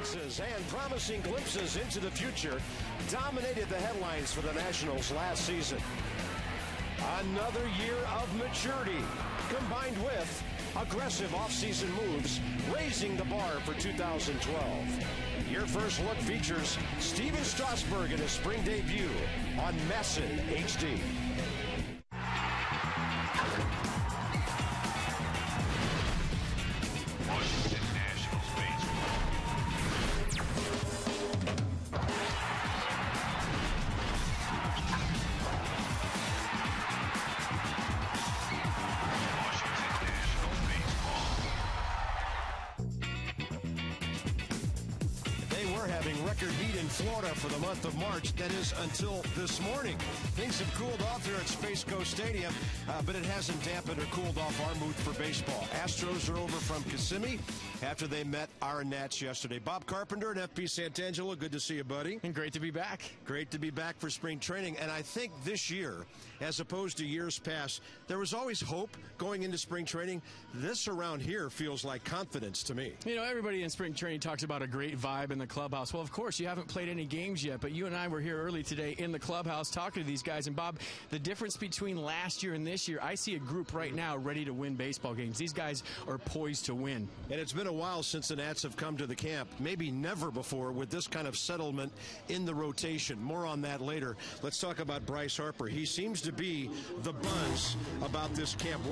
Performances and promising glimpses into the future dominated the headlines for the Nationals last season. Another year of maturity combined with aggressive offseason moves, raising the bar for 2012. Your first look features Steven Strasburg in his spring debut on Masson HD. Having record heat in Florida for the month of March, that is until this morning. Things have cooled off here at Space Coast Stadium, but it hasn't dampened or cooled off our mood for baseball. Astros are over from Kissimmee after they met our Nats yesterday. Bob Carpenter and FP Santangelo, good to see you, buddy. And great to be back. Great to be back for spring training. And I think this year, as opposed to years past, there was always hope going into spring training. This around here feels like confidence to me. You know, everybody in spring training talks about a great vibe in the clubhouse. Well, of course, you haven't played any games yet, but you and I were here early today in the clubhouse talking to these guys. And, Bob, the difference between last year and this year, I see a group right now ready to win baseball games. These guys are poised to win. And it's been a while since the Nats have come to the camp, maybe never before, with this kind of settlement in the rotation. More on that later. Let's talk about Bryce Harper. He seems to be the buzz about this camp.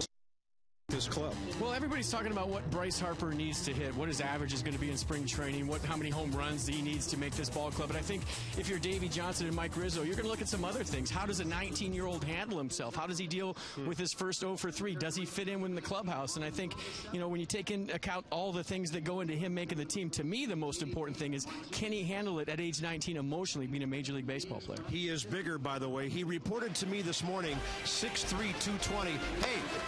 This club. Well, everybody's talking about what Bryce Harper needs to hit, what his average is going to be in spring training, how many home runs he needs to make this ball club. But I think if you're Davey Johnson and Mike Rizzo, you're going to look at some other things. How does a 19-year-old handle himself? How does he deal with his first 0 for 3? Does he fit in with the clubhouse? And I think, you know, when you take into account all the things that go into him making the team, to me the most important thing is, can he handle it at age 19 emotionally, being a Major League Baseball player? He is bigger, by the way. He reported to me this morning, 6'3", 220. Hey,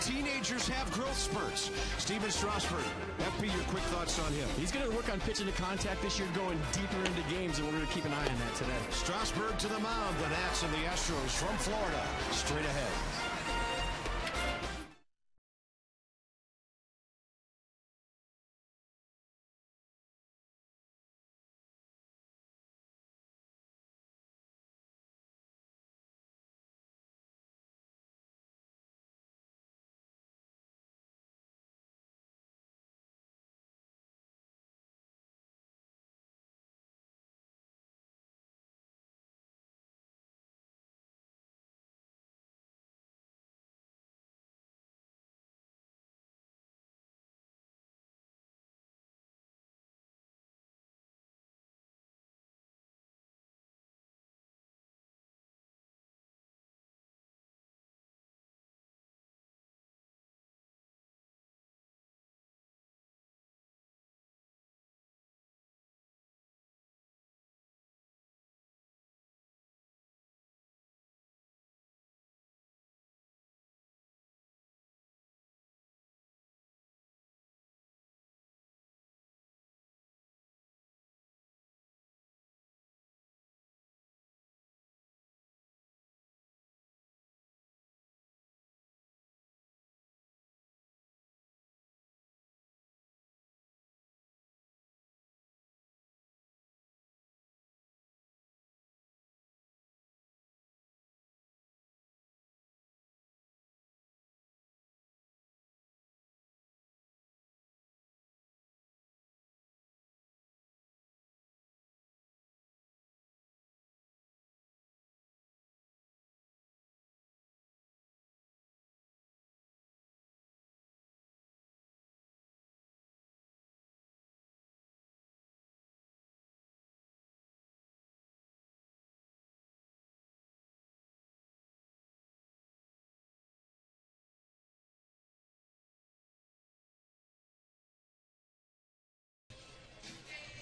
teenagers have growth spurts. Steven Strasburg, FP, your quick thoughts on him. He's going to work on pitching to contact this year, going deeper into games, and we're going to keep an eye on that today. Strasburg to the mound, the Nats and the Astros from Florida, straight ahead.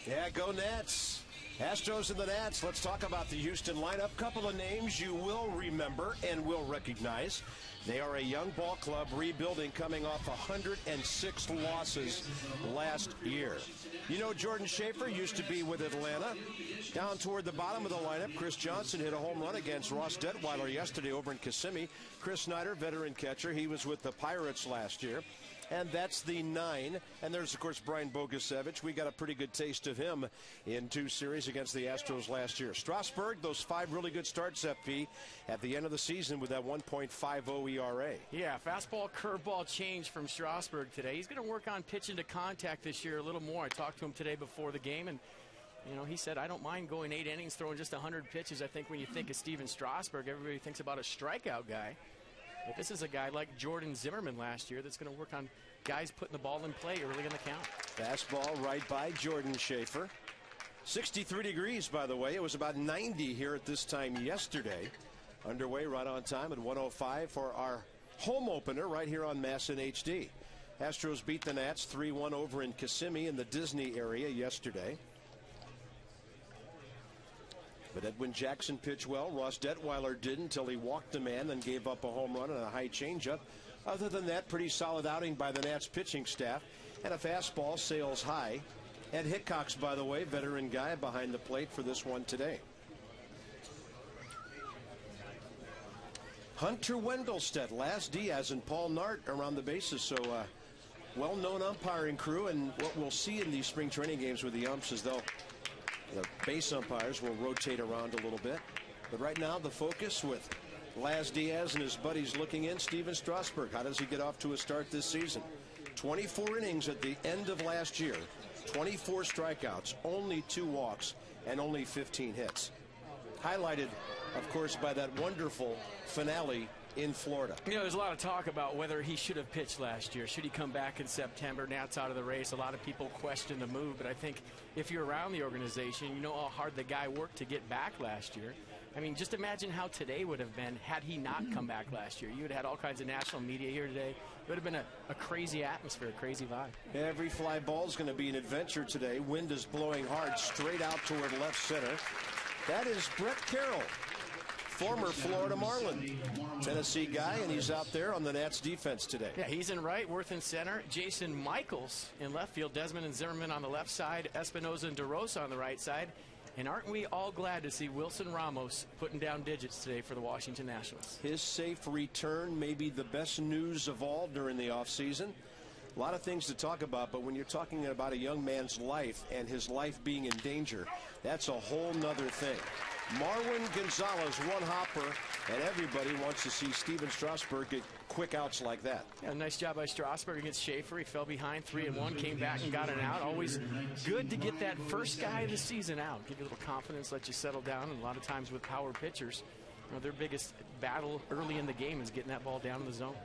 Yeah, go Nats. Astros and the Nats. Let's talk about the Houston lineup. Couple of names you will remember and will recognize. They are a young ball club rebuilding, coming off 106 losses last year. You know, Jordan Schaefer used to be with Atlanta. Down toward the bottom of the lineup, Chris Johnson hit a home run against Ross Detweiler yesterday over in Kissimmee. Chris Snyder, veteran catcher, he was with the Pirates last year. and that's the 9. And there's, of course, Brian Bogusevic. We got a pretty good taste of him in 2 series against the Astros last year. Strasburg, those 5 really good starts, FP, at the end of the season with that 1.50 ERA. Yeah, fastball, curveball change from Strasburg today. He's going to work on pitching to contact this year a little more. I talked to him today before the game, and you know, he said, I don't mind going 8 innings, throwing just 100 pitches. I think when you think of Steven Strasburg, everybody thinks about a strikeout guy. But this is a guy like Jordan Zimmerman last year that's going to work on guys putting the ball in play early in the count. Fastball right by Jordan Schaefer. 63 degrees, by the way. It was about 90 here at this time yesterday. Underway right on time at 1:05 for our home opener right here on MASN HD. Astros beat the Nats 3-1 over in Kissimmee in the Disney area yesterday. But Edwin Jackson pitched well. Ross Detweiler didn't until he walked the man, then gave up a home run and a high changeup. Other than that, pretty solid outing by the Nats pitching staff. And a fastball sails high. Ed Hickox, by the way, veteran guy behind the plate for this one today. Hunter Wendelstedt, Laz Diaz, and Paul Nart around the bases. So well-known umpiring crew. And what we'll see in these spring training games with the umps is the base umpires will rotate around a little bit. But right now, the focus with Laz Diaz and his buddies looking in, Steven Strasburg. How does he get off to a start this season? 24 innings at the end of last year, 24 strikeouts, only 2 walks, and only 15 hits. Highlighted, of course, by that wonderful finale in Florida. You know, there's a lot of talk about whether he should have pitched last year. Should he come back in September? Nats out of the race. A lot of people question the move, but I think if you're around the organization, you know how hard the guy worked to get back last year. I mean, just imagine how today would have been had he not come back last year. You would have had all kinds of national media here today. It would have been a crazy atmosphere, a crazy vibe. Every fly ball is going to be an adventure today. Wind is blowing hard straight out toward left center. That is Brett Carroll, former Florida Marlin, Tennessee guy, and he's out there on the Nats defense today. Yeah, he's in right, Worth in center, Jason Michaels in left field, Desmond and Zimmerman on the left side, Espinoza and DeRosa on the right side. And aren't we all glad to see Wilson Ramos putting down digits today for the Washington Nationals? His safe return may be the best news of all during the offseason. A lot of things to talk about, but when you're talking about a young man's life and his life being in danger, that's a whole nother thing. Marwin Gonzalez, one hopper, and everybody wants to see Steven Strasburg get quick outs like that. Yeah, nice job by Strasburg against Schaefer. He fell behind 3-1, came back and got an out. Always good to get that first guy of the season out. Give you a little confidence, let you settle down. And a lot of times with power pitchers, you know, their biggest battle early in the game is getting that ball down in the zone.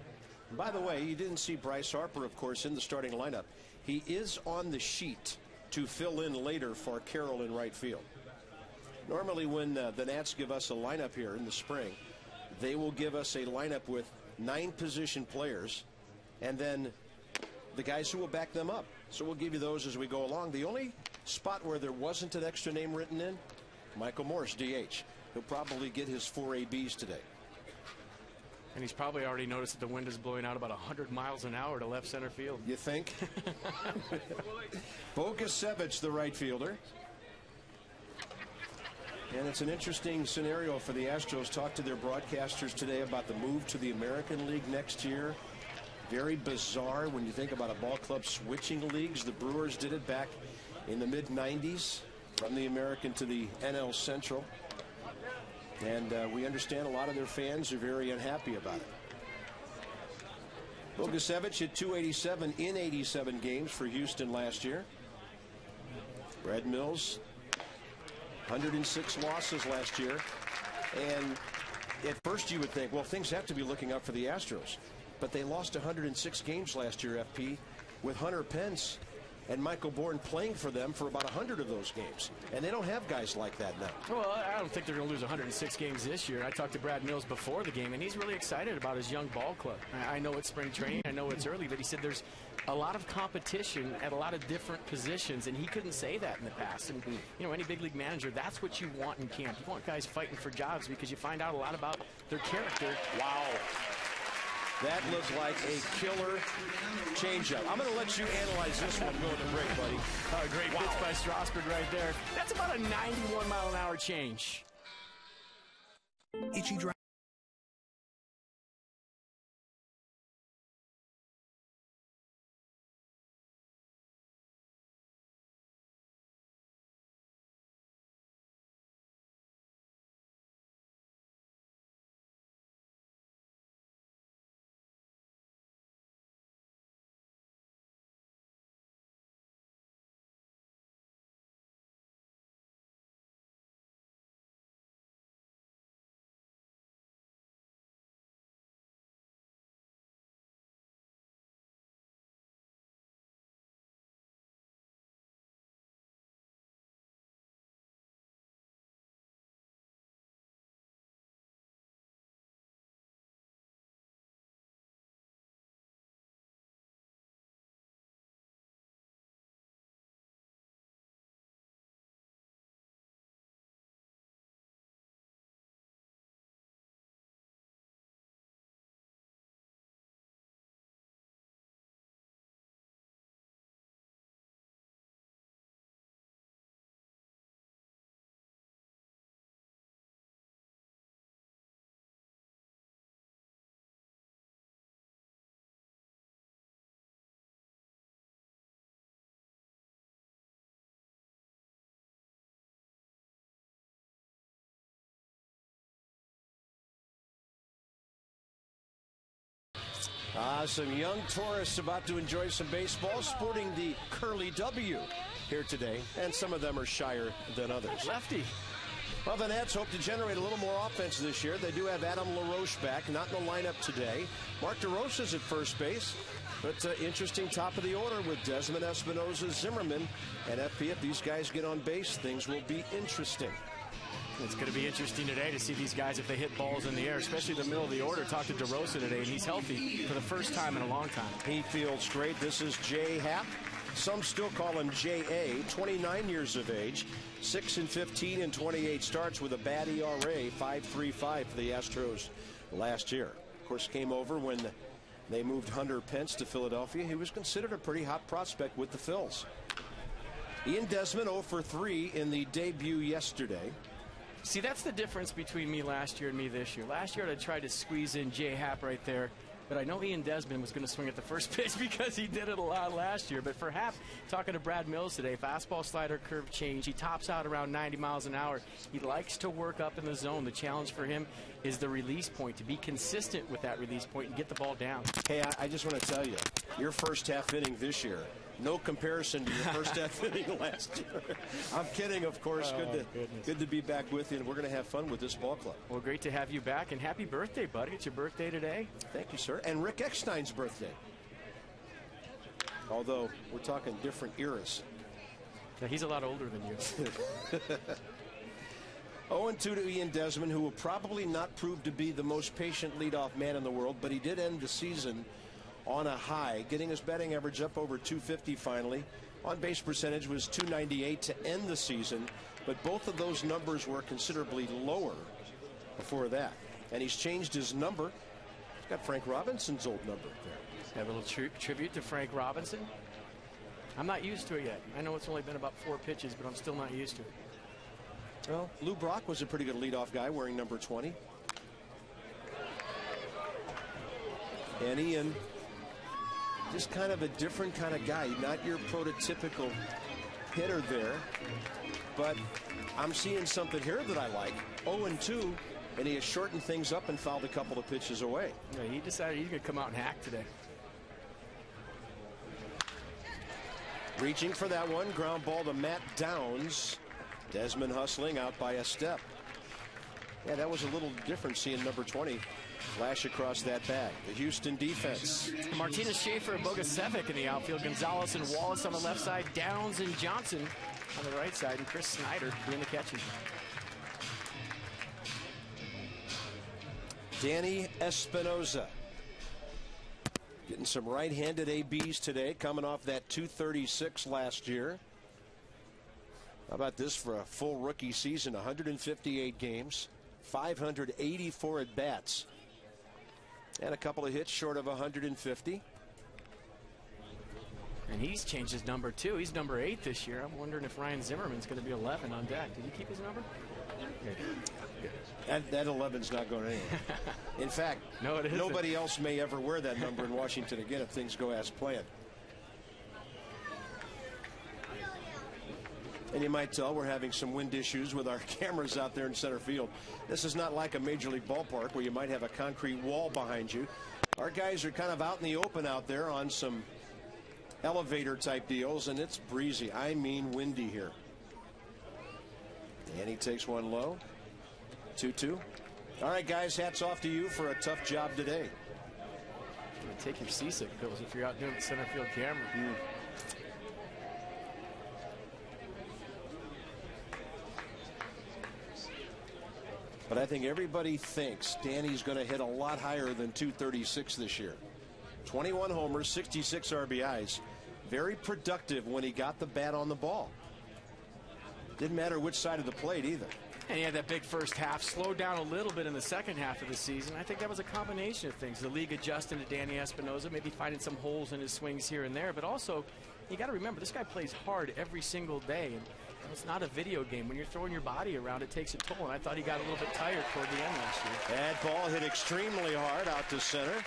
By the way, you didn't see Bryce Harper, of course, in the starting lineup. He is on the sheet to fill in later for Carroll in right field. Normally when the Nats give us a lineup here in the spring, they will give us a lineup with 9 position players and then the guys who will back them up. So we'll give you those as we go along. The only spot where there wasn't an extra name written in, Michael Morse, DH. He'll probably get his 4 ABs today. And he's probably already noticed that the wind is blowing out about 100 miles an hour to left center field. You think? Bogusevic, the right fielder. And it's an interesting scenario for the Astros. Talked to their broadcasters today about the move to the American League next year. Very bizarre when you think about a ball club switching leagues. The Brewers did it back in the mid-90s from the American to the NL Central. And we understand a lot of their fans are very unhappy about it. Bogusevic hit .287 in 87 games for Houston last year. Brad Mills, 106 losses last year. And at first you would think, well, things have to be looking up for the Astros. But they lost 106 games last year, FP, with Hunter Pence and Michael Bourne playing for them for about 100 of those games. And they don't have guys like that now. Well, I don't think they're going to lose 106 games this year. I talked to Brad Mills before the game, and he's really excited about his young ball club. I know it's spring training, I know it's early, but he said there's a lot of competition at a lot of different positions, and he couldn't say that in the past. And, you know, any big league manager, that's what you want in camp. You want guys fighting for jobs because you find out a lot about their character. Wow. That looks like a killer changeup. I'm going to let you analyze this one going to break, buddy. Great pitch by Strasburg right there. That's about a 91-mile-an-hour change. Itchy dry. Some young tourists about to enjoy some baseball, sporting the Curly W here today, and some of them are shyer than others. Lefty. Well, the Nats hope to generate a little more offense this year. They do have Adam LaRoche back, not in the lineup today. Mark DeRosa's at first base, but interesting top of the order with Desmond, Espinosa, Zimmerman, and FP. If these guys get on base, things will be interesting. It's going to be interesting today to see these guys if they hit balls in the air, especially the middle of the order. Talked to DeRosa today, and he's healthy for the first time in a long time. He feels great. This is Jay Happ. Some still call him J.A., 29 years of age, 6-15 in 28 starts with a bad ERA, 5.35 for the Astros last year. Of course, came over when they moved Hunter Pence to Philadelphia. He was considered a pretty hot prospect with the Phils. Ian Desmond 0 for 3 in the debut yesterday. See, that's the difference between me last year and me this year. Last year, I tried to squeeze in Jay Happ right there, but I know Ian Desmond was going to swing at the first pitch because he did it a lot last year. But for Happ, talking to Brad Mills today, fastball, slider, curve change. He tops out around 90 miles an hour. He likes to work up in the zone. The challenge for him is the release point, to be consistent with that release point and get the ball down. Hey, I just want to tell you, your first half inning this year, no comparison to your first half inning last year. I'm kidding, of course. Good to be back with you, and we're going to have fun with this ball club. Well, great to have you back, and happy birthday, buddy. It's your birthday today. Thank you, sir. And Rick Eckstein's birthday. Although, we're talking different eras. Yeah, he's a lot older than you. 0-2 to Ian Desmond, who will probably not prove to be the most patient leadoff man in the world, but he did end the season on a high, getting his batting average up over 250 finally. On-base percentage was 298 to end the season, but both of those numbers were considerably lower before that. And he's changed his number. He's got Frank Robinson's old number there. Have a little tribute to Frank Robinson. I'm not used to it yet. I know it's only been about 4 pitches, but I'm still not used to it. Well, Lou Brock was a pretty good leadoff guy wearing number 20. And Ian, just kind of a different kind of guy, not your prototypical hitter there, but I'm seeing something here that I like. 0-2, and he has shortened things up and fouled a couple of pitches away. Yeah, he decided he's going to come out and hack today. Reaching for that one, ground ball to Matt Downs. Desmond hustling out by a step. Yeah, that was a little different seeing number 20 flash across that bag. The Houston defense. Martinez, Schaefer, and Bogasevic in the outfield. Gonzalez and Wallace on the left side. Downs and Johnson on the right side. And Chris Snyder doing the catching. Danny Espinosa getting some right-handed ABs today, coming off that 236 last year. How about this for a full rookie season? 158 games, 584 at-bats, and a couple of hits short of 150. And he's changed his number too. He's number 8 this year. I'm wondering if Ryan Zimmerman's going to be 11 on deck. Did he keep his number? That 11's not going anywhere. In fact, no, nobody else may ever wear that number in Washington again if things go as planned. And you might tell we're having some wind issues with our cameras out there in center field. This is not like a major league ballpark where you might have a concrete wall behind you. Our guys are kind of out in the open out there on some elevator type deals, and it's breezy. I mean windy here. And he takes one low. 2-2. All right, guys, hats off to you for a tough job today. Take your seasick pills if you're out doing the center field camera. But I think everybody thinks Danny's going to hit a lot higher than 236 this year. 21 homers, 66 RBIs. Very productive when he got the bat on the ball. Didn't matter which side of the plate either. And he had that big first half, slowed down a little bit in the second half of the season. I think that was a combination of things. The league adjusting to Danny Espinosa, maybe finding some holes in his swings here and there. But also, you got to remember, this guy plays hard every single day. And it's not a video game. When you're throwing your body around, it takes a toll. And I thought he got a little bit tired toward the end last year. That ball hit extremely hard out to center.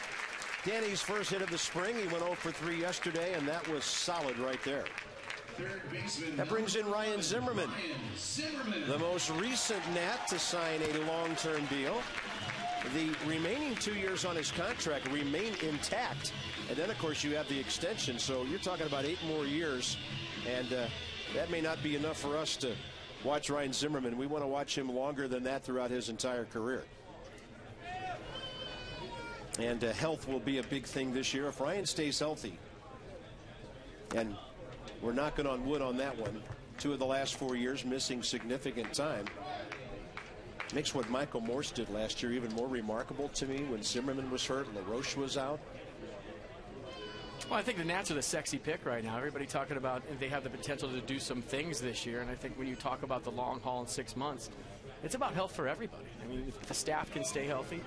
Danny's first hit of the spring. He went 0 for 3 yesterday, and that was solid right there. That brings in Ryan Zimmerman, the most recent Nat to sign a long-term deal. the remaining 2 years on his contract remain intact. And then, of course, you have the extension. So you're talking about 8 more years. And that may not be enough for us to watch Ryan Zimmerman. We want to watch him longer than that throughout his entire career. And health will be a big thing this year. If Ryan stays healthy, and we're knocking on wood on that one, 2 of the last 4 years missing significant time, makes what Michael Morse did last year even more remarkable to me when Zimmerman was hurt, LaRoche was out. Well, I think the Nats are the sexy pick right now. Everybody talking about they have the potential to do some things this year, and I think when you talk about the long haul in 6 months, it's about health for everybody. I mean, if the staff can stay healthy,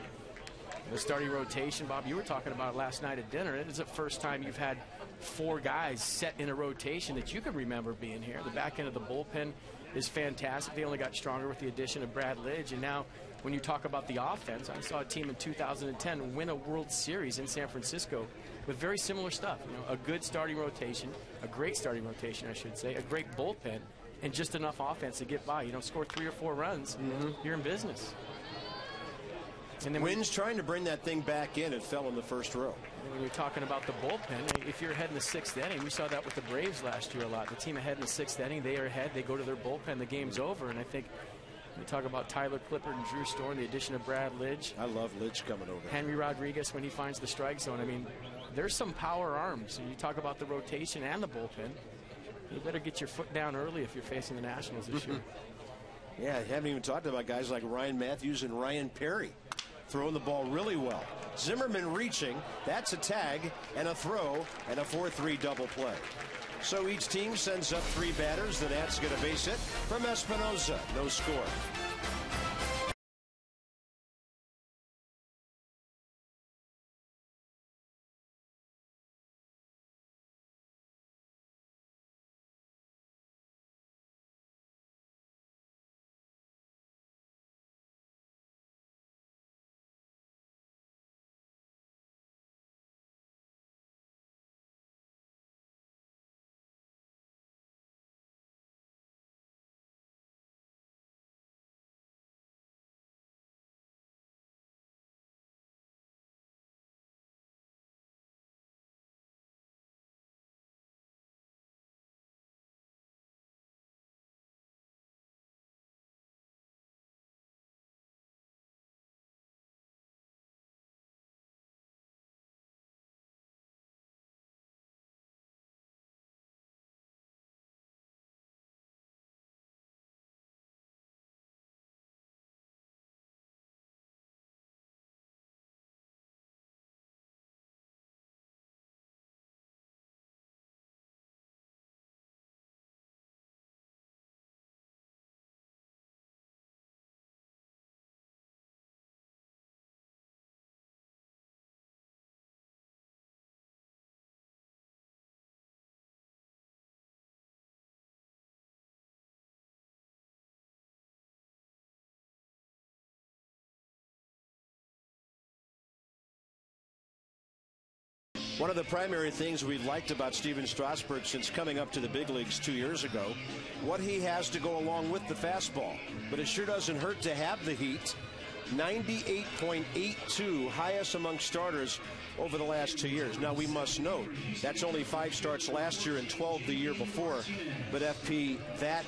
the starting rotation, Bob, you were talking about it last night at dinner. It is the first time you've had 4 guys set in a rotation that you can remember being here. The back end of the bullpen is fantastic. They only got stronger with the addition of Brad Lidge, and now when you talk about the offense, I saw a team in 2010 win a World Series in San Francisco with very similar stuff. You know, a good starting rotation, a great starting rotation, I should say, a great bullpen, and just enough offense to get by. You know, score 3 or 4 runs, you're in business. And then Wynn's trying to bring that thing back in. It fell in the first row. When you're talking about the bullpen, if you're ahead in the 6th inning, we saw that with the Braves last year a lot. The team ahead in the 6th inning, they are ahead, they go to their bullpen, the game's over. And I think we talk about Tyler Clippard and Drew Storm, the addition of Brad Lidge. I love Lidge coming over. Henry Rodriguez when he finds the strike zone. I mean, there's some power arms. And you talk about the rotation and the bullpen. You better get your foot down early if you're facing the Nationals this year. Yeah, I haven't even talked about guys like Ryan Matthews and Ryan Perry throwing the ball really well. Zimmerman reaching, that's a tag and a throw and a 4-3 double play. So each team sends up 3 batters. The Nats get a base hit from Espinosa. No score. One of the primary things we liked about Steven Strasburg since coming up to the big leagues 2 years ago, what he has to go along with the fastball. But it sure doesn't hurt to have the heat. 98.82, highest among starters over the last 2 years. Now, we must note, that's only 5 starts last year and 12 the year before. But FP, that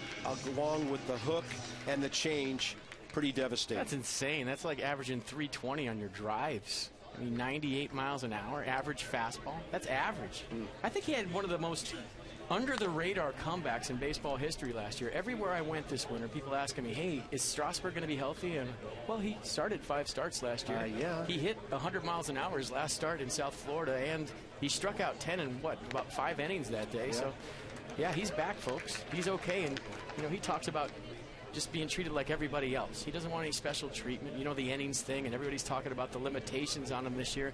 along with the hook and the change, pretty devastating. That's insane. That's like averaging 320 on your drives. I mean, 98 miles an hour, average fastball. That's average. I think he had one of the most under-the-radar comebacks in baseball history last year. Everywhere I went this winter, people asking me, hey, is Strasburg going to be healthy? And, well, he started 5 starts last year. Yeah. He hit 100 miles an hour his last start in South Florida, and he struck out 10 in, about 5 innings that day. Yeah. So, yeah, he's back, folks. He's okay. And, you know, he talks about just being treated like everybody else. He doesn't want any special treatment. You know, the innings thing, and everybody's talking about the limitations on him this year.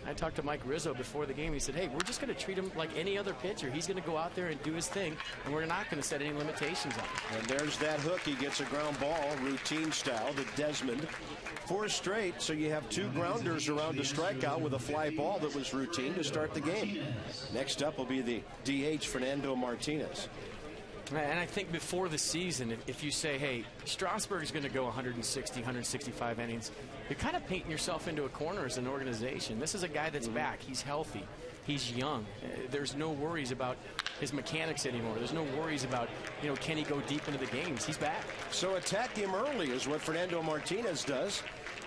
I talked to Mike Rizzo before the game. He said, hey, we're just going to treat him like any other pitcher. He's going to go out there and do his thing, and we're not going to set any limitations on him. And there's that hook. He gets a ground ball, routine style, to Desmond. 4 straight, so you have 2 grounders around a strikeout with a fly ball that was routine to start the game. Next up will be the DH, Fernando Martinez. And I think before the season, if you say, hey, Strasburg is going to go 160, 165 innings, you're kind of painting yourself into a corner as an organization. This is a guy that's back. He's healthy. He's young. There's no worries about his mechanics anymore. There's no worries about, can he go deep into the games? He's back. So attack him early is what Fernando Martinez does.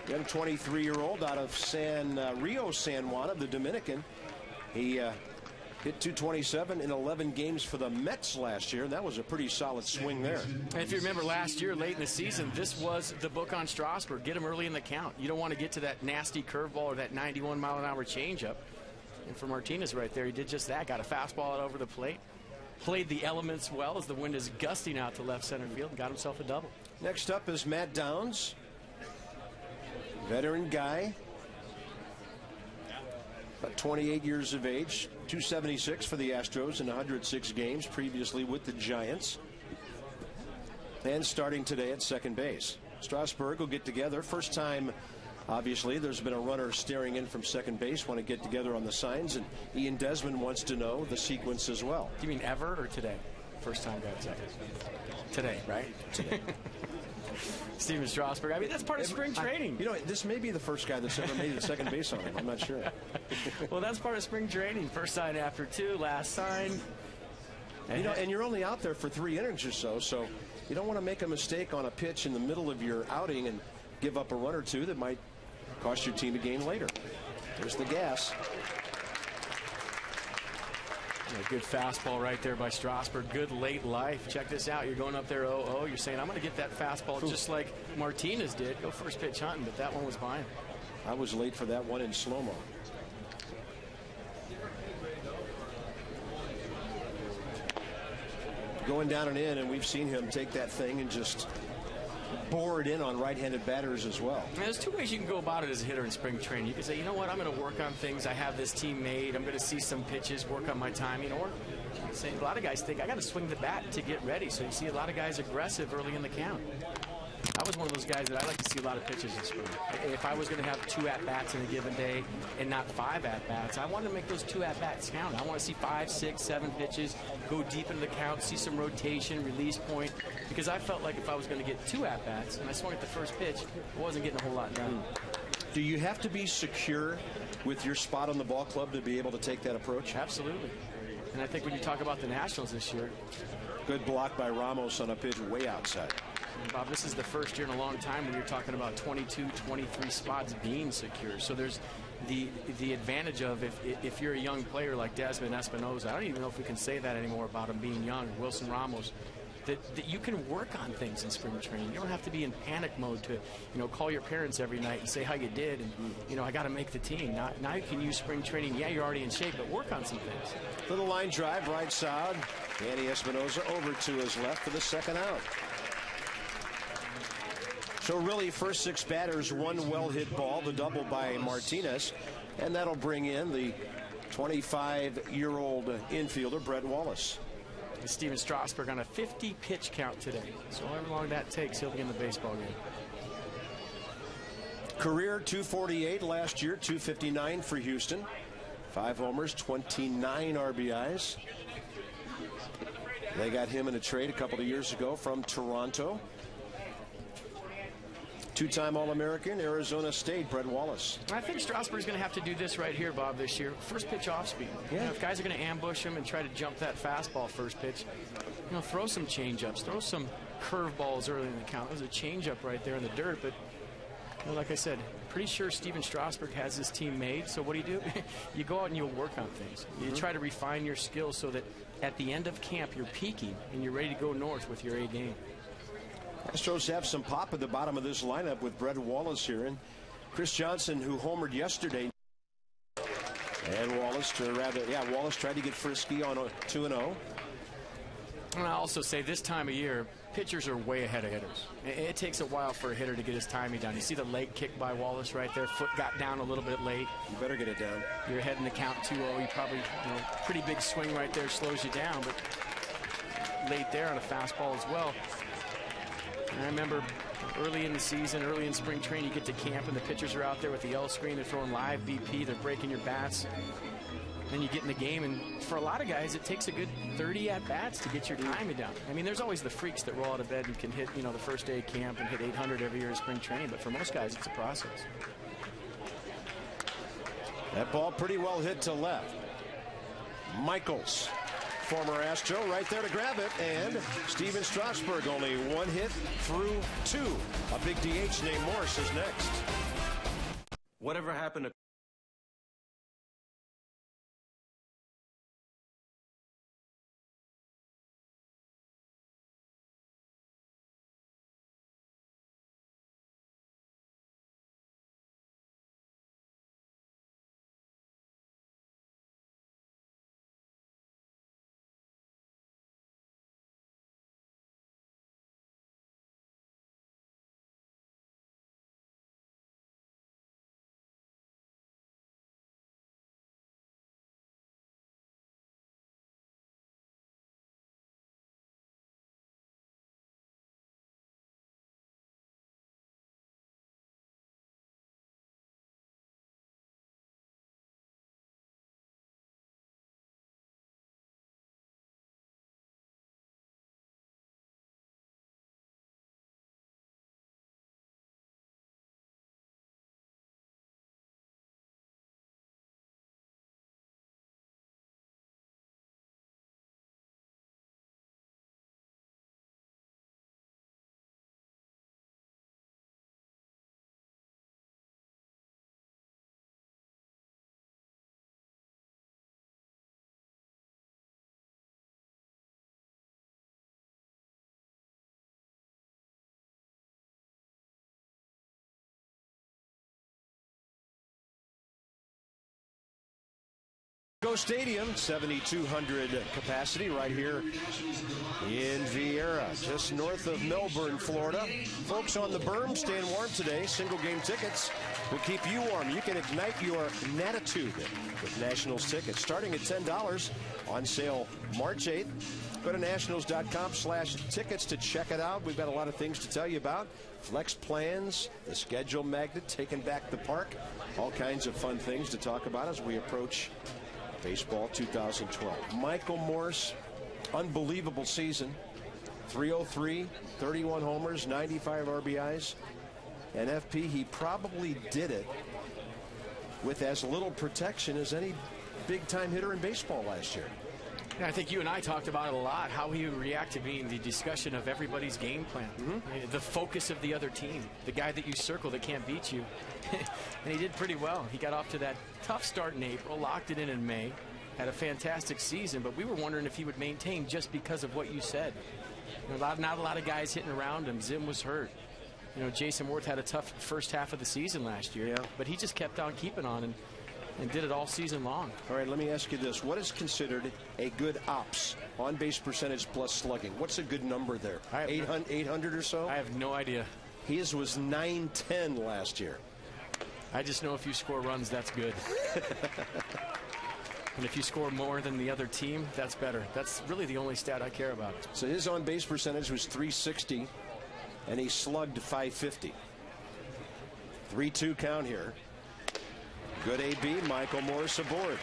Young 23-year-old out of Rio San Juan of the Dominican. He hit 227 in 11 games for the Mets last year, and that was a pretty solid swing there. And if you remember last year, late in the season, this was the book on Strasburg. Get him early in the count. You don't want to get to that nasty curveball or that 91-mile-an-hour changeup. And for Martinez right there, he did just that. Got a fastball out over the plate. Played the elements well as the wind is gusting out to left center field and got himself a double. Next up is Matt Downs. Veteran guy. About 28 years of age. 276 for the Astros in 106 games previously with the Giants. And starting today at second base. Strasburg will get together. First time, obviously, there's been a runner staring in from second base. Want to get together on the signs. And Ian Desmond wants to know the sequence as well. Do you mean ever or today? First time got second. Today, right? Today. Steven Strasburg. I mean, that's part of spring training. This may be the first guy that's ever made the second base on him. I'm not sure. Well, that's part of spring training. First sign after 2, last sign. And you're only out there for 3 innings or so you don't want to make a mistake on a pitch in the middle of your outing and give up a run or two that might cost your team a game later. There's the gas. A good fastball right there by Strasburg. Good late life. Check this out. You're going up there 0-0. You're saying, I'm going to get that fastball just like Martinez did. Go first pitch hunting, but that one was by him. I was late for that one in slow-mo. Going down and in, and we've seen him take that thing and just bore it in on right-handed batters as well. And there's 2 ways you can go about it as a hitter in spring training. You can say, you know what, I'm going to work on things. I have this team made. I'm going to see some pitches, work on my timing. Or say, a lot of guys think, I got to swing the bat to get ready. So you see a lot of guys aggressive early in the count. I was one of those guys that I like to see a lot of pitches in spring. If I was going to have 2 at-bats in a given day and not 5 at-bats, I wanted to make those 2 at-bats count. I want to see 5, 6, 7 pitches, go deep into the count, see some rotation, release point, because I felt like if I was going to get 2 at-bats and I swung at the first pitch, I wasn't getting a whole lot done. Do you have to be secure with your spot on the ball club to be able to take that approach? Absolutely. And I think when you talk about the Nationals this year. Good block by Ramos on a pitch way outside. Bob, this is the first year in a long time when you're talking about 22, 23 spots being secure. So there's the advantage of if you're a young player like Desmond Espinosa, I don't even know if we can say that anymore about him being young, Wilson Ramos, that you can work on things in spring training. You don't have to be in panic mode to, call your parents every night and say how you did and, I got to make the team. Now you can use spring training. Yeah, you're already in shape, but work on some things. Little line drive, right side. Danny Espinosa over to his left for the second out. So really, first 6 batters, 1 well-hit ball, the double by Martinez, and that'll bring in the 25-year-old infielder, Brett Wallace. And Steven Strasburg on a 50-pitch count today. So however long that takes, he'll be in the baseball game. Career 248 last year, 259 for Houston. 5 homers, 29 RBIs. They got him in a trade a couple of years ago from Toronto. 2-time All-American, Arizona State, Brett Wallace. I think Strasburg's going to have to do this right here, Bob, this year. First pitch off speed. Yeah. If guys are going to ambush him and try to jump that fastball first pitch, throw some changeups, throw some curveballs early in the count. There's a changeup right there in the dirt, but like I said, pretty sure Steven Strasburg has his team made. So what do? You go out and you'll work on things. You try to refine your skills so that at the end of camp you're peaking and you're ready to go north with your A game. Astros have some pop at the bottom of this lineup with Brett Wallace here and Chris Johnson, who homered yesterday. And Wallace Wallace tried to get frisky on a 2-0. And I also say this time of year, pitchers are way ahead of hitters. It takes a while for a hitter to get his timing down. You see the leg kick by Wallace right there. Foot got down a little bit late. You better get it down. You're ahead in the count 2-0. You probably, pretty big swing right there slows you down. But late there on a fastball as well. And I remember early in the season, early in spring training, you get to camp and the pitchers are out there with the L screen. They're throwing live BP. They're breaking your bats. Then you get in the game, and for a lot of guys, it takes a good 30 at-bats to get your timing down. I mean, there's always the freaks that roll out of bed and can hit, you know, the first day of camp and hit 800 every year in spring training, but for most guys, it's a process. That ball pretty well hit to left. Michaels, former Astro, right there to grab it, and Steven Strasburg only one hit through two. A big DH named Morse is next. Whatever happened to Go Stadium, 7,200 capacity right here in Vieira, just north of Melbourne, Florida. Folks on the berm staying warm today. Single game tickets will keep you warm. You can ignite your natitude with Nationals tickets, starting at $10, on sale March 8th. Go to nationals.com/tickets to check it out. We've got a lot of things to tell you about. Flex plans, the schedule magnet, taking back the park, all kinds of fun things to talk about as we approach baseball 2012. Michael Morse, unbelievable season. 303, 31 homers, 95 RBIs. And FP, he probably did it with as little protection as any big-time hitter in baseball last year. Yeah, I think you and I talked about it a lot, how he would react to being the discussion of everybody's game plan. The focus of the other team, the guy that you circle that can't beat you. And he did pretty well. He got off to that tough start in April, locked it in May, had a fantastic season, but we were wondering if he would maintain just because of what you said. You know, not a lot of guys hitting around him. Zim was hurt. You know, Jason Worth had a tough first half of the season last year, but he just kept on keeping on and did it all season long. All right, let me ask you this. What is considered a good ops, on-base percentage plus slugging? What's a good number there? 800 or so? I have no idea. His was 910 last year. I just know if you score runs, that's good. And if you score more than the other team, that's better. That's really the only stat I care about. So his on-base percentage was 360, and he slugged 550. 3-2 count here. Good AB, Michael Morse aboard.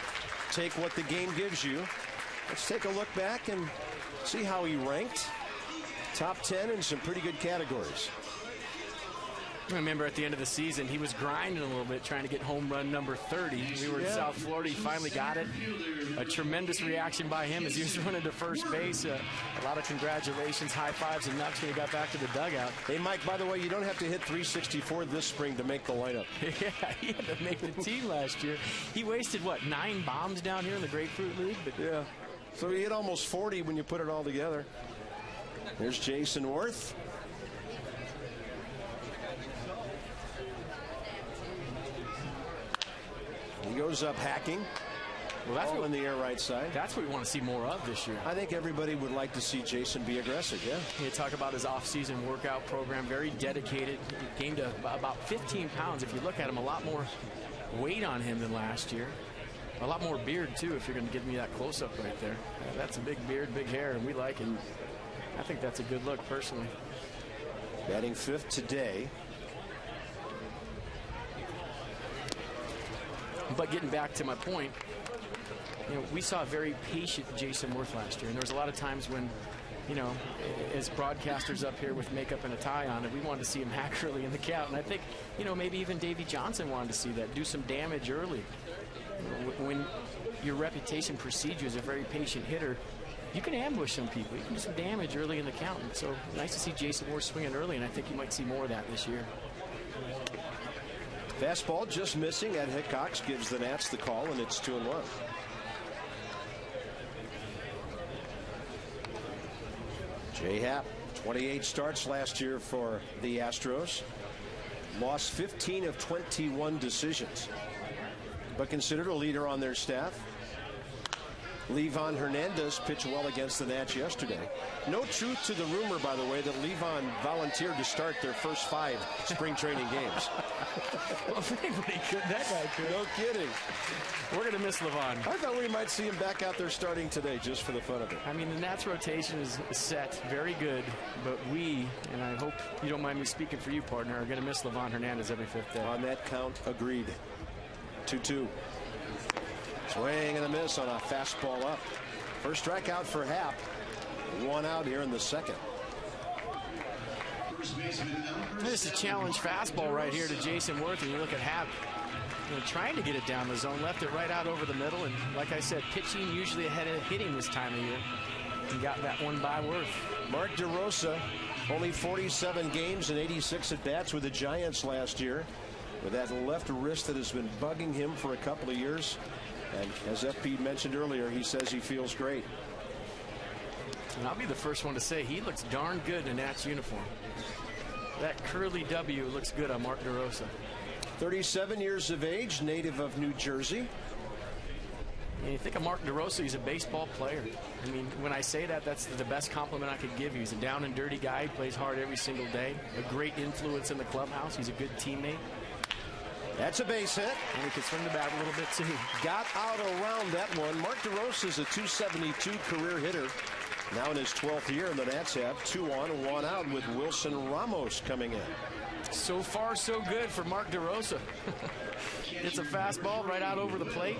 Take what the game gives you. Let's take a look back and see how he ranked. Top 10 in some pretty good categories. I remember at the end of the season, he was grinding a little bit, trying to get home run number 30. We were in South Florida. He finally got it. A tremendous reaction by him as he was running to first base. A lot of congratulations, high fives, and nuts when he got back to the dugout. Hey, Mike, by the way, you don't have to hit 364 this spring to make the lineup. Yeah, he had to make the team last year. He wasted, what, 9 bombs down here in the Grapefruit League? But yeah. So he hit almost 40 when you put it all together. There's Jason Worth. He goes up hacking. Well, that's all in the air right side. That's what we want to see more of this year. I think everybody would like to see Jason be aggressive, yeah. You talk about his off-season workout program, very dedicated. He gained about 15 pounds. If you look at him, a lot more weight on him than last year. A lot more beard, too, if you're going to give me that close-up right there. That's a big beard, big hair, and we like it. I think that's a good look, personally. Batting 5th today. But getting back to my point, we saw a very patient Jason Worth last year, and there was a lot of times when, as broadcasters up here with makeup and a tie on it, we wanted to see him hack early in the count. And I think, maybe even Davey Johnson wanted to see that, do some damage early. When your reputation precedes you as a very patient hitter, you can ambush some people. You can do some damage early in the count. And so nice to see Jason Worth swinging early, and I think you might see more of that this year. Fastball just missing. Ed Hickox gives the Nats the call, and it's 2-1. Jay Happ, 28 starts last year for the Astros. Lost 15 of 21 decisions, but considered a leader on their staff. Levon Hernandez pitched well against the Nats yesterday. No truth to the rumor, by the way, that Levon volunteered to start their first 5 spring training games. Well, if anybody could, that guy could. No kidding. We're going to miss Levon. I thought we might see him back out there starting today just for the fun of it. I mean, the Nats rotation is set, very good, but we, and I hope you don't mind me speaking for you, partner, are going to miss Levon Hernandez every 5th day. On that count, agreed. 2-2. Swing and a miss on a fastball up. First strikeout for Happ. 1 out here in the second. This is a challenge fastball right here to Jason Worth, and you look at Happ, trying to get it down the zone, left it right out over the middle, and like I said, pitching usually ahead of hitting this time of year. He got that one by Worth. Mark DeRosa, only 47 games and 86 at-bats with the Giants last year, with that left wrist that has been bugging him for a couple of years. And as FP mentioned earlier, he says he feels great. And I'll be the first one to say he looks darn good in a Nats uniform. That curly W looks good on Mark DeRosa. 37 years of age, native of New Jersey. And you think of Mark DeRosa, he's a baseball player. I mean, when I say that, that's the best compliment I could give you. He's a down and dirty guy. He plays hard every single day. A great influence in the clubhouse. He's a good teammate. That's a base hit. And he can swing the bat a little bit, too. Got out around that one. Mark DeRosa is a .272 career hitter. Now in his 12th year, and the Nats have 2 on and 1 out with Wilson Ramos coming in. So far, so good for Mark DeRosa. It's a fastball right out over the plate.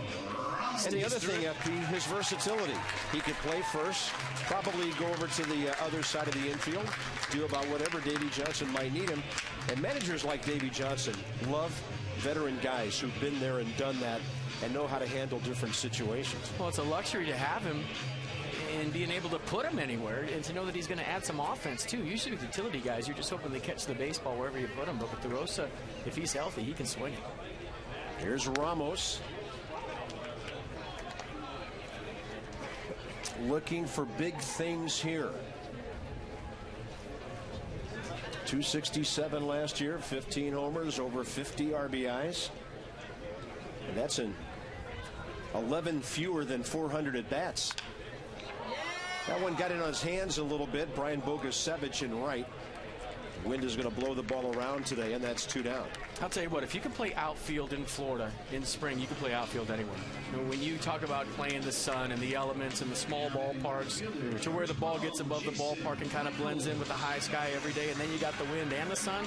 And the other thing, FP, his versatility. He could play first, probably go over to the other side of the infield, do about whatever Davey Johnson might need him. And managers like Davey Johnson love veteran guys who've been there and done that and know how to handle different situations. Well, it's a luxury to have him and being able to put him anywhere and to know that he's going to add some offense, too. Usually with utility guys, you're just hoping they catch the baseball wherever you put him. But with DeRosa, if he's healthy, he can swing it. Here's Ramos. Looking for big things here. 267 last year, 15 homers, over 50 RBIs. And that's in 11 fewer than 400 at-bats. That one got in on his hands a little bit. Brian Bogusevich in right. Wind is going to blow the ball around today, and that's 2 down. I'll tell you what, if you can play outfield in Florida in spring, you can play outfield anywhere. When you talk about playing the sun and the elements and the small ballparks to where the ball gets above the ballpark and kind of blends in with the high sky every day, and then you got the wind and the sun.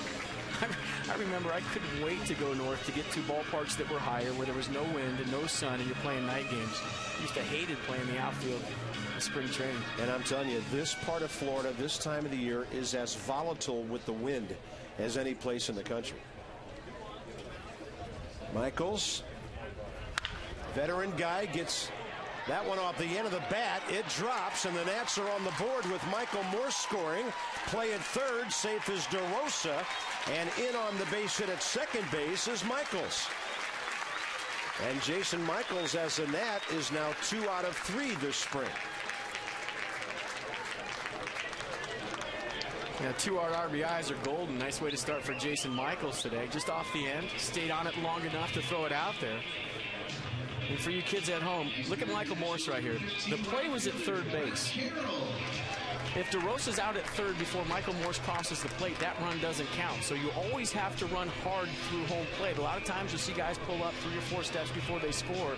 I remember I couldn't wait to go north to get to ballparks that were higher where there was no wind and no sun and you're playing night games. I used to hated playing the outfield in spring training. And I'm telling you, this part of Florida, this time of the year, is as volatile with the wind as any place in the country. Michaels, veteran guy, gets that one off the end of the bat. It drops, and the Nats are on the board with Michael Morse scoring. Play at third, safe is DeRosa, and in on the base hit at second base is Michaels. And Jason Michaels, as a Nat, is now 2 out of 3 this spring. Yeah, 2 RBIs are golden. Nice way to start for Jason Michaels today. Just off the end, stayed on it long enough to throw it out there. And for you kids at home, look at Michael Morse right here. The play was at third base. If DeRosa's out at third before Michael Morse crosses the plate, that run doesn't count. So you always have to run hard through home plate. A lot of times you'll see guys pull up 3 or 4 steps before they score.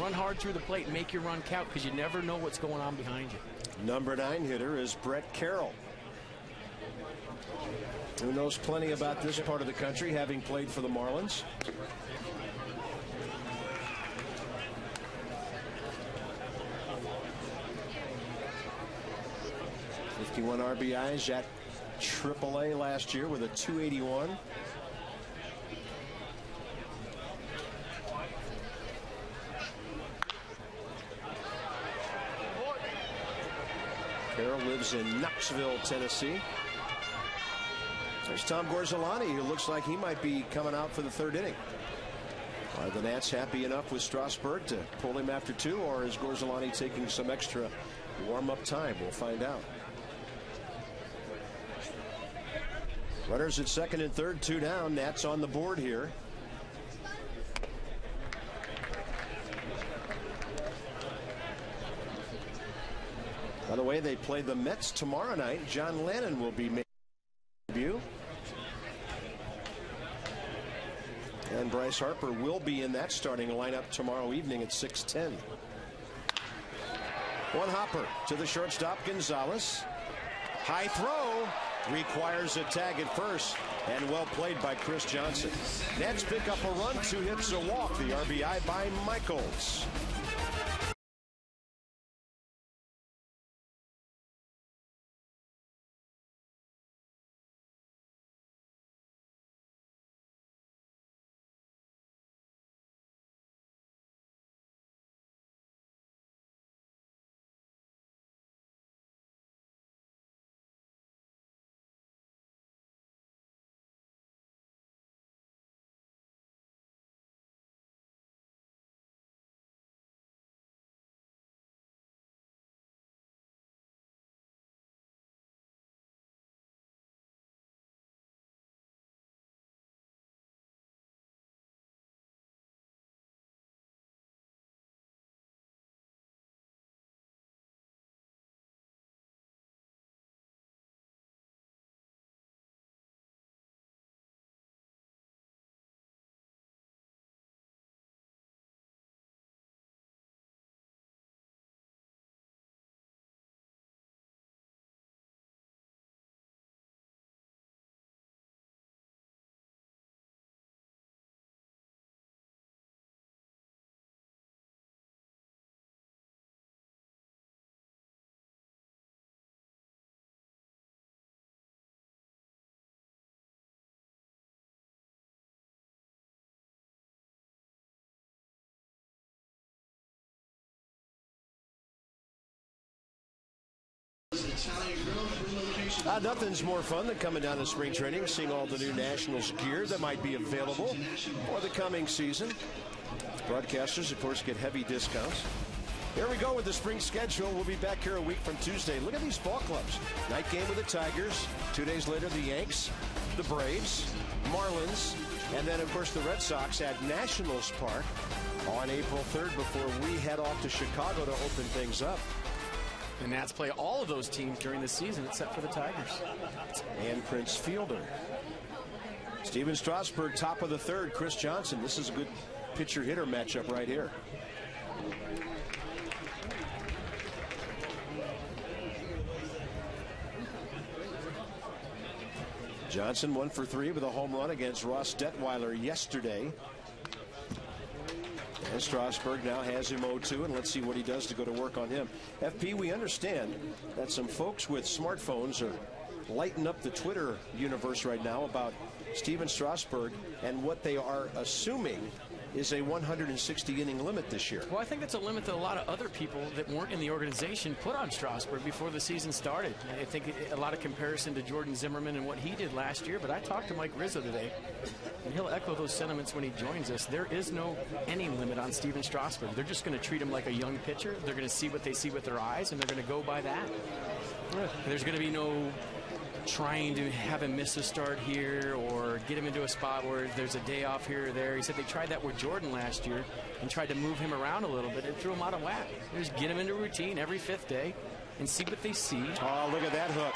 Run hard through the plate, make your run count, because you never know what's going on behind you. Number 9 hitter is Brett Carroll, who knows plenty about this part of the country, having played for the Marlins. 51 RBIs at AAA last year with a 281. Carroll lives in Knoxville, Tennessee. There's Tom Gorzolani, who looks like he might be coming out for the third inning. Are the Nats happy enough with Strasburg to pull him after 2, or is Gorzolani taking some extra warm-up time? We'll find out. Runners at second and third, 2 down. Nats on the board here. By the way, they play the Mets tomorrow night. John Lennon will be making debut. And Bryce Harper will be in that starting lineup tomorrow evening at 6:10. One hopper to the shortstop, Gonzalez. High throw requires a tag at first, and well played by Chris Johnson. Nats pick up a run, 2 hits, a walk. The RBI by Michaels. Nothing's more fun than coming down to spring training, seeing all the new Nationals gear that might be available for the coming season. Broadcasters, of course, get heavy discounts. Here we go with the spring schedule. We'll be back here a week from Tuesday. Look at these ball clubs. Night game with the Tigers. 2 days later, the Yanks, the Braves, Marlins, and then, of course, the Red Sox at Nationals Park on April 3rd before we head off to Chicago to open things up. The Nats play all of those teams during the season except for the Tigers. And Prince Fielder. Steven Strasburg, top of the third. Chris Johnson. This is a good pitcher-hitter matchup right here. Johnson 1 for 3 with a home run against Ross Detweiler yesterday. And Strasburg now has him 0-2, and let's see what he does to go to work on him. FP, we understand that some folks with smartphones are lighting up the Twitter universe right now about Steven Strasburg and what they are assuming is a 160-inning limit this year. Well, I think that's a limit that a lot of other people that weren't in the organization put on Strasburg before the season started. I think a lot of comparison to Jordan Zimmerman and what he did last year, but I talked to Mike Rizzo today, and he'll echo those sentiments when he joins us. There is no inning limit on Steven Strasburg. They're just going to treat him like a young pitcher. They're going to see what they see with their eyes, and they're going to go by that. There's going to be no trying to have him miss a start here or get him into a spot where there's a day off here or there. He said they tried that with Jordan last year and tried to move him around a little bit. It threw him out of whack. They just get him into routine every 5th day and see what they see. Oh, look at that hook.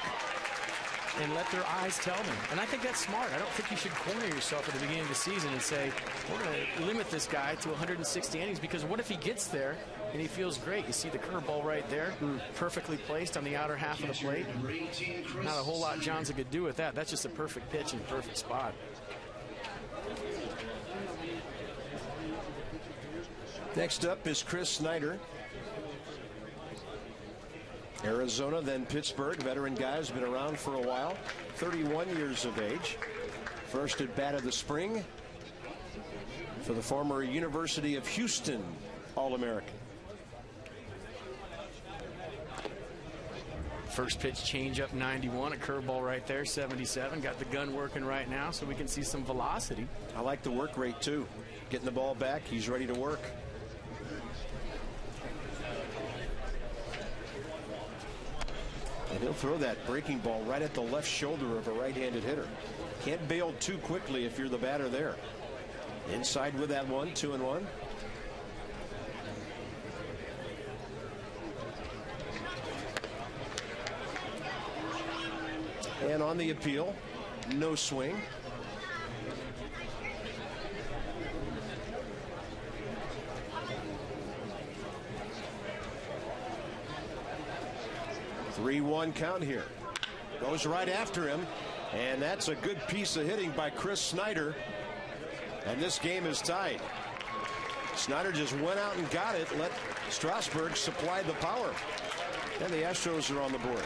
And let their eyes tell them. And I think that's smart. I don't think you should corner yourself at the beginning of the season and say, we're going to limit this guy to 160 innings, because what if he gets there and he feels great? You see the curveball right there, perfectly placed on the outer half of the plate. Not a whole lot Johnson could do with that. That's just a perfect pitch in a perfect spot. Next up is Chris Snyder. Arizona, then Pittsburgh. Veteran guys, been around for a while. 31 years of age. First at bat of the spring for the former University of Houston All-American. First pitch change up 91, a curveball right there, 77. Got the gun working right now so we can see some velocity. I like the work rate too. Getting the ball back, he's ready to work. And he'll throw that breaking ball right at the left shoulder of a right-handed hitter. Can't bail too quickly if you're the batter there. Inside with that one, 2-1. And on the appeal, no swing. Three-one count here. Goes right after him, and that's a good piece of hitting by Chris Snyder. And this game is tied. Snyder just went out and got it, let Strasburg supply the power. And the Astros are on the board.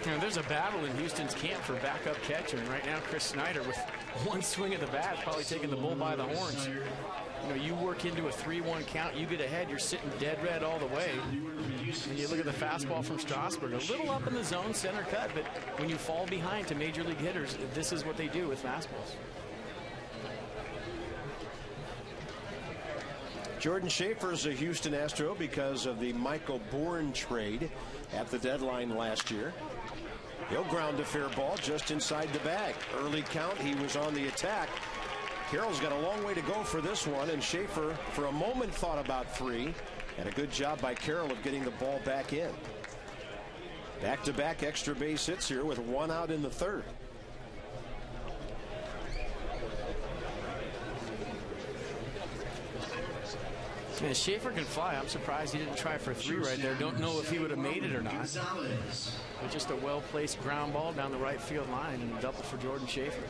You know, there's a battle in Houston's camp for backup catcher, and right now Chris Snyder with one swing of the bat probably taking the bull by the horns. You know, you work into a 3-1 count, you get ahead, you're sitting dead red all the way. And you look at the fastball from Strasburg, a little up in the zone, center cut, but when you fall behind to major league hitters, this is what they do with fastballs. Jordan Schaefer's a Houston Astro because of the Michael Bourne trade at the deadline last year. He'll ground a fair ball just inside the bag. Early count, he was on the attack. Carroll's got a long way to go for this one, and Schaefer for a moment thought about three, and a good job by Carroll of getting the ball back in. Back-to-back extra base hits here with one out in the third. Man, Schaefer can fly. I'm surprised he didn't try for three right there. Don't know if he would have made it or not. But just a well-placed ground ball down the right field line and a double for Jordan Schaefer.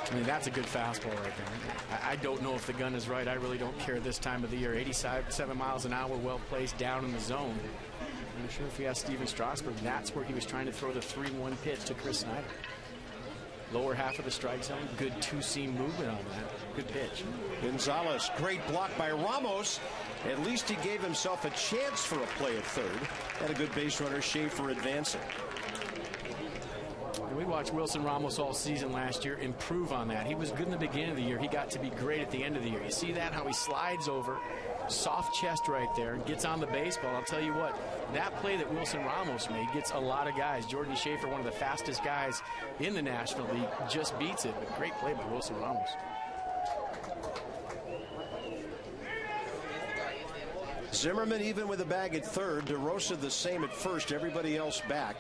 I mean, that's a good fastball right there. I don't know if the gun is right. I really don't care this time of the year. 87 miles an hour, well placed down in the zone. I'm sure if you ask Steven Strasburg, that's where he was trying to throw the 3-1 pitch to Chris Snyder. Lower half of the strike zone, good two-seam movement on that. Good pitch. Gonzalez, great block by Ramos. At least he gave himself a chance for a play at third. Had a good base runner, Schaefer advancing. We watched Wilson Ramos all season last year improve on that. He was good in the beginning of the year. He got to be great at the end of the year. You see that, how he slides over, soft chest right there, and gets on the baseball. I'll tell you what, that play that Wilson Ramos made gets a lot of guys. Jordan Schaefer, one of the fastest guys in the National League, just beats it. But great play by Wilson Ramos. Zimmerman even with a bag at third. DeRosa the same at first. Everybody else back.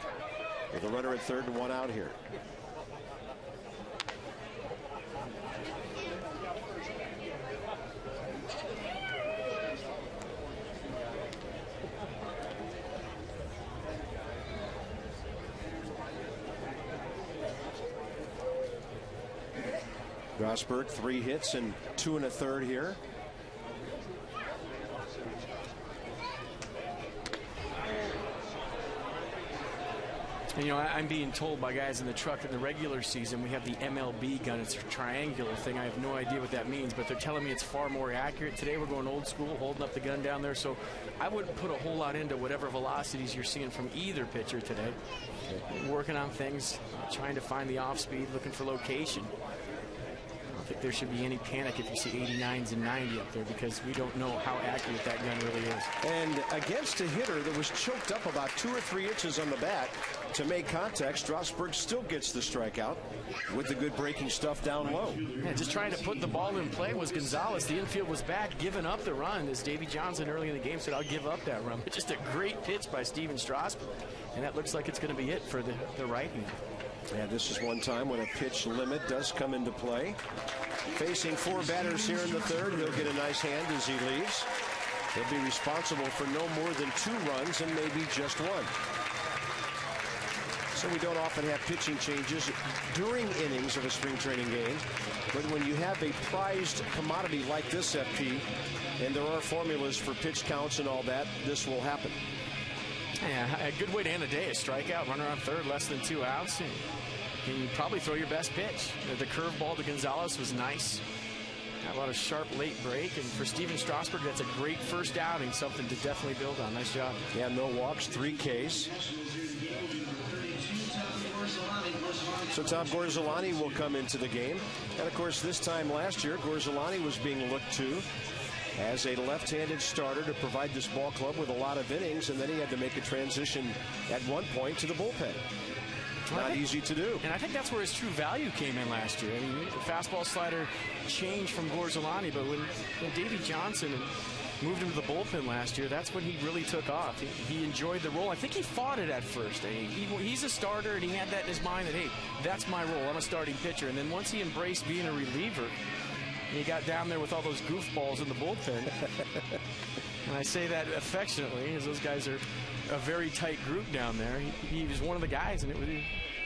With a runner at third and one out here. Strasburg, 3 hits and 2 1/3 here. And, you know, I'm being told by guys in the truck in the regular season we have the MLB gun. It's a triangular thing. I have no idea what that means, but they're telling me it's far more accurate. Today we're going old school, holding up the gun down there. So I wouldn't put a whole lot into whatever velocities you're seeing from either pitcher today. Working on things, trying to find the off speed, looking for location. I don't think there should be any panic if you see 89s and 90 up there, because we don't know how accurate that gun really is. And against a hitter that was choked up about 2 or 3 inches on the bat to make contact, Strasburg still gets the strikeout with the good breaking stuff down low. Yeah, just trying to put the ball in play was Gonzalez. The infield was back, giving up the run. As Davey Johnson early in the game said, I'll give up that run. But just a great pitch by Steven Strasburg. And that looks like it's going to be it for the right hand. Yeah, this is one time when a pitch limit does come into play. Facing 4 batters here in the third. He'll get a nice hand as he leaves. He'll be responsible for no more than 2 runs and maybe just 1. So we don't often have pitching changes during innings of a spring training game. But when you have a prized commodity like this, FP, and there are formulas for pitch counts and all that, this will happen. Yeah, a good way to end a day is strikeout, run around third, less than 2 outs. And you probably throw your best pitch. The curveball to Gonzalez was nice. Got a lot of sharp late break. And for Steven Strasburg, that's a great first outing, something to definitely build on. Nice job. Yeah, no walks, 3 Ks. So Tom Gorzolani will come into the game. And, of course, this time last year, Gorzolani was being looked to as a left-handed starter to provide this ball club with a lot of innings, and then he had to make a transition at one point to the bullpen. Not easy to do. And I think that's where his true value came in last year. I mean, fastball slider changed from Gorzolani, but when Davey Johnson moved him to the bullpen last year, that's when he really took off. He enjoyed the role. I think he fought it at first. He's a starter, and he had that in his mind that, hey, that's my role. I'm a starting pitcher. And then once he embraced being a reliever, and he got down there with all those goofballs in the bullpen. And I say that affectionately, as those guys are a very tight group down there. He was one of the guys, and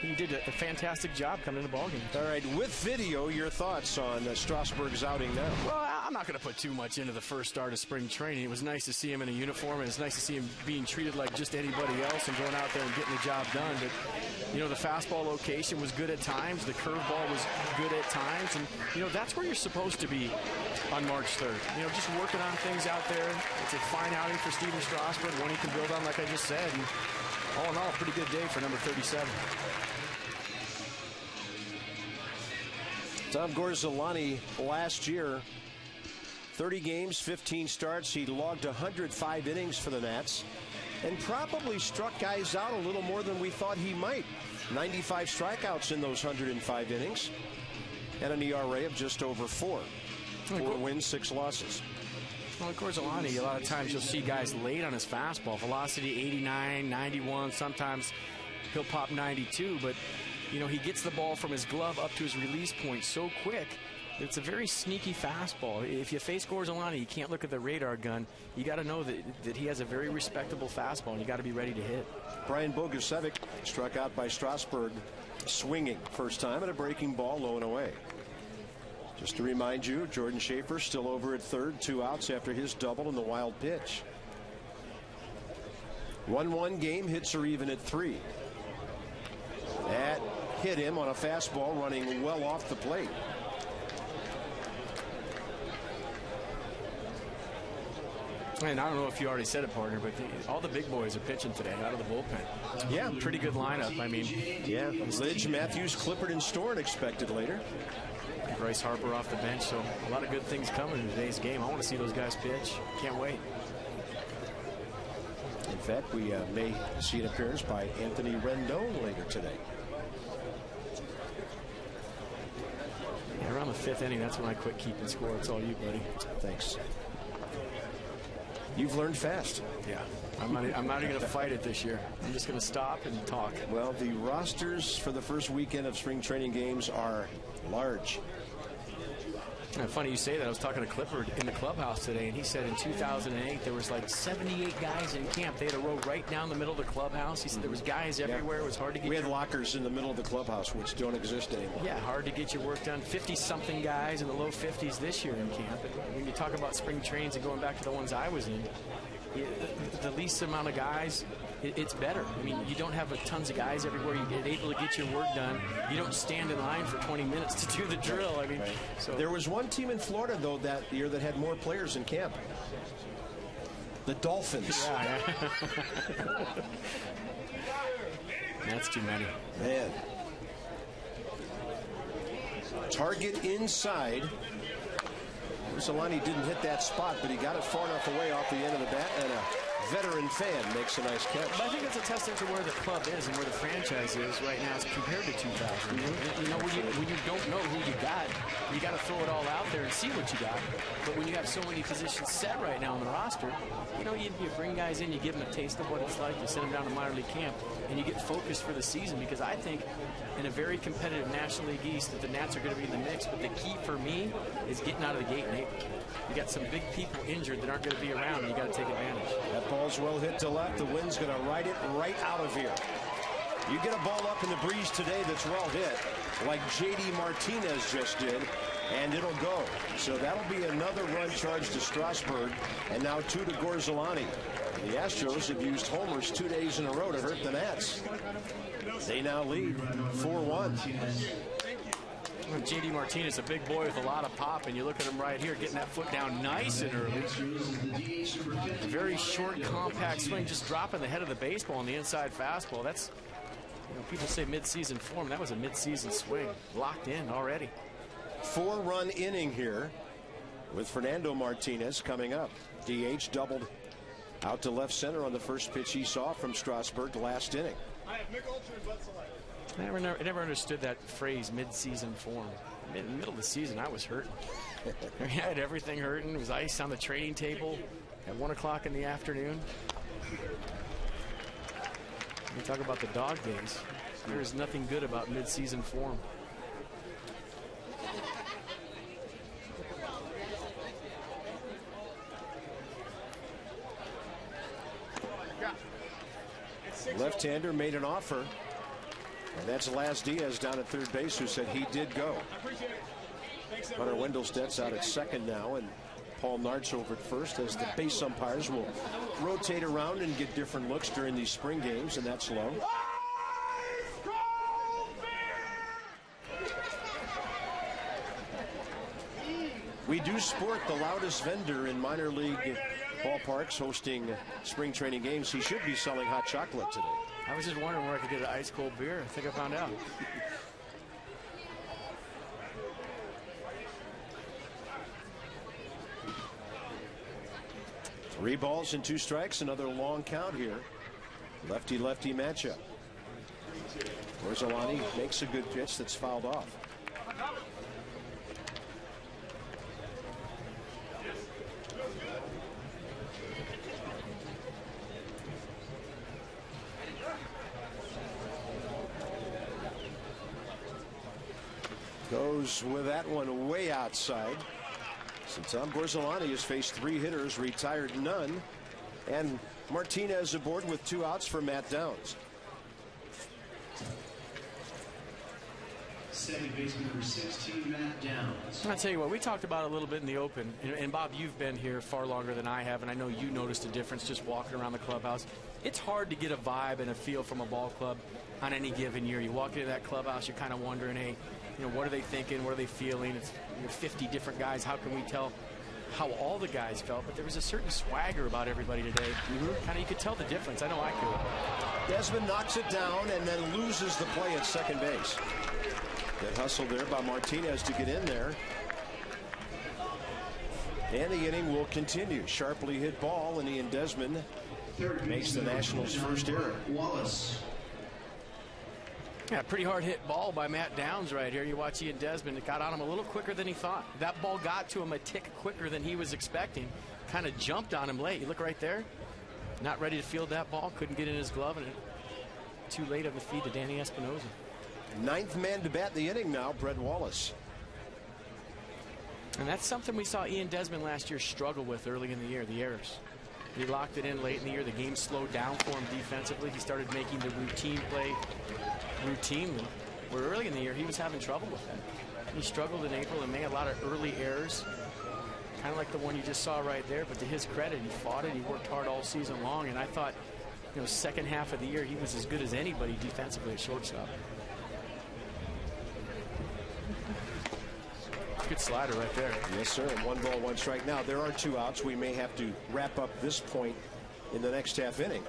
he did a fantastic job coming in the ballgame. All right, with video, your thoughts on Strasburg's outing now? Well, I'm not going to put too much into the first start of spring training. It was nice to see him in a uniform, and it's nice to see him being treated like just anybody else and going out there and getting the job done. But, you know, the fastball location was good at times. The curveball was good at times. And, you know, that's where you're supposed to be on March 3rd. You know, just working on things out there. It's a fine outing for Steven Strasburg, one he can build on, like I just said. And all in all, a pretty good day for number 37. Tom Gorzolani last year, 30 games, 15 starts. He logged 105 innings for the Nats and probably struck guys out a little more than we thought he might. 95 strikeouts in those 105 innings and an ERA of just over 4. 4 wins, 6 losses. Well, Gorzolani, a lot of times you'll see guys late on his fastball. Velocity 89, 91. Sometimes he'll pop 92, but you know, he gets the ball from his glove up to his release point so quick. It's a very sneaky fastball. If you face Gorzolani, you can't look at the radar gun. You got to know that he has a very respectable fastball, and you got to be ready to hit. Brian Bogusevic struck out by Strasburg, swinging first time at a breaking ball, low and away. Just to remind you, Jordan Schaefer still over at third, 2 outs after his double in the wild pitch. 1-1 game, hits are even at 3. That hit him on a fastball running well off the plate. And I don't know if you already said it, partner, but all the big boys are pitching today out of the bullpen. Yeah. Pretty good lineup. I mean, yeah. Lidge, Matthews, Clippard, and Storen expected later. Bryce Harper off the bench, so a lot of good things coming in today's game. I want to see those guys pitch. Can't wait. In fact, we may see an appearance by Anthony Rendon later today. Yeah, around the 5th inning, that's when I quit keeping score. It's all you, buddy. Thanks. You've learned fast. Yeah. I'm not even going to fight it this year. I'm just going to stop and talk. Well, the rosters for the first weekend of spring training games are large. Funny you say that. I was talking to Clippard in the clubhouse today, and he said in 2008 there was like 78 guys in camp. They had a row right down the middle of the clubhouse. He said there was guys everywhere. It was hard to get. We had lockers in the middle of the clubhouse, which don't exist anymore. Yeah, hard to get your work done. 50-something guys in the low 50s this year in camp. And when you talk about spring trains and going back to the ones I was in, the least amount of guys, it's better. I mean, you don't have tons of guys everywhere. You get able to get your work done. You don't stand in line for 20 minutes to do the drill. I mean, so there was one team in Florida, though, that year that had more players in camp. The Dolphins. Yeah. That's too many. Man. Target inside. Solani didn't hit that spot, but he got it far enough away off the end of the bat, and a veteran fan makes a nice catch. But I think it's a testament to where the club is and where the franchise is right now as compared to 2000. You know, when you don't know who you got to throw it all out there and see what you got. But when you have so many positions set right now on the roster, you know, you bring guys in, you give them a taste of what it's like, you send them down to minor league camp, and you get focused for the season. Because I think in a very competitive National League East that the Nats are going to be in the mix. But the key for me is getting out of the gate in April. You got some big people injured that aren't going to be around, and you got to take advantage. That ball's well hit to left. The wind's going to ride it right out of here. You get a ball up in the breeze today that's well hit, like J.D. Martinez just did, and it'll go. So that'll be another run charge to Strasburg, and now 2 to Gorzolani. The Astros have used homers 2 days in a row to hurt the Nats. They now lead 4-1. J.D. Martinez, a big boy with a lot of pop, and you look at him right here, getting that foot down nice and early. Very short, compact swing, just dropping the head of the baseball on the inside fastball. That's, you know, people say mid-season form. That was a mid-season swing, locked in already. 4-run inning here with Fernando Martinez coming up. DH doubled out to left center on the first pitch he saw from Strasburg last inning. I never understood that phrase, mid-season form. In the middle of the season, I was hurting. I had everything hurting. It was ice on the training table at 1 o'clock in the afternoon. We talk about the dog days. There is nothing good about mid-season form. Left-hander made an offer. And that's Laz Diaz down at third base, who said he did go. Hunter Wendelstedt's out at second now, and Paul Nartz over at first, as the base umpires will rotate around and get different looks during these spring games, and that's low. We do sport the loudest vendor in minor league ballparks hosting spring training games. He should be selling hot chocolate today. I was just wondering where I could get an ice cold beer. I think I found out. 3 balls and 2 strikes. Another long count here. Lefty-lefty matchup. Gorzolani makes a good pitch that's fouled off. Goes with that one way outside. So Tom Gorzolani has faced 3 hitters, retired none, and Martinez aboard with 2 outs for Matt Downs. Second baseman number 16, Matt Downs. I'll tell you what, we talked about it a little bit in the open, and Bob, you've been here far longer than I have, and I know you noticed a difference just walking around the clubhouse. It's hard to get a vibe and a feel from a ball club on any given year. You walk into that clubhouse, you're kind of wondering, hey, you know, what are they thinking? What are they feeling? It's 50 different guys. How can we tell how all the guys felt? But there was a certain swagger about everybody today. Kind of, you could tell the difference. I know I could. Desmond knocks it down and then loses the play at second base. Good hustle there by Martinez to get in there. And the inning will continue. Sharply hit ball, and Ian Desmond makes the Nationals' first error. Wallace. Yeah, pretty hard hit ball by Matt Downs right here. You watch Ian Desmond. It got on him a little quicker than he thought. That ball got to him a tick quicker than he was expecting. Kind of jumped on him late. You look right there. Not ready to field that ball. Couldn't get in his glove, and too late of a feed to Danny Espinosa. 9th man to bat the inning now, Brett Wallace. And that's something we saw Ian Desmond last year struggle with early in the year, the errors. He locked it in late in the year. The game slowed down for him defensively. He started making the routine play routinely, where early in the year he was having trouble with that. He struggled in April and made a lot of early errors, kind of like the one you just saw right there. But to his credit, he fought it. He worked hard all season long, and I thought, you know, second half of the year he was as good as anybody defensively at shortstop. Good slider right there. Yes, sir. 1 ball, 1 strike. Now there are 2 outs. We may have to wrap up this point in the next half inning.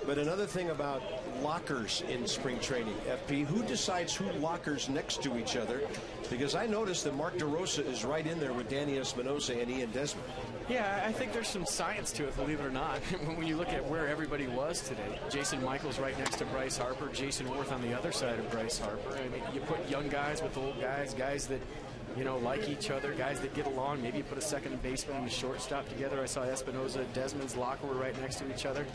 But another thing about lockers in spring training, FP, who decides who lockers next to each other? Because I noticed that Mark DeRosa is right in there with Danny Espinosa and Ian Desmond. Yeah, I think there's some science to it, believe it or not. When you look at where everybody was today, Jason Michaels right next to Bryce Harper, Jason Worth on the other side of Bryce Harper. I mean, you put young guys with old guys, guys that, you know, like each other, guys that get along. Maybe you put a second baseman and a shortstop together. I saw Espinosa and Desmond's locker were right next to each other.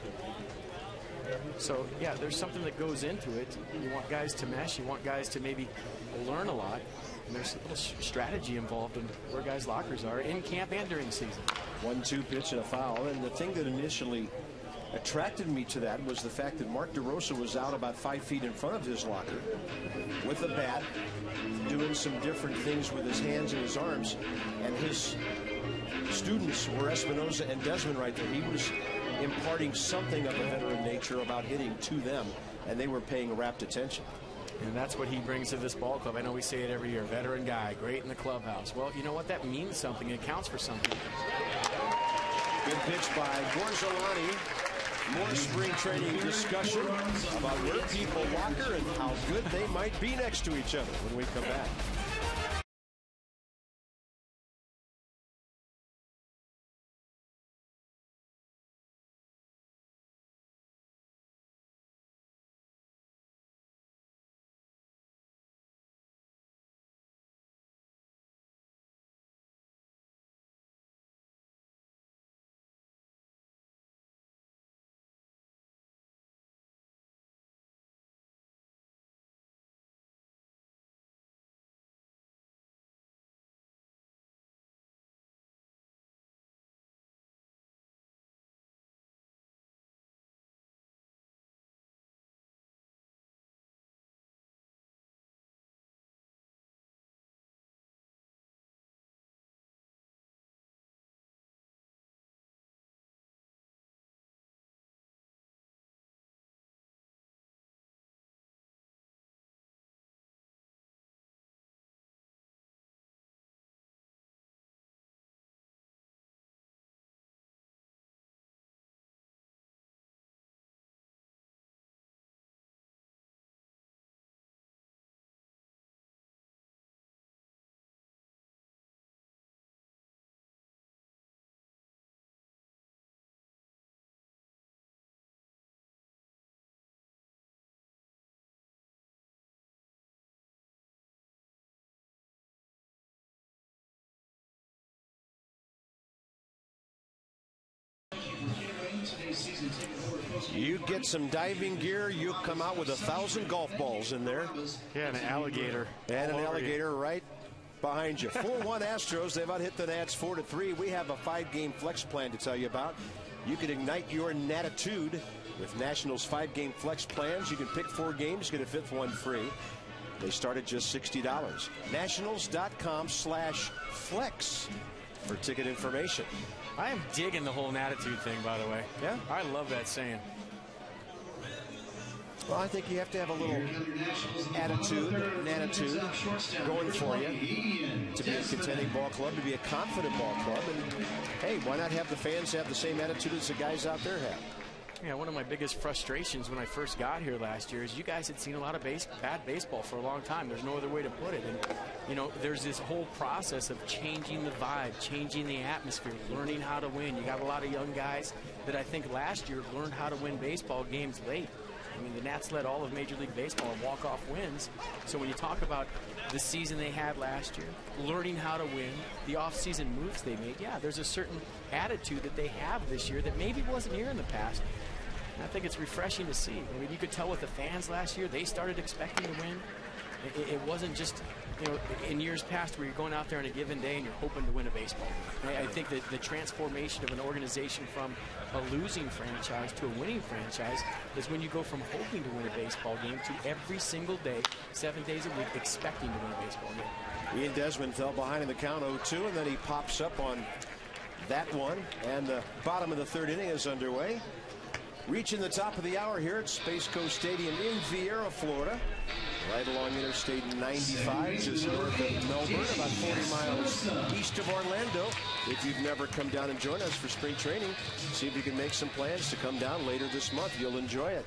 So, yeah, there's something that goes into it. You want guys to mesh. You want guys to maybe learn a lot. And there's a little strategy involved in where guys' lockers are in camp and during the season. 1-2 pitch and a foul. And the thing that initially attracted me to that was the fact that Mark DeRosa was out about 5 feet in front of his locker with a bat, doing some different things with his hands and his arms. And his students were Espinosa and Desmond right there. He was imparting something of a veteran nature about hitting to them, and they were paying rapt attention. And that's what he brings to this ball club. I know we say it every year, veteran guy, great in the clubhouse. Well, you know what? That means something. It counts for something. Good pitch by Gorzolani. More spring training discussion about where people locker and how good they might be next to each other when we come back. You get some diving gear, you come out with 1,000 golf balls in there. Yeah, and an alligator. And an alligator right behind you. 4-1 Astros. They've out-hit the Nats 4-3. We have a 5-game flex plan to tell you about. You can ignite your natitude with Nationals 5-game flex plans. You can pick 4 games, get a 5th one free. They start at just $60. Nationals.com/flex for ticket information. I am digging the whole natitude thing, by the way. Yeah? I love that saying. Well, I think you have to have a little attitude, natitude going for you to be a contending ball club, to be a confident ball club. And, hey, why not have the fans have the same attitude as the guys out there have? Yeah, one of my biggest frustrations when I first got here last year is you guys had seen a lot of bad baseball for a long time. There's no other way to put it. And, you know, there's this whole process of changing the vibe, changing the atmosphere, learning how to win. You got a lot of young guys that I think last year learned how to win baseball games late. I mean, the Nats led all of Major League Baseball in walk-off wins. So when you talk about the season they had last year, learning how to win, the off-season moves they made, yeah, there's a certain attitude that they have this year that maybe wasn't here in the past. And I think it's refreshing to see. I mean, you could tell with the fans last year, they started expecting to win. It wasn't just, you know, in years past where you're going out there on a given day and you're hoping to win a baseball game. I think that the transformation of an organization from a losing franchise to a winning franchise is when you go from hoping to win a baseball game to every single day, 7 days a week, expecting to win a baseball game. Ian Desmond fell behind in the count 0-2, and then he pops up on that one, and the bottom of the 3rd inning is underway. Reaching the top of the hour here at Space Coast Stadium in Vieira, Florida. right along Interstate 95, just north of Melbourne, about 40 miles east of Orlando. If you've never come down and join us for spring training, see if you can make some plans to come down later this month. You'll enjoy it.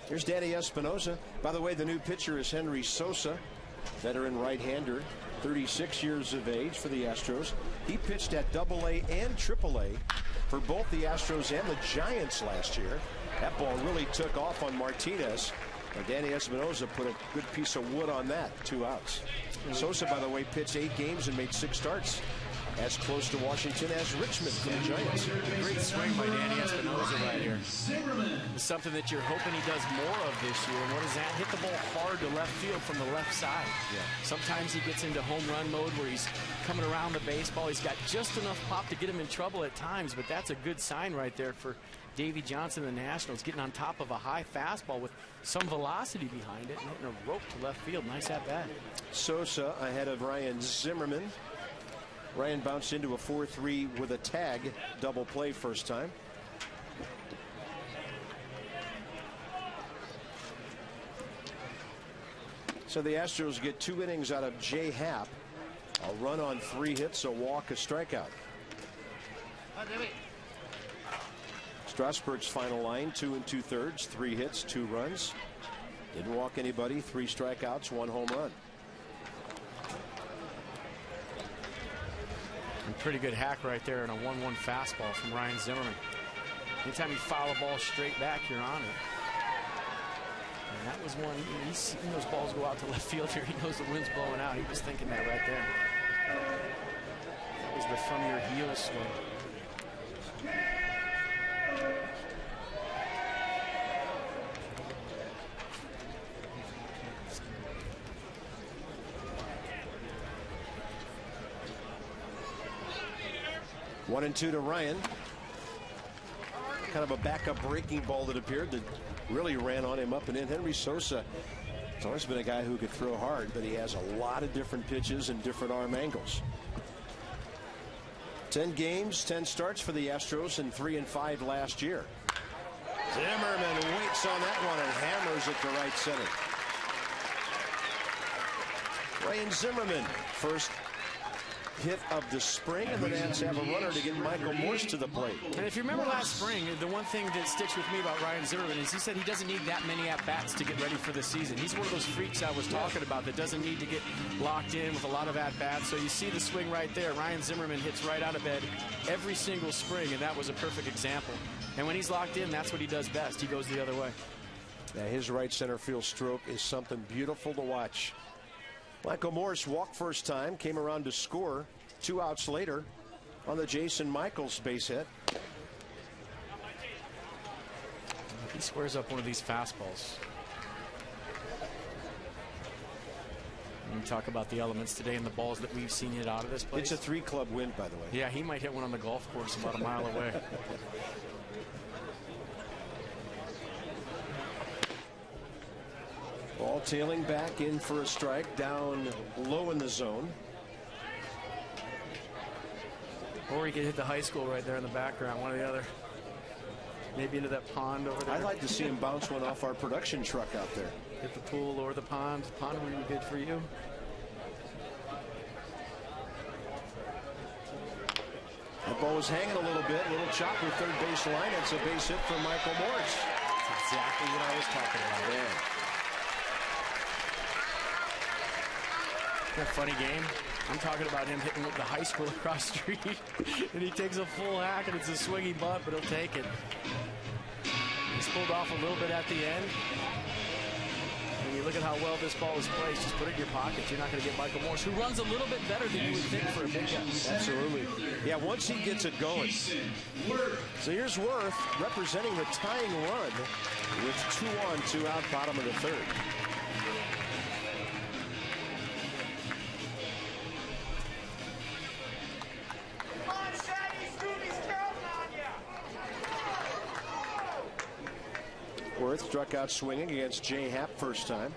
Here's Danny Espinosa. By the way, the new pitcher is Henry Sosa, veteran right-hander, 36 years of age for the Astros. He pitched at AA and AAA for both the Astros and the Giants last year. That ball really took off on Martinez. And Danny Espinosa put a good piece of wood on that. 2 outs. Sosa, by the way, pitched 8 games and made 6 starts. As close to Washington as Richmond for the Giants. Great swing by Danny Espinosa right here. It's something that you're hoping he does more of this year. And what is that? Hit the ball hard to left field from the left side. Yeah. Sometimes he gets into home run mode where he's coming around the baseball. He's got just enough pop to get him in trouble at times, but that's a good sign right there for Davy Johnson and the Nationals, getting on top of a high fastball with some velocity behind it and hitting a rope to left field. Nice at bat. Sosa ahead of Ryan Zimmerman. Ryan bounced into a 4-3 with a tag double play first time. So the Astros get 2 innings out of Jay Happ. A run on 3 hits, a walk, a strikeout. Strasburg's final line, 2 2/3, 3 hits, 2 runs. Didn't walk anybody, 3 strikeouts, 1 home run. And pretty good hack right there and a 1-1 fastball from Ryan Zimmerman. Anytime you foul a ball straight back, you're on it. And that was one. He's seen those balls go out to left field here. He knows the wind's blowing out. He was thinking that right there. That was the from your heel swing. One and 2 to Ryan. Kind of a backup breaking ball that appeared that really ran on him up and in. Henry Sosa has always been a guy who could throw hard, but he has a lot of different pitches and different arm angles. 10 games, 10 starts for the Astros, and 3-5 last year. Zimmerman waits on that one and hammers it to right center. Ryan Zimmerman, first hit of the spring, and the Nats have a runner to get Michael Morse to the plate. And if you remember last spring, the one thing that sticks with me about Ryan Zimmerman is he said he doesn't need that many at-bats to get ready for the season. He's one of those freaks I was talking about that doesn't need to get locked in with a lot of at-bats. So you see the swing right there. Ryan Zimmerman hits right out of bed every single spring, and that was a perfect example. And when he's locked in, that's what he does best. He goes the other way. Now his right center field stroke is something beautiful to watch. Michael Morse walked first time, came around to score 2 outs later on the Jason Michaels base hit. He squares up one of these fastballs. And you talk about the elements today and the balls that we've seen hit out of this place. It's a 3-club win, by the way. Yeah, he might hit one on the golf course about a mile away. Ball tailing back in for a strike, down low in the zone. Or he could hit the high school right there in the background, one or the other. Maybe into that pond over there. I'd like to see him bounce one off our production truck out there. Hit the pool or the pond. Pond would be good for you. That ball was hanging a little bit. Little chop with third base line. It's a base hit for Michael Morse. That's exactly what I was talking about. Yeah. That funny game. I'm talking about him hitting with the high school across the street, and he takes a full hack, and it's a swingy bunt, but he'll take it. He's pulled off a little bit at the end. And you look at how well this ball is placed. Just put it in your pocket. You're not going to get Michael Morse, who runs a little bit better than you would think for a big guy. Absolutely. Yeah, once he gets it going. So here's Worth representing the tying run with 2 on, 2 out, bottom of the 3rd. Worth struck out swinging against Jay Happ first time.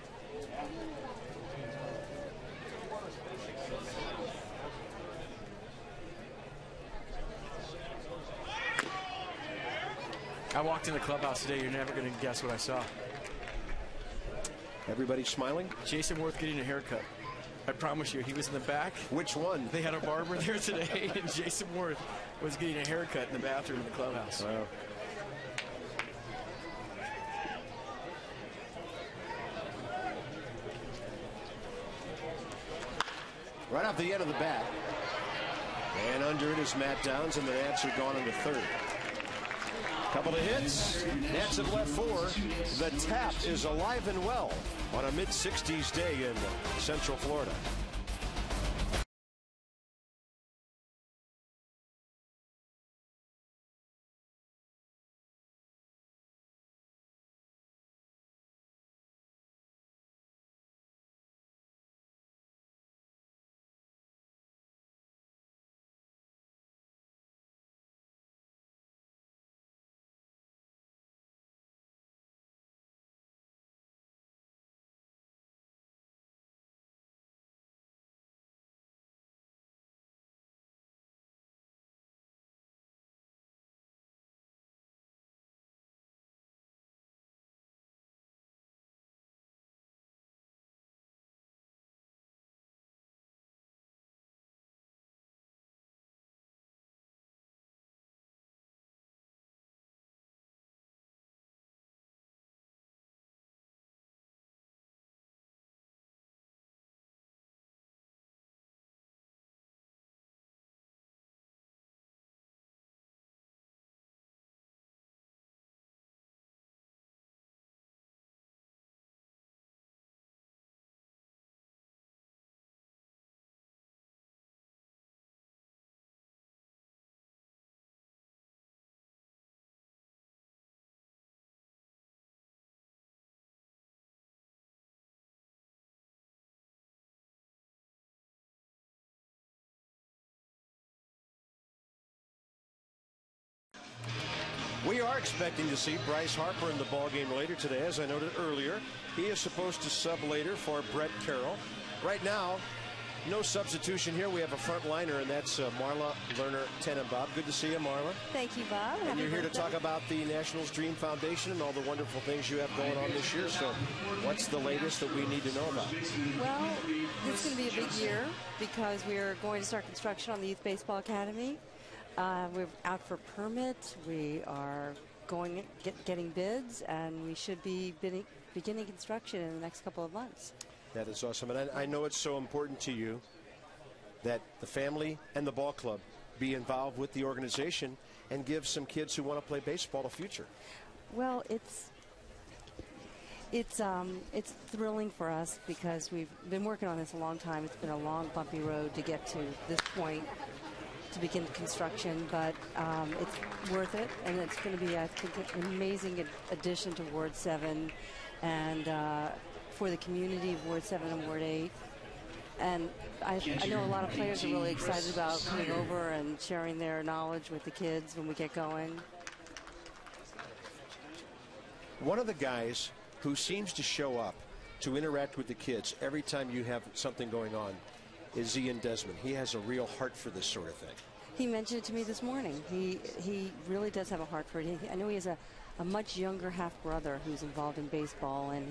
I walked in the clubhouse today. You're never going to guess what I saw. Everybody smiling? Jason Worth getting a haircut. I promise you, he was in the back. Which one? They had a barber there today, and Jason Worth was getting a haircut in the bathroom in the clubhouse. Wow. Right off the end of the bat. And under it is Matt Downs, and the Nats are gone in the third. Couple of hits. Nats have left four. The tap is alive and well on a mid-60s day in Central Florida. We are expecting to see Bryce Harper in the ballgame later today. As I noted earlier, he is supposed to sub later for Brett Carroll. Right now, no substitution here. We have a front liner, and that's Marla Lerner Tenenbaum. Good to see you, Marla. Thank you, Bob. And you're here to talk about the Nationals Dream Foundation and all the wonderful things you have going on this year. So what's the latest that we need to know about? Well, this is going to be a big year because we are going to start construction on the Youth Baseball Academy. We're out for permit. We are getting bids, and we should be beginning construction in the next couple of months. That is awesome. And I know it's so important to you that the family and the ball club be involved with the organization and give some kids who want to play baseball a future. Well, it's thrilling for us because we've been working on this a long time. It's been a long, bumpy road to get to this point to begin construction, but it's worth it, and it's going to be, I think, an amazing addition to Ward 7 and for the community of Ward 7 and Ward 8. And I know a lot of players are really excited about coming over and sharing their knowledge with the kids when we get going. One of the guys who seems to show up to interact with the kids every time you have something going on is Ian Desmond. He has a real heart for this sort of thing. He mentioned it to me this morning. He really does have a heart for it. I know he has a much younger half-brother who's involved in baseball, and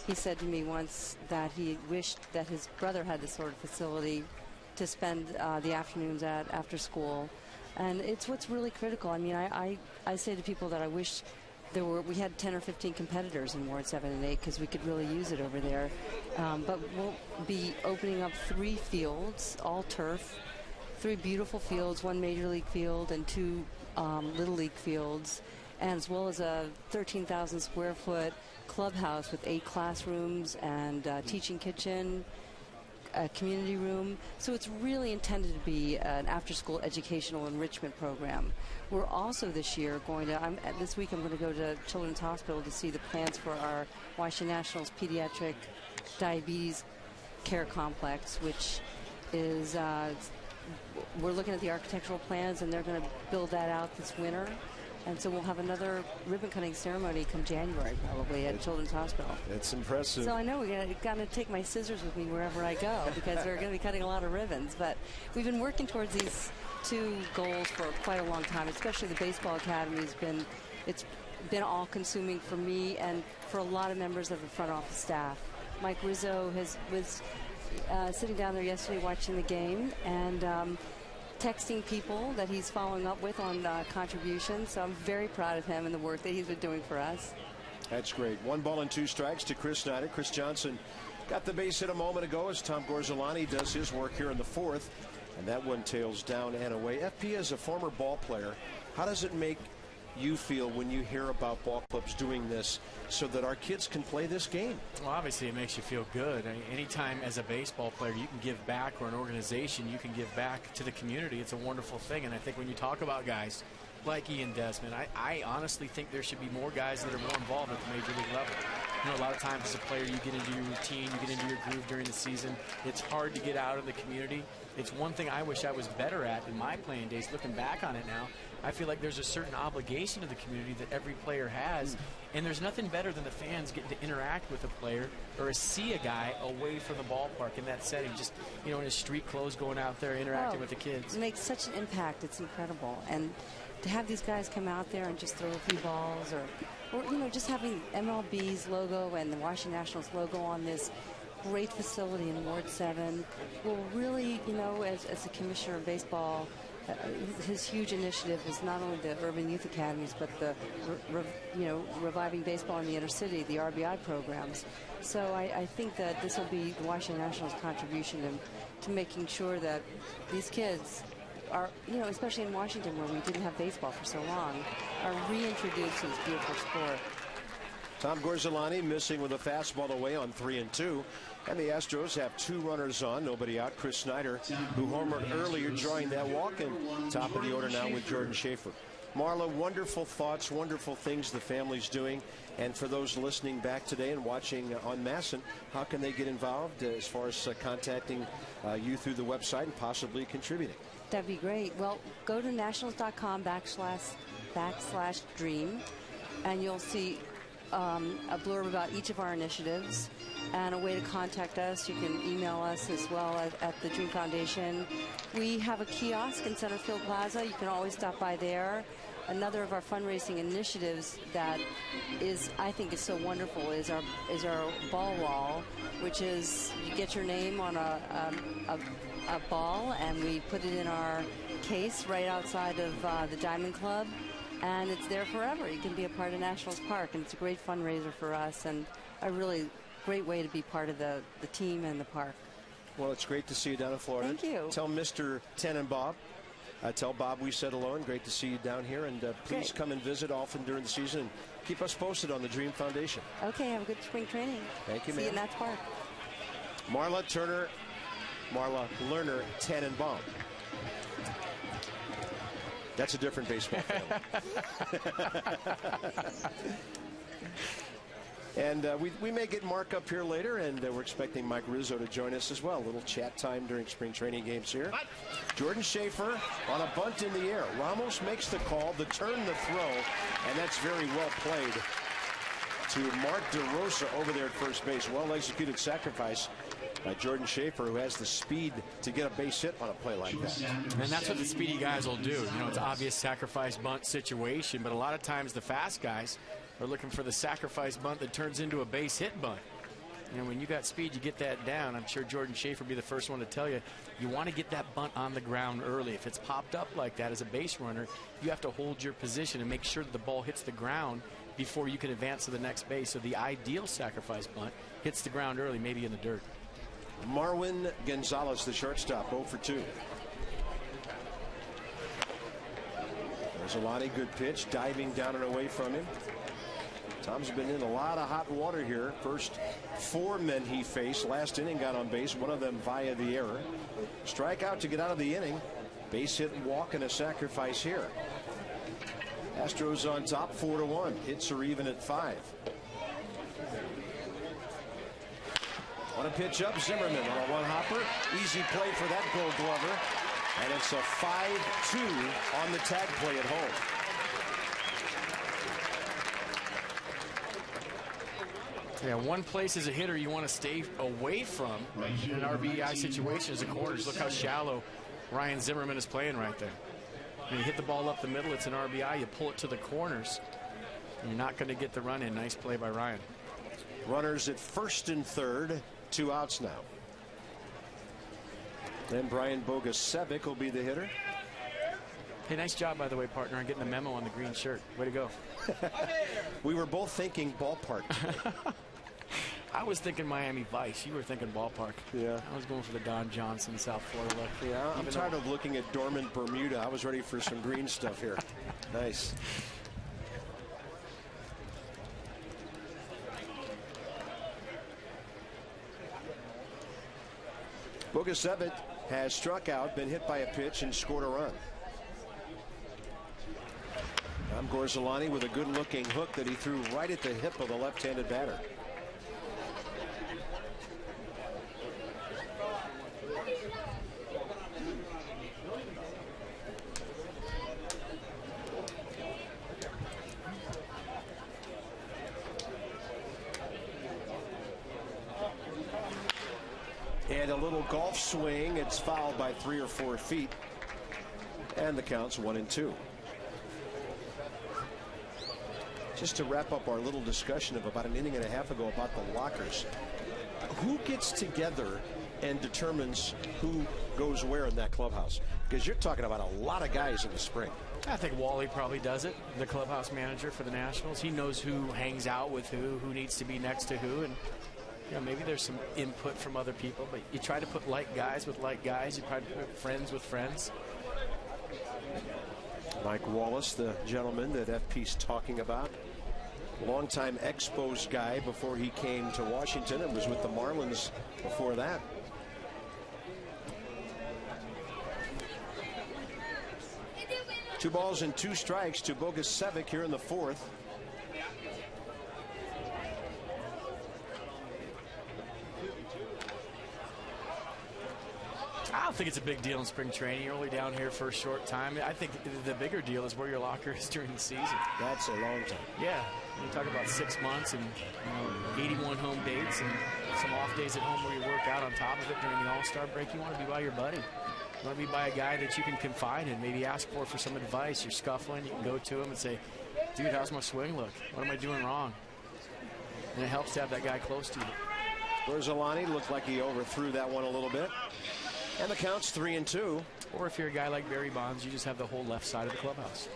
he said to me once that he wished that his brother had this sort of facility to spend the afternoons at after school. And it's what's really critical. I mean, I say to people that I wish we had 10 or 15 competitors in Ward 7 and 8 because we could really use it over there. But we'll be opening up 3 fields, all turf, 3 beautiful fields, 1 major league field and 2 little league fields, and as well as a 13,000 square foot clubhouse with 8 classrooms and teaching kitchen, a community room. So it's really intended to be an after-school educational enrichment program. We're also this year this week I'm going to go to Children's Hospital to see the plans for our Washington Nationals Pediatric Diabetes Care Complex, which is, we're looking at the architectural plans, and they're going to build that out this winter. And so we'll have another ribbon-cutting ceremony come January, probably, at Children's Hospital. It's impressive. So I know we're going to take my scissors with me wherever I go because we're going to be cutting a lot of ribbons. But we've been working towards these 2 goals for quite a long time, especially the Baseball Academy has been, it's been all-consuming for me and for a lot of members of the front office staff. Mike Rizzo was sitting down there yesterday watching the game and texting people that he's following up with on contributions. So I'm very proud of him and the work that he's been doing for us. That's great. 1 ball and 2 strikes to Chris Snyder. Chris Johnson got the base hit a moment ago as Tom Gorzolani does his work here in the 4th. And that one tails down and away. FP, as a former ball player, how does it make you feel when you hear about ball clubs doing this so that our kids can play this game? Well, obviously it makes you feel good. I mean, anytime as a baseball player you can give back, or an organization you can give back to the community, it's a wonderful thing. And I think when you talk about guys like Ian Desmond, I honestly think there should be more guys that are more involved at the major league level. You know, a lot of times as a player you get into your routine, you get into your groove during the season. It's hard to get out of the community. It's one thing I wish I was better at in my playing days. Looking back on it now, I feel like there's a certain obligation to the community that every player has, and there's nothing better than the fans getting to interact with a player or see a guy away from the ballpark in that setting, just, you know, in his street clothes, going out there interacting with the kids. It makes such an impact. It's incredible. And to have these guys come out there and just throw a few balls, or you know, just having MLB's logo and the Washington Nationals logo on this great facility in Ward 7 will really, you know, as the commissioner of baseball, his huge initiative is not only the urban youth academies, but the you know, reviving baseball in the inner city, the RBI programs. So I think that this will be the Washington Nationals' contribution to making sure that these kids are, you know, especially in Washington where we didn't have baseball for so long, are reintroduced to this beautiful sport. Tom Gorzolani missing with a fastball away on 3-2. And the Astros have 2 runners on, nobody out. Chris Snyder, who homered earlier, drawing that walk, and top of the order now with Jordan Schaefer. Marla, wonderful thoughts, wonderful things the family's doing. And for those listening back today and watching on Masson, how can they get involved as far as contacting you through the website and possibly contributing? That'd be great. Well, go to nationals.com/dream, and you'll see a blurb about each of our initiatives and a way to contact us. You can email us as well at the Dream Foundation. We have a kiosk in Centerfield Plaza. You can always stop by there. Another of our fundraising initiatives that I think is so wonderful is our ball wall, which is you get your name on a ball, and we put it in our case right outside of the Diamond Club. And it's there forever. You can be a part of Nationals Park, and it's a great fundraiser for us and a really great way to be part of the team and the park. Well, it's great to see you down in Florida. Thank you. Tell Mr. Tenenbaum, tell Bob we said hello, and great to see you down here. And please come and visit often during the season. And keep us posted on the Dream Foundation. Okay, have a good spring training. Thank you, ma'am. See you in Nats Park. Marla Lerner Tenenbaum. That's a different baseball fan. And we may get Mark up here later, and we're expecting Mike Rizzo to join us as well. A little chat time during spring training games here. Jordan Schaefer on a bunt in the air. Ramos makes the call, the turn, the throw, and that's very well played to Mark DeRosa over there at first base. Well-executed sacrifice by Jordan Schaefer, who has the speed to get a base hit on a play like that. And that's what the speedy guys will do. You know, it's an obvious sacrifice bunt situation, but a lot of times the fast guys are looking for the sacrifice bunt that turns into a base hit bunt. You know, when you got speed, you get that down. I'm sure Jordan Schaefer will be the first one to tell you, you want to get that bunt on the ground early. If it's popped up like that as a base runner, you have to hold your position and make sure that the ball hits the ground before you can advance to the next base. So the ideal sacrifice bunt hits the ground early, maybe in the dirt. Marwin Gonzalez, the shortstop, 0 for 2. There's Alani, good pitch, diving down and away from him. Tom's been in a lot of hot water here. First 4 men he faced. Last inning got on base, one of them via the error. Strikeout to get out of the inning. Base hit, walk, and a sacrifice here. Astros on top, 4-1. Hits are even at 5. On a pitch up, Zimmerman on a one-hopper. Easy play for that Gold Glover. And it's a 5-2 on the tag play at home. Yeah, one place as a hitter you want to stay away from in an RBI situation is the corners. Look how shallow Ryan Zimmerman is playing right there. When you hit the ball up the middle, it's an RBI. You pull it to the corners. You're not going to get the run in. Nice play by Ryan. Runners at first and third, 2 outs now. Then Brian Bogusevic will be the hitter. Hey, nice job, by the way, partner, on getting the memo on the green shirt. Way to go. We were both thinking ballpark. I was thinking Miami Vice. You were thinking ballpark. Yeah. I was going for the Don Johnson, South Florida look. Yeah, I'm tired of looking at dormant Bermuda. I was ready for some green stuff here. Nice. Bogusevic has struck out, been hit by a pitch, and scored a run. Gorzolani with a good-looking hook that he threw right at the hip of the left-handed batter. And a little golf swing. It's fouled by 3 or 4 feet. And the count's 1-2. Just to wrap up our little discussion of about an inning and a half ago about the lockers. Who gets together and determines who goes where in that clubhouse? Because you're talking about a lot of guys in the spring. I think Wally probably does it, the clubhouse manager for the Nationals. He knows who hangs out with who needs to be next to who, and you know, maybe there's some input from other people, but you try to put like guys with like guys. You try to put friends with friends. Mike Wallace, the gentleman that FP's talking about. Longtime Expos guy before he came to Washington and was with the Marlins before that. Two balls and 2 strikes to Bogusevic here in the 4th. I don't think it's a big deal in spring training. You're only down here for a short time. I think the bigger deal is where your locker is during the season. That's a long time. Yeah. You talk about 6 months and 81 home dates and some off days at home where you work out on top of it during the All-Star break. You want to be by your buddy. You want to be by a guy that you can confide in, maybe ask for some advice. You're scuffling, you can go to him and say, dude, how's my swing look? What am I doing wrong? And it helps to have that guy close to you. Gorzolani looked like he overthrew that one a little bit. And the count's 3-2. Or if you're a guy like Barry Bonds, you just have the whole left side of the clubhouse.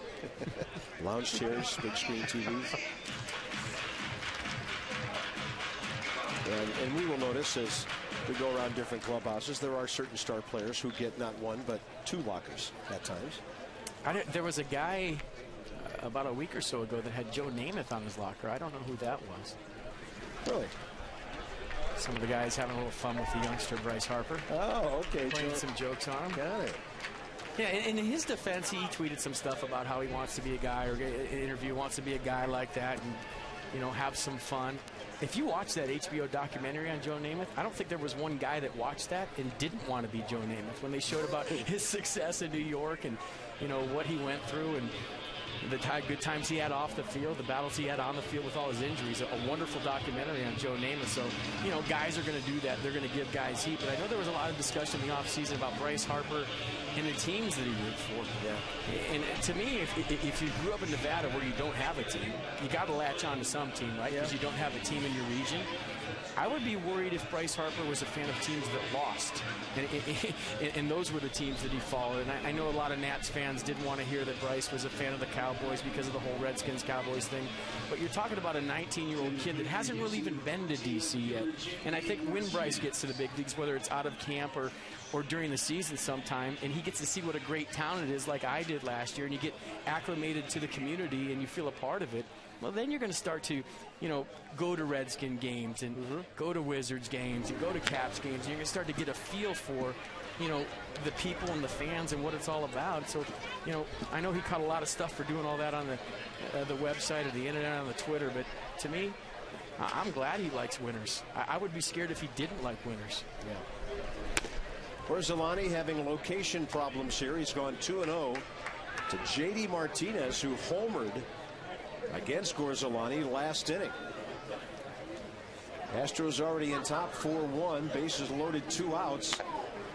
Lounge chairs, big screen TVs. And we will notice as we go around different clubhouses, there are certain star players who get not 1 but 2 lockers at times. There was a guy about a week or so ago that had Joe Namath on his locker. I don't know who that was. Really? Some of the guys having a little fun with the youngster Bryce Harper. Oh, okay. Playing some jokes on him. Got it. Yeah, in his defense, he tweeted some stuff about how he wants to be a guy, or an interview wants to be a guy like that, and have some fun. If you watch that HBO documentary on Joe Namath, I don't think there was one guy that watched that and didn't want to be Joe Namath when they showed about his success in New York and what he went through and the good times he had off the field, the battles he had on the field with all his injuries. A wonderful documentary on Joe Namath. So, guys are going to do that. They're going to give guys heat. But I know there was a lot of discussion in the offseason about Bryce Harper and the teams that he rooted for. Yeah. And to me, if you grew up in Nevada where you don't have a team, you got to latch on to some team, right? Because you don't have a team in your region. I would be worried if Bryce Harper was a fan of teams that lost. And those were the teams that he followed. And I know a lot of Nats fans didn't want to hear that Bryce was a fan of the Cowboys because of the whole Redskins-Cowboys thing. But you're talking about a 19-year-old kid that hasn't really even been to D.C. yet. And I think when Bryce gets to the big leagues, whether it's out of camp or during the season sometime, and he gets to see what a great town it is like I did last year, and you get acclimated to the community and you feel a part of it, well, then you're going to start to, go to Redskin games and go to Wizards games and go to Caps games. And you're going to start to get a feel for, the people and the fans and what it's all about. So, I know he caught a lot of stuff for doing all that on the website or the internet, on the Twitter. But to me, I'm glad he likes winners. I would be scared if he didn't like winners. Yeah. Gorzolani having location problems here. He's gone 2-0 to J.D. Martinez, who homered against Gorzolani last inning. Astros already in top 4-1, bases loaded, 2 outs.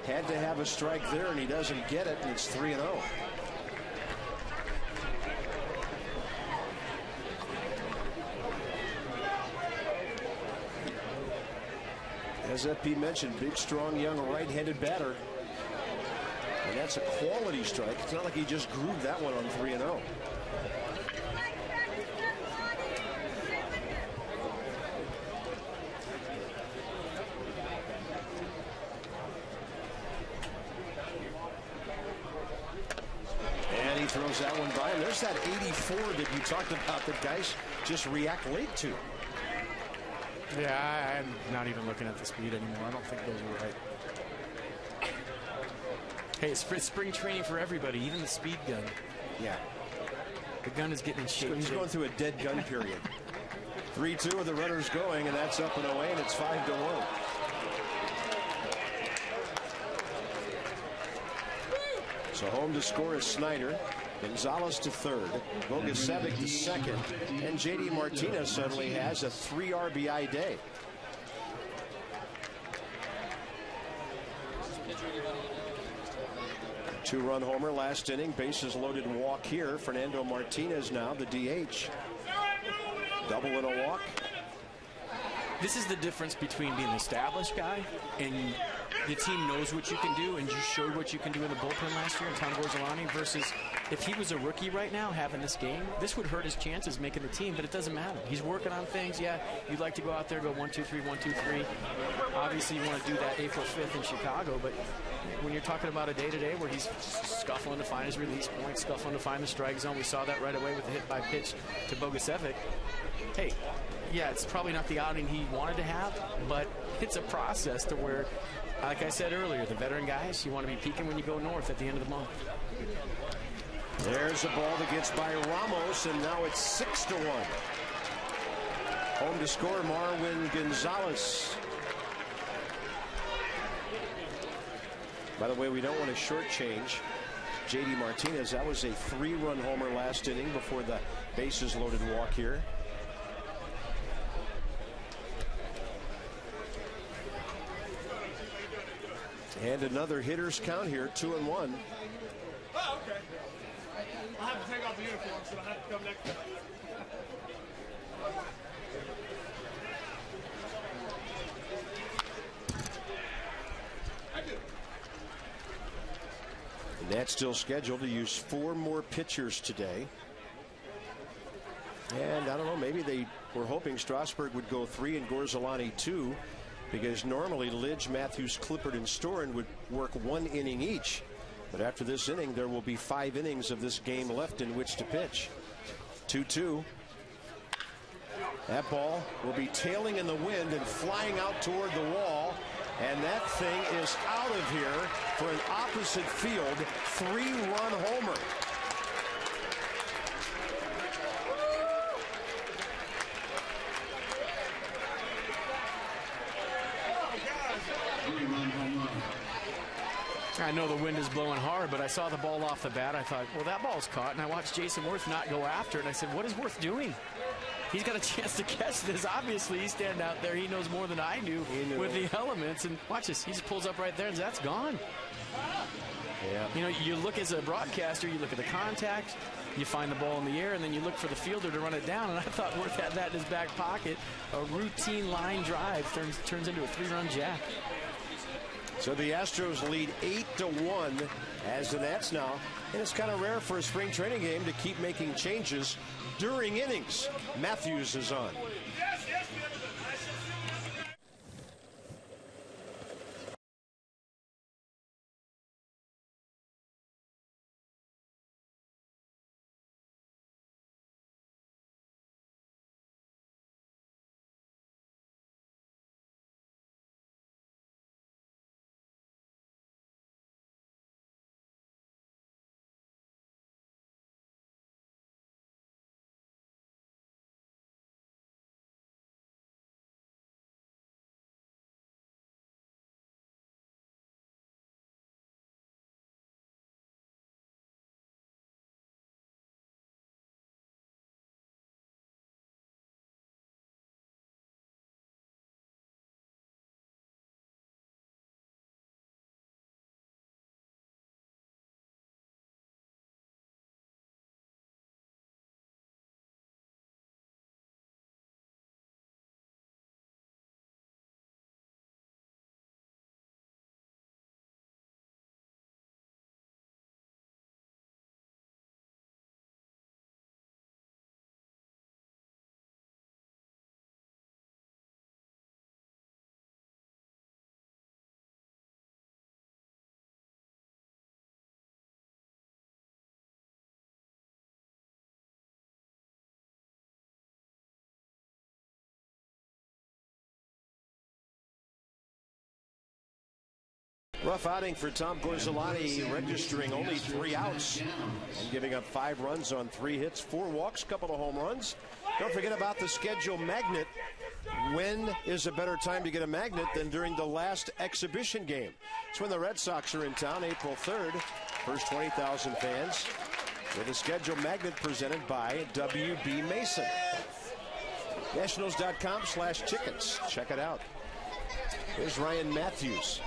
Had to have a strike there, and he doesn't get it, and it's 3-0. As FP mentioned, big, strong, young right-handed batter. And that's a quality strike. It's not like he just grooved that one on 3-0. And he throws that one by. And there's that 84 that you talked about that guys just react late to. Yeah, I'm not even looking at the speed anymore. I don't think those are right. Hey, it's spring training for everybody, even the speed gun. Yeah. The gun is getting in shape. He's going through a dead gun period. 3-2 with the runners going, and that's up and away, and it's 5-1. So home to score is Snyder. Gonzalez to third, Bogusevic to second, and J.D. Martinez suddenly has a 3 RBI day. Two-run homer last inning, bases loaded walk here. Fernando Martinez now the DH. Double and a walk. This is the difference between being an established guy and the team knows what you can do, and you showed what you can do in the bullpen last year in Tom Gorzolani, versus if he was a rookie right now having this game, this would hurt his chances making the team, but it doesn't matter. He's working on things. Yeah, you'd like to go out there, go 1, 2, 3, 1, 2, 3. Obviously, you want to do that April 5th in Chicago, but when you're talking about a day-to-day where he's scuffling to find his release point, scuffling to find the strike zone, we saw that right away with the hit by pitch to Bogusevic. Hey, yeah, it's probably not the outing he wanted to have, but it's a process to where, like I said earlier, the veteran guys, you want to be peaking when you go north at the end of the month. There's a ball that gets by Ramos, and now it's 6-1. Home to score, Marwin Gonzalez. By the way, we don't want to shortchange J.D. Martinez. That was a 3-run homer last inning before the bases loaded walk here. And another hitter's count here, 2-1. Oh, okay. I have to take off the uniform, so I have to come next time. I do. The Nats still scheduled to use 4 more pitchers today. And I don't know, maybe they were hoping Strasburg would go 3 and Gorzolani 2. Because normally Lidge, Matthews, Clippard, and Storen would work 1 inning each. But after this inning, there will be 5 innings of this game left in which to pitch. 2-2. That ball will be tailing in the wind and flying out toward the wall. And that thing is out of here for an opposite field 3-run homer. I know the wind is blowing hard, but I saw the ball off the bat. I thought, well, that ball's caught. And I watched Jason Worth not go after it. And I said, what is Worth doing? He's got a chance to catch this. Obviously, he's standing out there. He knows more than I do with the elements. And watch this. He just pulls up right there, and that's gone. Yeah. You know, you look as a broadcaster, you look at the contact, you find the ball in the air, and then you look for the fielder to run it down. And I thought Worth had that in his back pocket. A routine line drive turns into a 3-run jack. So the Astros lead 8-1 as the Nats now. And it's kind of rare for a spring training game to keep making changes during innings. Matthews is on. Rough outing for Tom Gorzolani, registering only 3 outs and giving up 5 runs on 3 hits, 4 walks, couple of home runs. Don't forget about the schedule magnet. When is a better time to get a magnet than during the last exhibition game? It's when the Red Sox are in town, April 3rd. First 20,000 fans with a schedule magnet presented by W.B. Mason. Nationals.com/tickets. Check it out. Here's Ryan Matthews.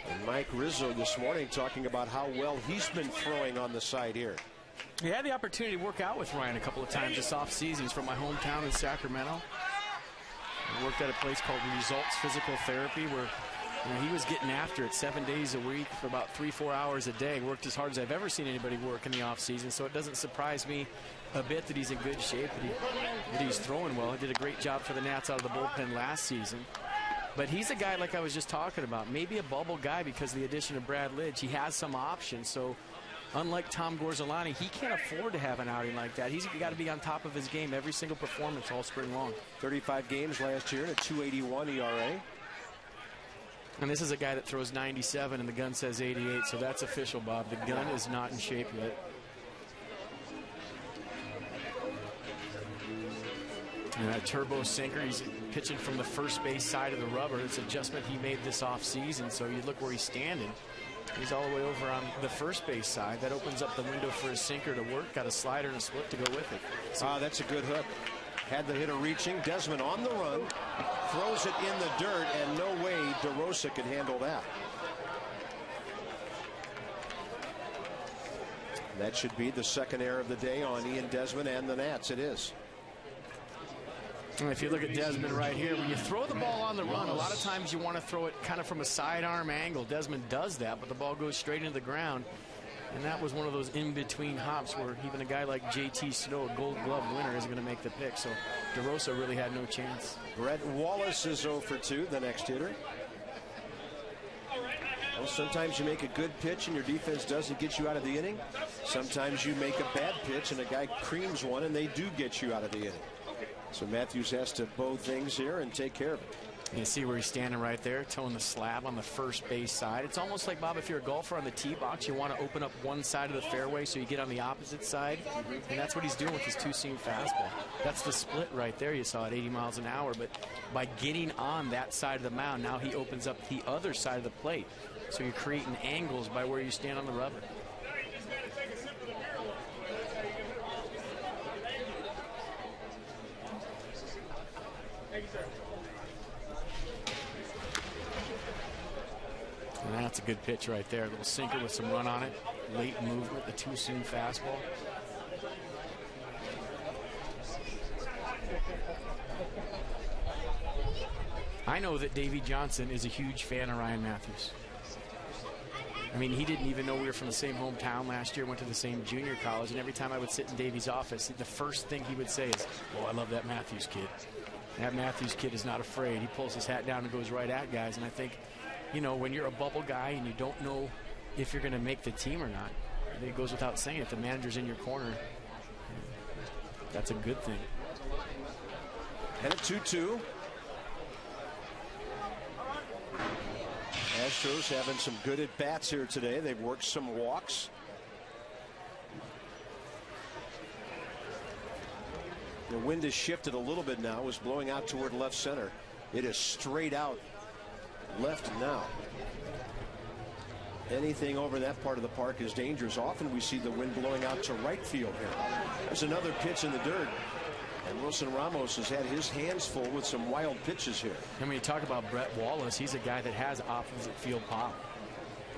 And Mike Rizzo this morning talking about how well he's been throwing on the side here. He had the opportunity to work out with Ryan a couple of times this offseason. He's from my hometown in Sacramento. He worked at a place called Results Physical Therapy where he was getting after it 7 days a week for about 3-4 hours a day. Worked as hard as I've ever seen anybody work in the offseason, so it doesn't surprise me a bit that he's in good shape, that he's throwing well. He did a great job for the Nats out of the bullpen last season. But he's a guy like I was just talking about, maybe a bubble guy because of the addition of Brad Lidge. He has some options, so unlike Tom Gorzolani, he can't afford to have an outing like that. He's got to be on top of his game every single performance all spring long. 35 games last year and a 2.81 ERA. And this is a guy that throws 97 and the gun says 88, so that's official, Bob. The gun is not in shape yet. And that turbo sinker, he's pitching from the first base side of the rubber. It's an adjustment he made this offseason, so you look where he's standing. He's all the way over on the first base side. That opens up the window for his sinker to work. Got a slider and a split to go with it. So that's a good hook. Had the hitter reaching. Desmond on the run. Throws it in the dirt, and no way DeRosa can handle that. That should be the second error of the day on Ian Desmond and the Nats. It is. And if you look at Desmond right here, when you throw the ball on the run, a lot of times you want to throw it kind of from a sidearm angle. Desmond does that, but the ball goes straight into the ground. And that was one of those in-between hops where even a guy like J.T. Snow, a Gold Glove winner, isn't going to make the pick. So DeRosa really had no chance. Brett Wallace is 0 for 2, the next hitter. Well, sometimes you make a good pitch and your defense doesn't get you out of the inning. Sometimes you make a bad pitch and a guy creams one and they do get you out of the inning. So Matthews has to bow things here and take care of it. You see where he's standing right there, toeing the slab on the first base side. It's almost like, Bob, if you're a golfer on the tee box, you want to open up one side of the fairway so you get on the opposite side. And that's what he's doing with his two-seam fastball. That's the split right there you saw at 80 miles an hour. But by getting on that side of the mound, now he opens up the other side of the plate. So you're creating angles by where you stand on the rubber. And that's a good pitch right there. A little sinker with some run on it. Late movement, the two-seam fastball. I know that Davey Johnson is a huge fan of Ryan Matthews. I mean, he didn't even know we were from the same hometown last year, went to the same junior college, and every time I would sit in Davey's office, the first thing he would say is, "Oh, I love that Matthews kid." That Matthews kid is not afraid. He pulls his hat down and goes right at guys, and I think, you know, when you're a bubble guy and you don't know if you're going to make the team or not, it goes without saying, if the manager's in your corner, that's a good thing. And a 2-2. Astros having some good at-bats here today. They've worked some walks. The wind has shifted a little bit now. It was blowing out toward left center. It is straight out left now. Anything over that part of the park is dangerous. Often we see the wind blowing out to right field here. There's another pitch in the dirt. And Wilson Ramos has had his hands full with some wild pitches here. And when you talk about Brett Wallace, he's a guy that has opposite field pop.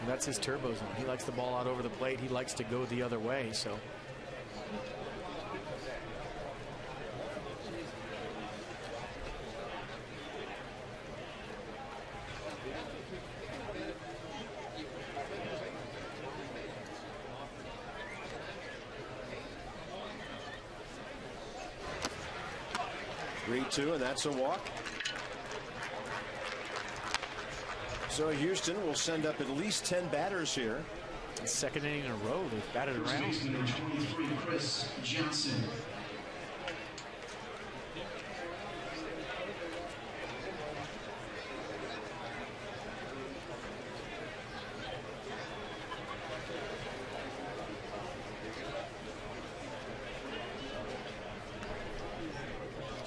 And that's his turbo zone. He likes the ball out over the plate. He likes to go the other way. So 3-2, and that's a walk. So Houston will send up at least 10 batters here. Second inning in a row, they've batted around. Baseman 23, Chris Johnson.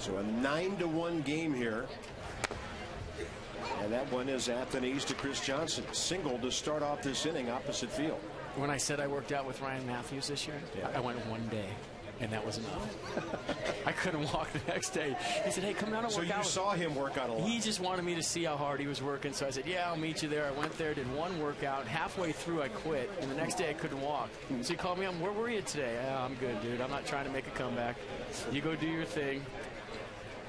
So a 9-1 game here. And that one is at the knees to Chris Johnson. Single to start off this inning opposite field. When I said I worked out with Ryan Matthews this year, I went one day, and that was enough. I couldn't walk the next day. He said, hey, come down and work out. So you saw him work out a lot. He just wanted me to see how hard he was working, so I said, yeah, I'll meet you there. I went there, did one workout. Halfway through, I quit, and the next day I couldn't walk. So he called me up, where were you today? I'm good, dude. I'm not trying to make a comeback. You go do your thing.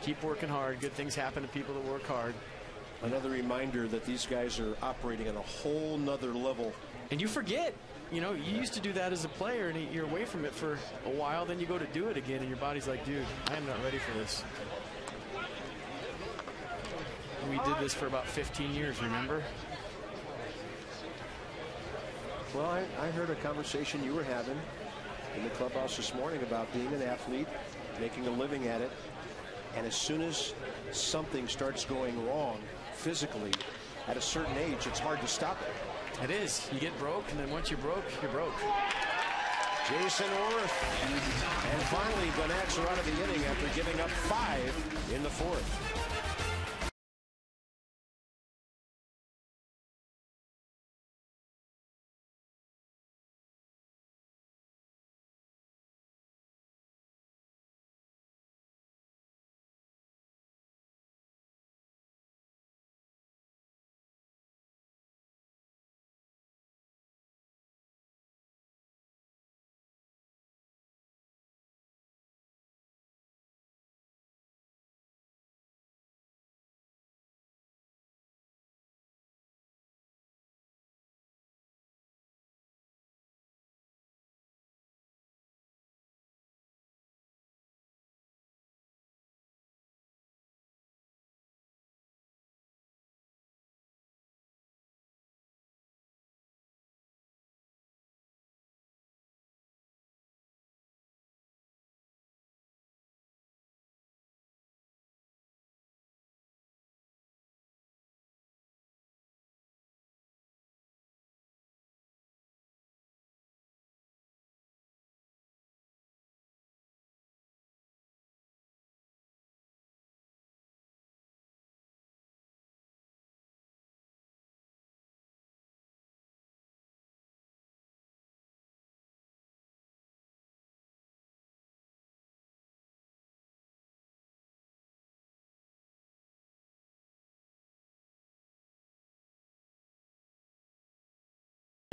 Keep working hard. Good things happen to people that work hard. Another reminder that these guys are operating on a whole nother level. And you forget. You know, you used to do that as a player, and you're away from it for a while. Then you go to do it again, and your body's like, dude, I am not ready for this. We did this for about 15 years, remember? Well, I heard a conversation you were having in the clubhouse this morning about being an athlete, making a living at it, and as soon as something starts going wrong physically at a certain age, it's hard to stop it. It is. You get broke, and then once you're broke, you're broke. Jason Orth. And finally, the Nats are out of the inning after giving up 5 in the 4th.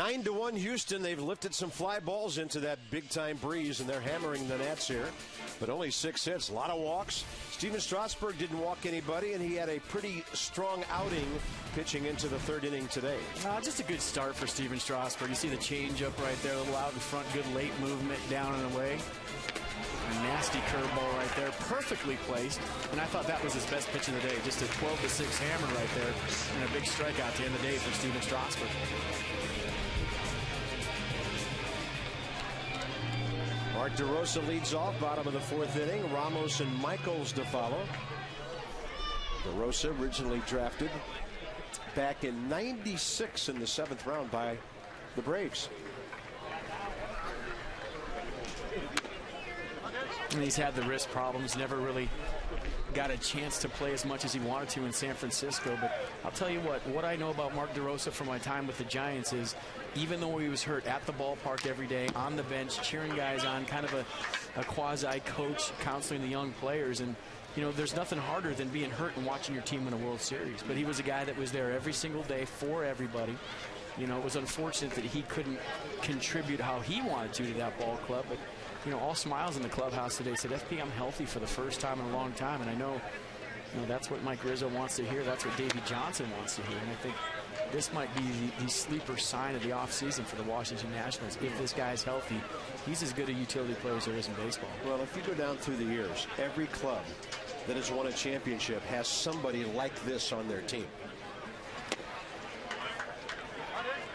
Nine to 1 Houston. They've lifted some fly balls into that big-time breeze, and they're hammering the Nats here. But only 6 hits, a lot of walks. Steven Strasburg didn't walk anybody, and he had a pretty strong outing pitching into the 3rd inning today. Just a good start for Steven Strasburg. You see the changeup right there, a little out in front, good late movement down and away. A nasty curveball right there, perfectly placed. And I thought that was his best pitch of the day. Just a 12-6 hammer right there, and a big strikeout to end the day for Steven Strasburg. Mark DeRosa leads off, bottom of the 4th inning. Ramos and Michaels to follow. DeRosa originally drafted back in '96 in the 7th round by the Braves. And he's had the wrist problems, never really got a chance to play as much as he wanted to in San Francisco. But I'll tell you what I know about Mark DeRosa from my time with the Giants is, even though he was hurt, at the ballpark every day, on the bench, cheering guys on, kind of a quasi-coach counseling the young players. And, you know, there's nothing harder than being hurt and watching your team win a World Series. But he was a guy that was there every single day for everybody. You know, it was unfortunate that he couldn't contribute how he wanted to that ball club. But, you know, all smiles in the clubhouse today. Said, FP, I'm healthy for the first time in a long time. And I know, you know, that's what Mike Rizzo wants to hear. That's what Davey Johnson wants to hear. And I think this might be the sleeper sign of the offseason for the Washington Nationals. If this guy's healthy, he's as good a utility player as there is in baseball. Well, if you go down through the years, every club that has won a championship has somebody like this on their team.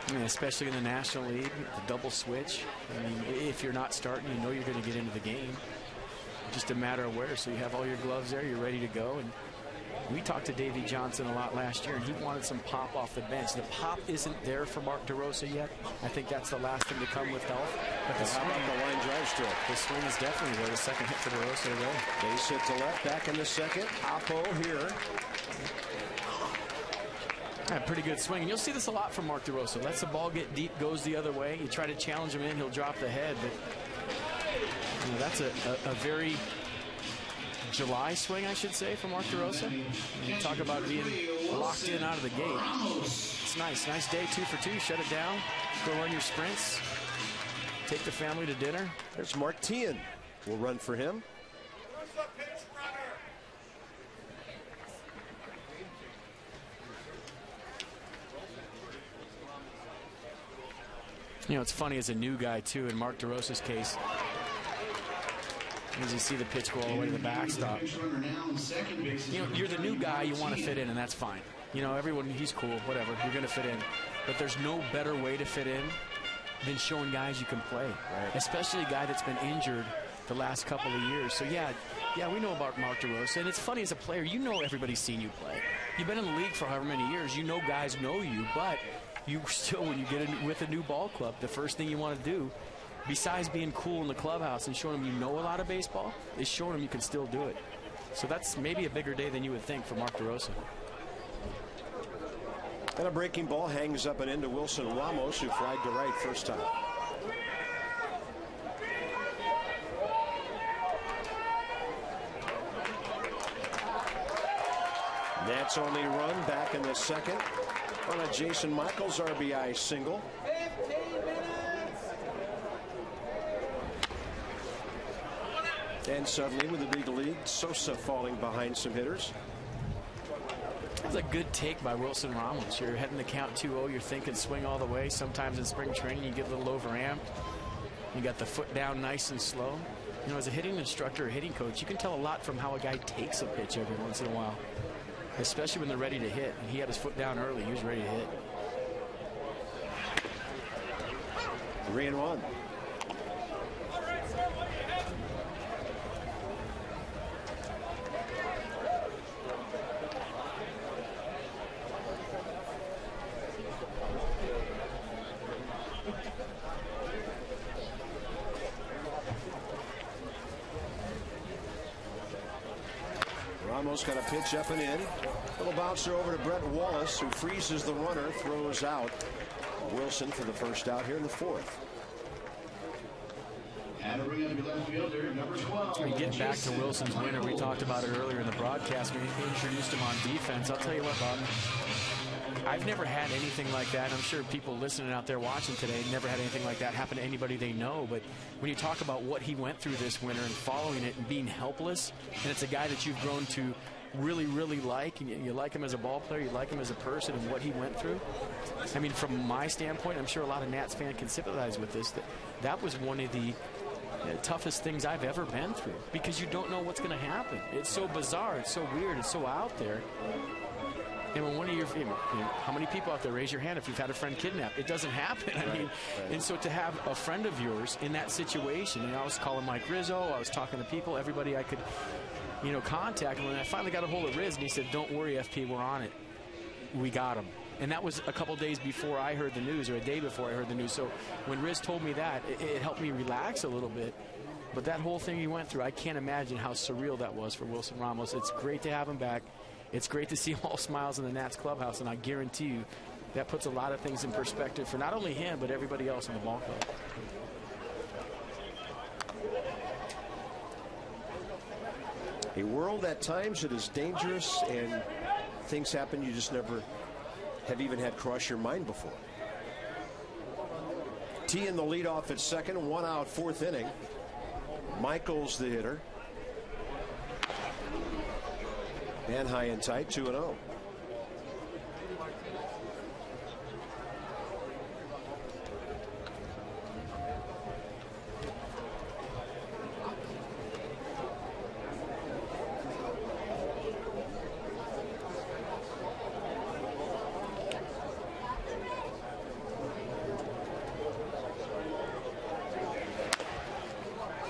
I mean, especially in the National League, the double switch. I mean, if you're not starting, you know you're going to get into the game. Just a matter of where. So you have all your gloves there, you're ready to go, and We talked to Davey Johnson a lot last year, and he wanted some pop off the bench. The pop isn't there for Mark DeRosa yet. I think that's the last thing to come with health. But the swing, how about the line drive still? The swing is definitely there. The second hit for DeRosa today. Base hit to left, back in the second. Oppo here. Pretty good swing. And you'll see this a lot from Mark DeRosa. Lets the ball get deep, goes the other way. You try to challenge him in, he'll drop the head. But you know, that's a very July swing, I should say, for Mark DeRosa. You talk about being locked in out of the gate. It's nice. Nice day, 2 for 2. Shut it down. Go run your sprints. Take the family to dinner. There's Mark Teahan. We'll run for him. You know, it's funny as a new guy, too, in Mark DeRosa's case. As you see the pitch go all the way to the backstop. You know, you're the new guy, you want to fit in, and that's fine. You know, everyone, he's cool, whatever, you're going to fit in. But there's no better way to fit in than showing guys you can play. Right. Especially a guy that's been injured the last couple of years. So, yeah, we know about Mark DeRosa. And it's funny, as a player, you know everybody's seen you play. You've been in the league for however many years. You know guys know you, but you still, when you get in with a new ball club, the first thing you want to do, besides being cool in the clubhouse and showing them you know a lot of baseball, is showing them you can still do it. So that's maybe a bigger day than you would think for Mark DeRosa. And a breaking ball hangs up and into Wilson Ramos, who fried to right first time. Nats only run back in the second on a Jason Michaels RBI single. And suddenly, with the big lead, Sosa falling behind some hitters. That's a good take by Wilson Ramos. You're heading the count 2-0. You're thinking swing all the way. Sometimes in spring training, you get a little overamped. You got the foot down nice and slow. You know, as a hitting instructor or hitting coach, you can tell a lot from how a guy takes a pitch every once in a while, especially when they're ready to hit. And he had his foot down early. He was ready to hit. 3-1. Ramos got a pitch up and in. Little bouncer over to Brett Wallace, who freezes the runner, throws out Wilson for the first out here in the fourth. And bring up left fielder, number 12. Getting back to Wilson's winner, we talked about it earlier in the broadcast. We introduced him on defense. I'll tell you what, Bob, I've never had anything like that. I'm sure people listening out there watching today never had anything like that happen to anybody they know. But when you talk about what he went through this winter and following it and being helpless, and it's a guy that you've grown to really, really like, and you like him as a ball player, you like him as a person, and what he went through. I mean, from my standpoint, I'm sure a lot of Nats fans can sympathize with this. That was one of the toughest things I've ever been through, because you don't know what's going to happen. It's so bizarre, it's so weird, it's so out there. And when one of your, how many people out there, raise your hand if you've had a friend kidnapped? It doesn't happen. I mean, and so to have a friend of yours in that situation, I was calling Mike Rizzo, I was talking to people, everybody I could, contact. And when I finally got a hold of Riz, and he said, "Don't worry, FP, we're on it. We got him." And that was a couple days before I heard the news, or a day before I heard the news. So when Riz told me that, it helped me relax a little bit. But that whole thing he went through, I can't imagine how surreal that was for Wilson Ramos. It's great to have him back. It's great to see him all smiles in the Nats clubhouse, and I guarantee you that puts a lot of things in perspective for not only him, but everybody else in the ball club. A world at times that is dangerous, and things happen you just never have even had cross your mind before. Teahan the leadoff at second, 1 out, 4th inning. Michaels the hitter. And high and tight, 2-0.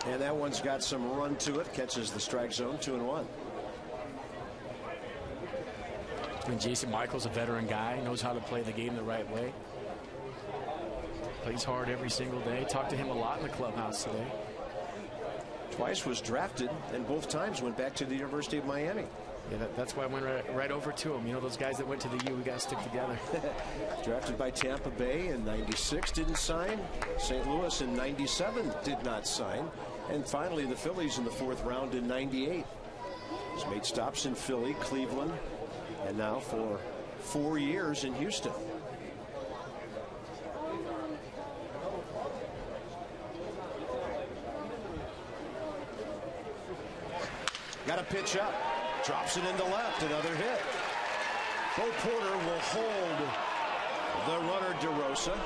And that one's got some run to it, catches the strike zone, 2-1. And Jason Michaels, a veteran guy, knows how to play the game the right way. Plays hard every single day. Talked to him a lot in the clubhouse today. Twice was drafted, and both times went back to the University of Miami. Yeah, that's why I went right over to him. You know, those guys that went to the U, we got to stick together. Drafted by Tampa Bay in '96, didn't sign. St. Louis in '97 did not sign. And finally, the Phillies in the 4th round in '98. He's made stops in Philly, Cleveland, and now for 4 years in Houston. Got a pitch up. Drops it into left. Another hit. Bo Porter will hold the runner DeRosa.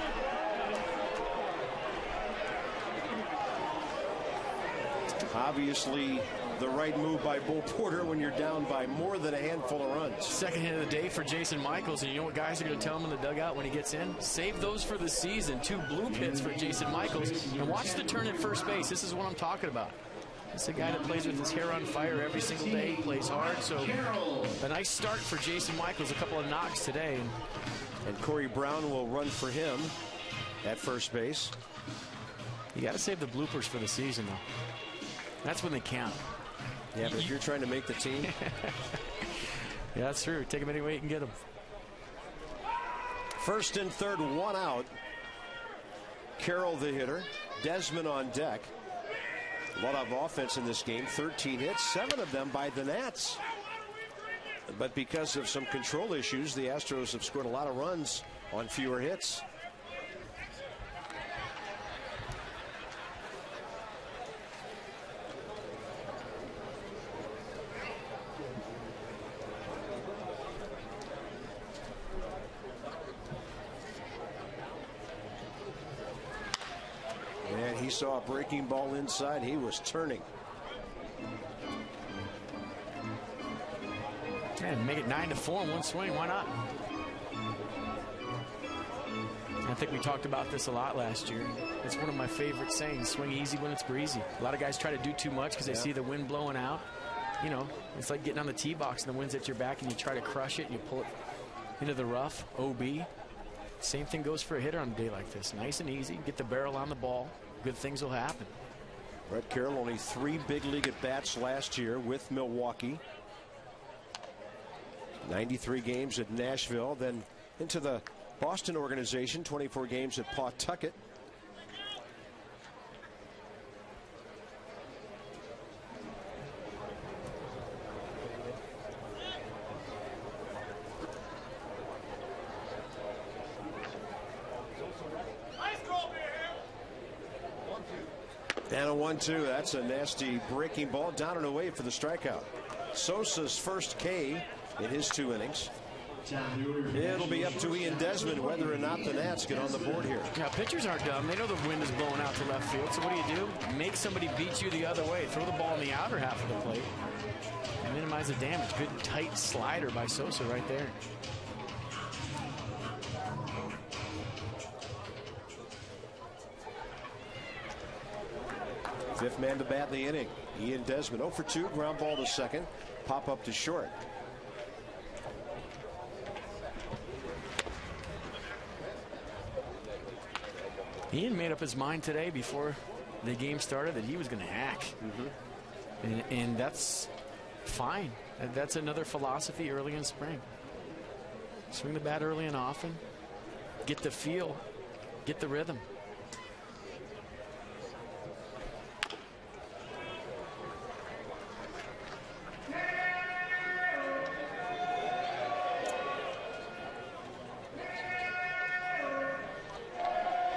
Obviously, the right move by Bo Porter when you're down by more than a handful of runs. Second hit of the day for Jason Michaels. And you know what guys are going to tell him in the dugout when he gets in? Save those for the season. 2 blue hits for Jason Michaels. And watch the turn at first base. This is what I'm talking about. It's a guy that plays with his hair on fire every single day. He plays hard. So a nice start for Jason Michaels. A couple of knocks today. And Corey Brown will run for him at first base. You got to save the bloopers for the season, though. That's when they count. Yeah, but if you're trying to make the team. Yeah, that's true. Take them any way you can get them. First and third, 1 out. Carroll the hitter. Desmond on deck. A lot of offense in this game. 13 hits, 7 of them by the Nats. But because of some control issues, the Astros have scored a lot of runs on fewer hits. And he saw a breaking ball inside. He was turning. And make it 9-4 in one swing. Why not? I think we talked about this a lot last year. It's one of my favorite sayings: swing easy when it's breezy. A lot of guys try to do too much because they see the wind blowing out. You know, it's like getting on the tee box and the wind's at your back and you try to crush it and you pull it into the rough. OB. Same thing goes for a hitter on a day like this. Nice and easy. Get the barrel on the ball. Good things will happen. Brett Carroll only 3 big league at bats last year with Milwaukee. 93 games at Nashville, then into the Boston organization, 24 games at Pawtucket. And a 1-2. That's a nasty breaking ball down and away for the strikeout. Sosa's first K in his 2 innings. It'll be up to Ian Desmond whether or not the Nats get on the board here. Now, pitchers aren't dumb. They know the wind is blowing out to left field. So what do? Make somebody beat you the other way. Throw the ball in the outer half of the plate. And minimize the damage. Good tight slider by Sosa right there. Fifth man to bat in the inning. Ian Desmond 0 for 2. Ground ball to second. Pop up to short. Ian made up his mind today before the game started that he was going to hack. And that's fine. That's another philosophy early in spring. Swing the bat early and often. Get the feel. Get the rhythm.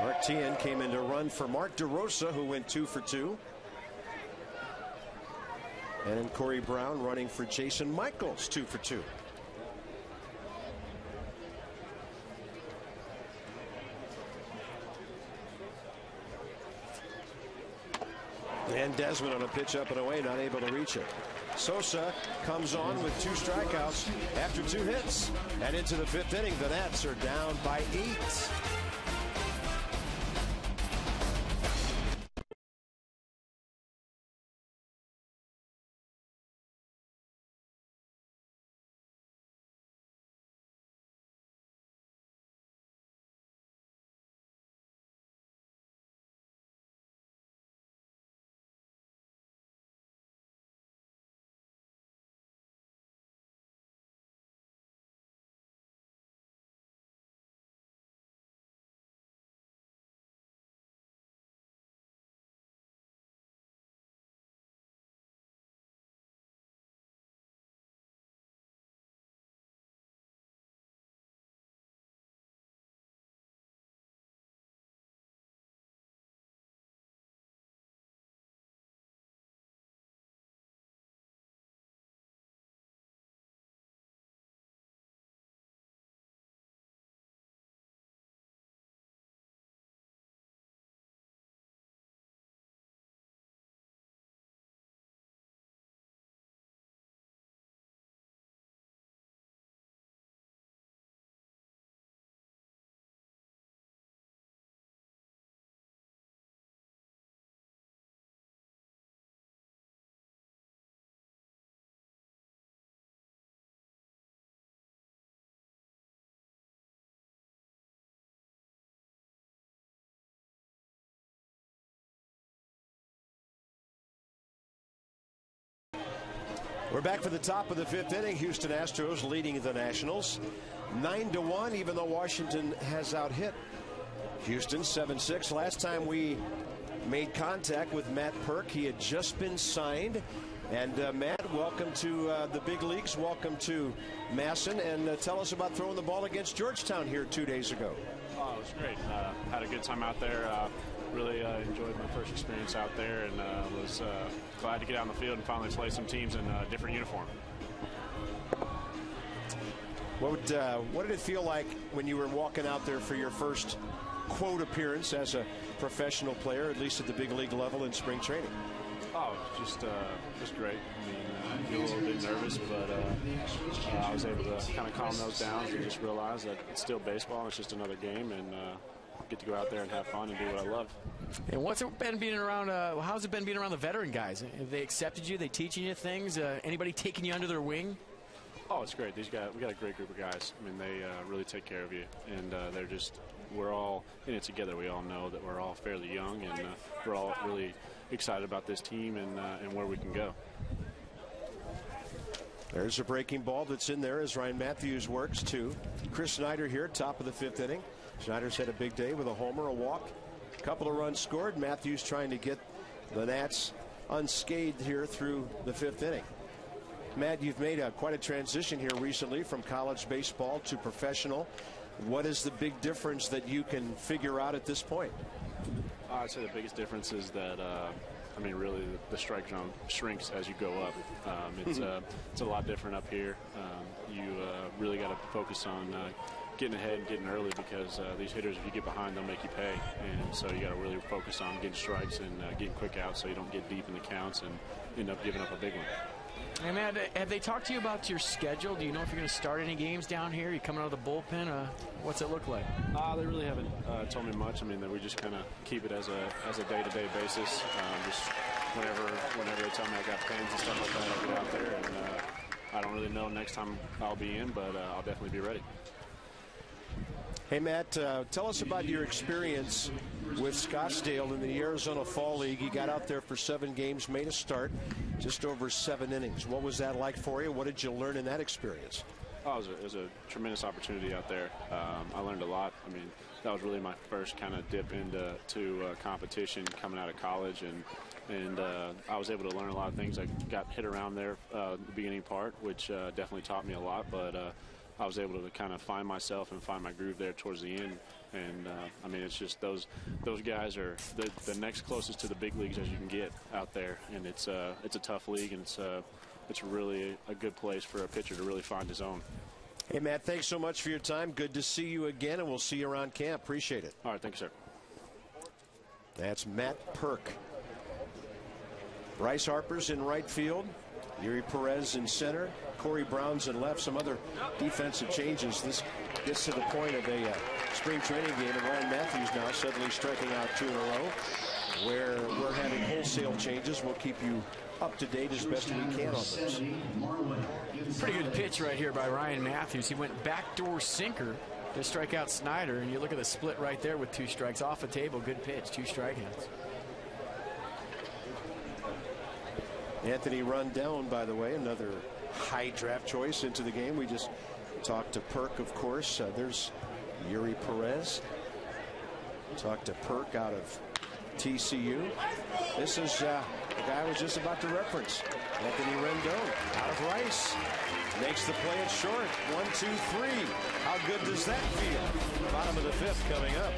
Martin came in to run for Mark DeRosa, who went 2 for 2. And Corey Brown running for Jason Michaels, 2 for 2. And Desmond on a pitch up and away, not able to reach it. Sosa comes on with 2 strikeouts after 2 hits. And into the 5th inning, the Nats are down by 8. We're back for the top of the 5th inning. Houston Astros leading the Nationals 9-1, even though Washington has out-hit Houston 7-6. Last time we made contact with Matt Perk, he had just been signed. And Matt, welcome to the big leagues. Welcome to Masson. And tell us about throwing the ball against Georgetown here 2 days ago. Oh, it was great. Had a good time out there. Really enjoyed my first experience out there, and was glad to get out on the field and finally play some teams in a different uniform. What did it feel like when you were walking out there for your first quote appearance as a professional player, at least at the big league level in spring training? Oh, just great. I mean, I feel a little bit nervous, but I was able to kind of calm those down and just realize that it's still baseball. It's just another game, and get to go out there and have fun and do what I love. And what's it been being around? How's it been being around the veteran guys? Have they accepted you? They teaching you things? Anybody taking you under their wing? Oh, it's great. These guys, we got a great group of guys. I mean, they really take care of you, and we're all in it together. We all know that we're all fairly young, and we're all really excited about this team and where we can go. There's a breaking ball that's in there as Ryan Matthews works too. Chris Snyder here, top of the 5th inning. Snyder's had a big day with a homer, a walk, a couple of runs scored. Matthews trying to get the Nats unscathed here through the 5th inning. Matt, you've made quite a transition here recently from college baseball to professional. What is the big difference that you can figure out at this point? I'd say the biggest difference is that, I mean, really the strike zone shrinks as you go up. It's a lot different up here. You really got to focus on getting ahead and getting early, because these hitters, if you get behind, they'll make you pay. And so you got to really focus on getting strikes and getting quick outs so you don't get deep in the counts and end up giving up a big one. Hey, Matt, have they talked to you about your schedule? Do you know if you're going to start any games down here? Are you coming out of the bullpen? What's it look like? They really haven't told me much. I mean, we just kind of keep it as a day-to-day basis. Just whenever they tell me I got pains and stuff like that, I'll get out there. And I don't really know next time I'll be in, but I'll definitely be ready. Hey, Matt, tell us about your experience with Scottsdale in the Arizona Fall League. You got out there for 7 games, made a start, just over 7 innings. What was that like for you? What did you learn in that experience? Oh, it was a tremendous opportunity out there. I learned a lot. I mean, that was really my first kind of dip into competition coming out of college, and I was able to learn a lot of things. I got hit around there the beginning part, which definitely taught me a lot, but I was able to kind of find myself and find my groove there towards the end. And I mean, it's just those guys are the next closest to the big leagues as you can get out there, and it's a tough league, and it's really a good place for a pitcher to really find his own. Hey, Matt, thanks so much for your time. Good to see you again, and we'll see you around camp. Appreciate it. All right, thank you, sir. That's Matt Perk. Bryce Harper's in right field. Yuri Perez in center. Corey Brown's in left. Some other defensive changes. This gets to the point of a spring training game, and Ryan Matthews now suddenly striking out 2 in a row, where we're having wholesale changes. We'll keep you up to date as best we can on this. Pretty good pitch right here by Ryan Matthews. He went backdoor sinker to strike out Snyder, and you look at the split right there with 2 strikes off the table. Good pitch, 2 strikeouts. Anthony Rondon, by the way, another high draft choice into the game. We just talked to Perk, of course. There's Yuri Perez. Talked to Perk out of TCU. This is the guy I was just about to reference. Anthony Rendon out of Rice. Makes the play at short. 1, 2, 3. How good does that feel? Bottom of the 5th coming up.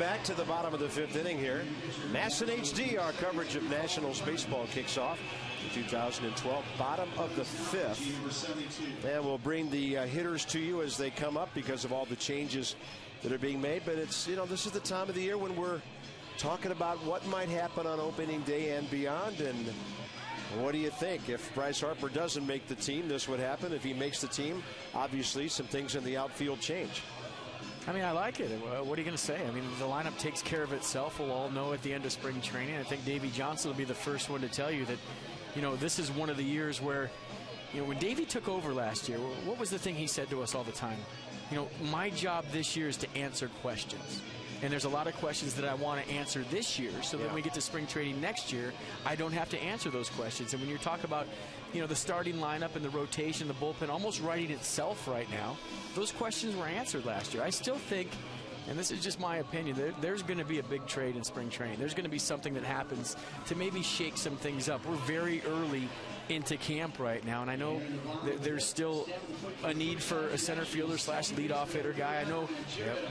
back to the bottom of the 5th inning here. Mass and HD, our coverage of Nationals baseball kicks off in 2012. Bottom of the 5th. And we'll bring the hitters to you as they come up because of all the changes that are being made. But it's, you know, this is the time of the year when we're talking about what might happen on opening day and beyond. And what do you think? If Bryce Harper doesn't make the team, this would happen. If he makes the team, obviously some things in the outfield change. I mean, I like it. What are you going to say? I mean, the lineup takes care of itself. We'll all know at the end of spring training. I think Davey Johnson will be the first one to tell you that, you know, this is one of the years where, you know, when Davey took over last year, what was the thing he said to us all the time? You know, my job this year is to answer questions. And there's a lot of questions that I want to answer this year so that when we get to spring training next year, I don't have to answer those questions. And when you talk about, you know, the starting lineup and the rotation, the bullpen almost writing itself right now, those questions were answered last year. I still think, and this is just my opinion, there's going to be a big trade in spring training. There's going to be something that happens to maybe shake some things up. We're very early into camp right now, and I know there's still a need for a center fielder / leadoff hitter guy. I know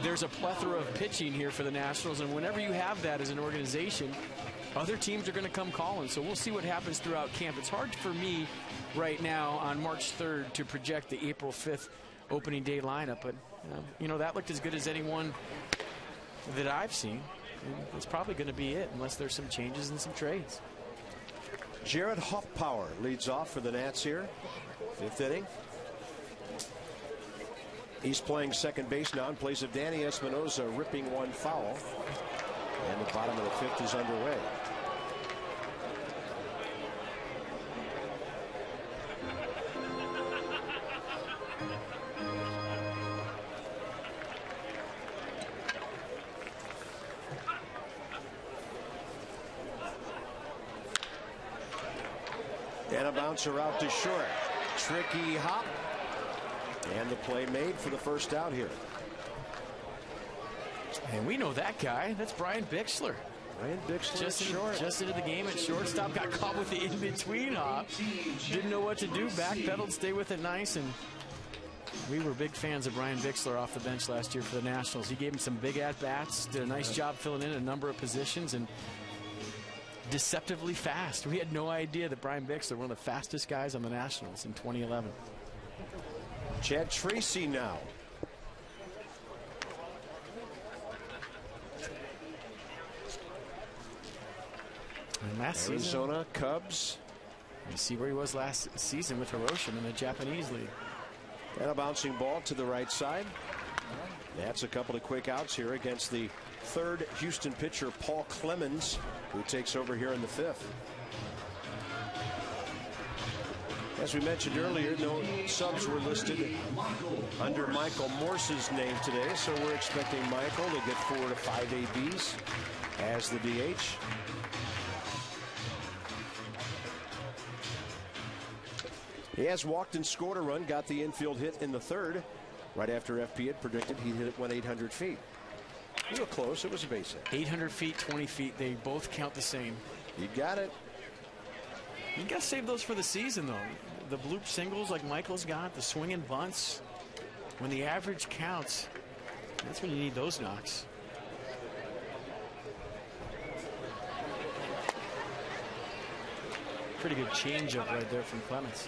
there's a plethora of pitching here for the Nationals, and whenever you have that as an organization, other teams are going to come calling. So we'll see what happens throughout camp. It's hard for me right now on March 3rd to project the April 5th opening day lineup, but you know, that looked as good as anyone that I've seen. And it's probably going to be it unless there's some changes and some trades. Jared Hoffpower leads off for the Nats here. 5th inning. He's playing second base now in place of Danny Espinosa, ripping one foul. And the bottom of the 5th is underway. And a bouncer out to short. Tricky hop. And the play made for the first out here. And we know that guy. That's Brian Bixler. Brian Bixler just into the game at shortstop. Got caught with the in-between hop. Didn't know what to do. Backpedaled, stay with it nice. And we were big fans of Brian Bixler off the bench last year for the Nationals. He gave him some big at-bats. Did a nice job filling in a number of positions. And deceptively fast. We had no idea that Brian Bixler, one of the fastest guys on the Nationals in 2011. Chad Tracy now. And last Arizona season, Cubs. You see where he was last season with Hiroshima in the Japanese league. And a bouncing ball to the right side. That's a couple of quick outs here against the 3rd Houston pitcher, Paul Clemens, who takes over here in the 5th. As we mentioned earlier, no subs were listed under Michael Morse's name today, so we're expecting Michael to get 4 to 5 ABs as the DH. He has walked and scored a run, got the infield hit in the 3rd, right after FP had predicted he'd hit it 800 feet. You were close. It was a base hit. 800 feet, 20 feet. They both count the same. You got it. You got to save those for the season, though. The bloop singles like Michael's got, the swinging bunts. When the average counts, that's when you need those knocks. Pretty good changeup right there from Clemens.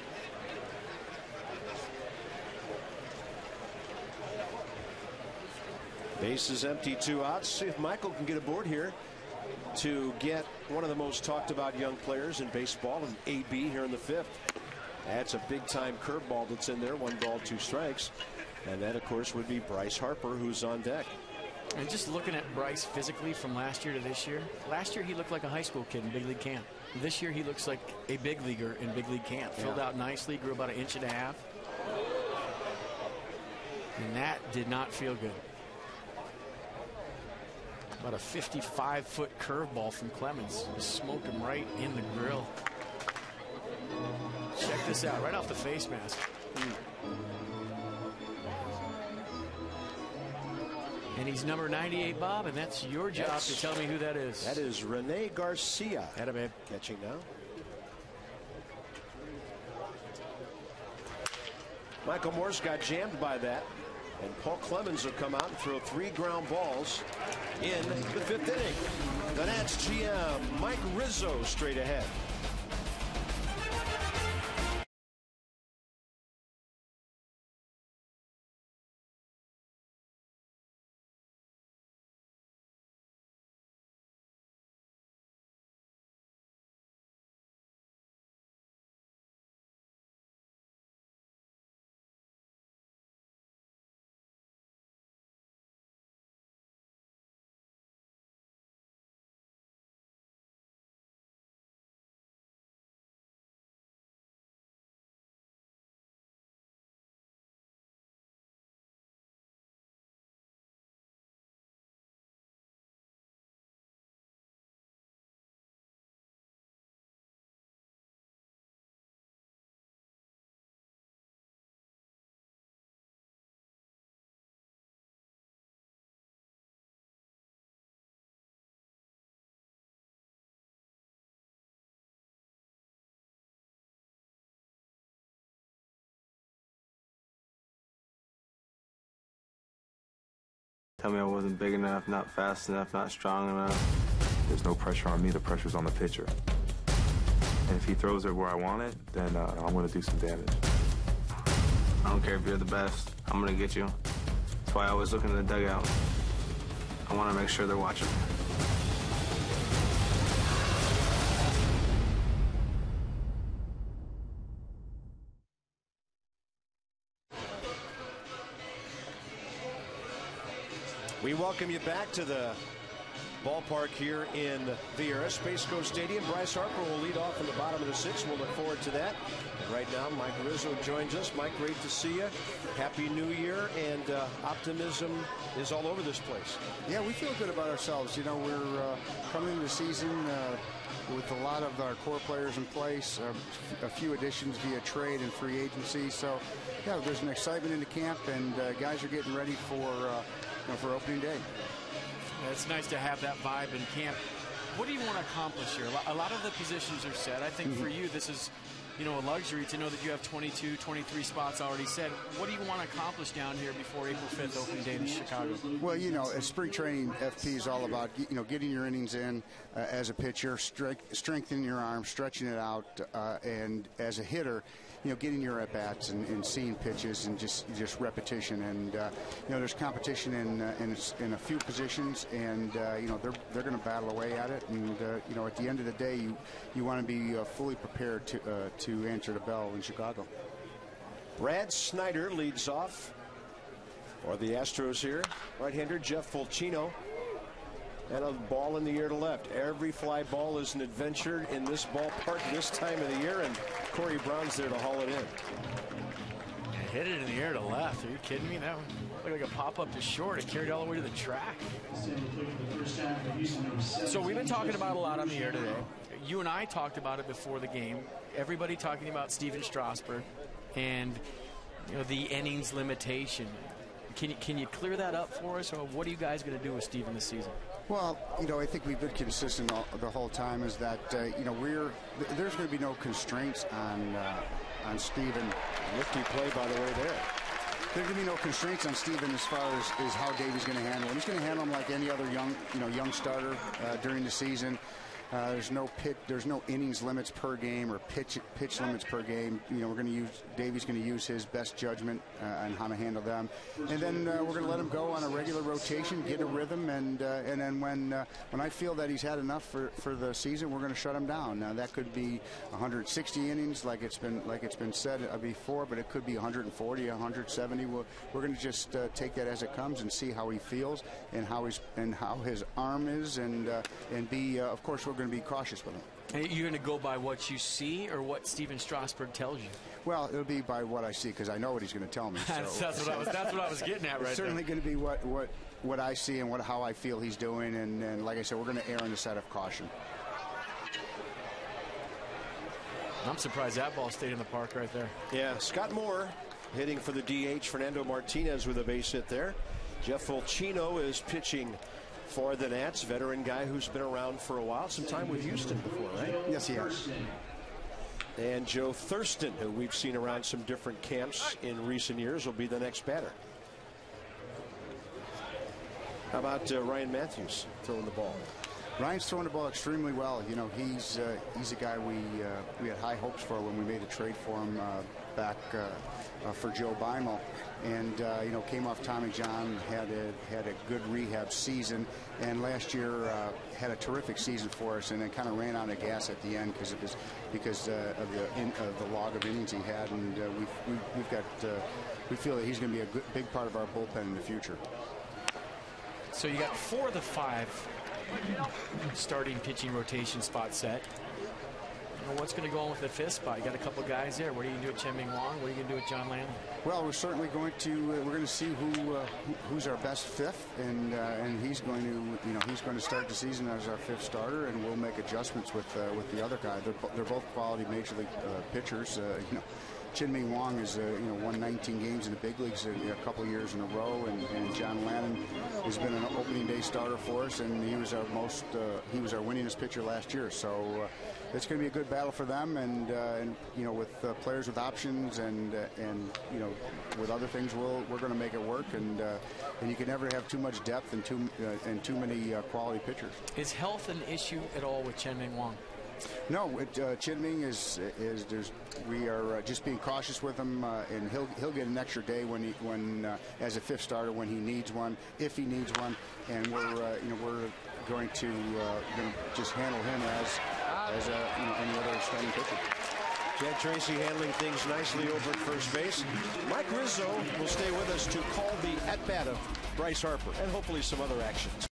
Base is empty, 2 outs. See if Michael can get aboard here to get one of the most talked about young players in baseball, an AB here in the 5th. That's a big time curveball that's in there. 1 ball, 2 strikes. And that, of course, would be Bryce Harper, who's on deck. And just looking at Bryce physically from last year to this year, last year he looked like a high school kid in big league camp. This year he looks like a big leaguer in big league camp. Filled out nicely, grew about 1.5 inches. And that did not feel good. About a 55-foot curveball from Clemens. Just smoked him right in the grill. Check this out, right off the face mask. And he's number 98, Bob, and that's your job to tell me who that is. That is Rene Garcia. Atta man. Catching now. Michael Morse got jammed by that. And Paul Clemens will come out and throw 3 ground balls in the 5th inning. The Nats GM Mike Rizzo straight ahead. Tell me I wasn't big enough, not fast enough, not strong enough. There's no pressure on me, the pressure's on the pitcher. And if he throws it where I want it, then I'm going to do some damage. I don't care if you're the best, I'm going to get you. That's why I always look in the dugout. I want to make sure they're watching. We welcome you back to the ballpark here in Viera, Space Coast Stadium. Bryce Harper will lead off in the bottom of the 6th. We'll look forward to that. And right now, Mike Rizzo joins us. Mike, great to see you. Happy New Year, and optimism is all over this place. Yeah, we feel good about ourselves. You know, we're coming into the season with a lot of our core players in place, a few additions via trade and free agency. So, yeah, there's an excitement in the camp, and guys are getting ready for opening day. It's nice to have that vibe in camp. What do you want to accomplish here? A lot of the positions are set. I think for you, this is, a luxury to know that you have 22, 23 spots already set. What do you want to accomplish down here before April 5th, opening day in Chicago? Well, as spring training, FP is all about, getting your innings in as a pitcher, strengthening your arm, stretching it out, and as a hitter, getting your at-bats and seeing pitches and just repetition. And, there's competition in a few positions, and, they're going to battle away at it. And, at the end of the day, you want to be fully prepared to answer the bell in Chicago. Brad Snyder leads off for the Astros here. Right-hander Jeff Fulcino. And a ball in the air to left. Every fly ball is an adventure in this ballpark this time of the year, and Corey Brown's there to haul it in. Hit it in the air to left. Are you kidding me? That looked like a pop-up to short. It carried all the way to the track. So we've been talking about a lot on the air today. You and I talked about it before the game. Everybody talking about Steven Strasburg and the innings limitation. Can you clear that up for us, or what are you guys going to do with Steven this season? Well, I think we've been consistent the whole time is that, there's going to be no constraints on Steven. Nifty play, by the way, there. There's going to be no constraints on Steven as far as how Davey's going to handle him. He's going to handle him like any other young starter during the season. There's no innings limits per game or pitch limits per game. Davey's going to use his best judgment on how to handle them, and then we're going to let him go on a regular rotation, get a rhythm, and then when I feel that he's had enough for the season, we're going to shut him down. Now that could be 160 innings, like it's been said before, but it could be 140, 170. We're going to just take that as it comes and see how he feels and how his arm is, and be of course we're going to be cautious with him. Are you going to go by what you see or what Steven Strasburg tells you? Well, it'll be by what I see, because I know what he's going to tell me. So. that's what I was getting at right It's certainly going to be what I see and how I feel he's doing, and like I said, we're going to err on the side of caution. I'm surprised that ball stayed in the park right there. Yeah, Scott Moore hitting for the DH. Fernando Martinez with a base hit there. Jeff Fulcino is pitching for the Nats, veteran guy who's been around for a while, some time with Houston before, right? Yes, he has. And Joe Thurston, who we've seen around some different camps in recent years, will be the next batter. How about Ryan Matthews throwing the ball? Ryan's throwing the ball extremely well. You know, he's a guy we had high hopes for when we made a trade for him back for Joe Beimel, and you know, came off Tommy John, had a good rehab season, and last year had a terrific season for us, and then kind of ran out of gas at the end because of the log of innings he had, and we feel that he's going to be a big part of our bullpen in the future. So you got 4 of the 5 starting pitching rotation spot set. You know, what's going to go on with the 5th spot? You got a couple guys there. What are you going to do with Chen-Ming Wong? What are you going to do with John Lamb? Well, we're certainly going to see who's our best 5th, and he's going to start the season as our 5th starter, and we'll make adjustments with the other guy. They're both quality major league pitchers. You know, Chen-Ming Wong is won 19 games in the big leagues a couple of years in a row, and John Lamb has been an opening day starter for us, and he was our winningest pitcher last year. So it's going to be a good battle for them, and you know, with players with options and you know, with other things, we're going to make it work, and you can never have too much depth and too many quality pitchers. Is health an issue at all with Chen-Ming Wong? No, Chen-Ming we are just being cautious with him, and he'll get an extra day when as a 5th starter when he needs one, if he needs one, and we're going to just handle him as any other starting pitcher. Chad Tracy handling things nicely over at first base. Mike Rizzo will stay with us to call the at-bat of Bryce Harper and hopefully some other actions.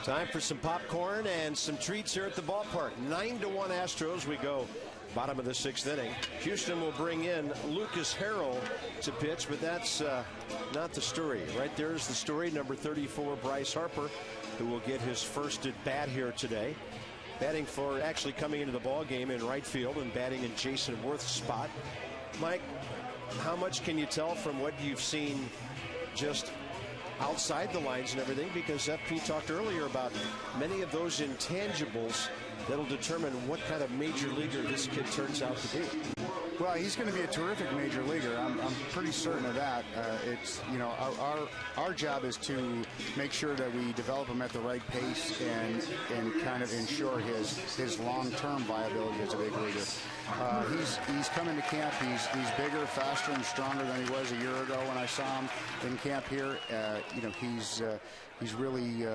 Time for some popcorn and some treats here at the ballpark. 9-1 Astros. We go bottom of the 6th inning. Houston will bring in Lucas Harrell to pitch, but that's not the story. Right there is the story. Number 34, Bryce Harper, who will get his first at bat here today. Batting for, actually coming into the ball game in right field and batting in Jason Worth's spot. Mike, how much can you tell from what you've seen just outside the lines and everything? Because FP talked earlier about many of those intangibles that'll determine what kind of major leaguer this kid turns out to be. Well, he's going to be a terrific major leaguer. I'm pretty certain of that. It's, you know, our job is to make sure that we develop him at the right pace and kind of ensure his long-term viability as a big leaguer. He's coming to camp. He's bigger, faster, and stronger than he was a year ago when I saw him in camp here. You know, he's really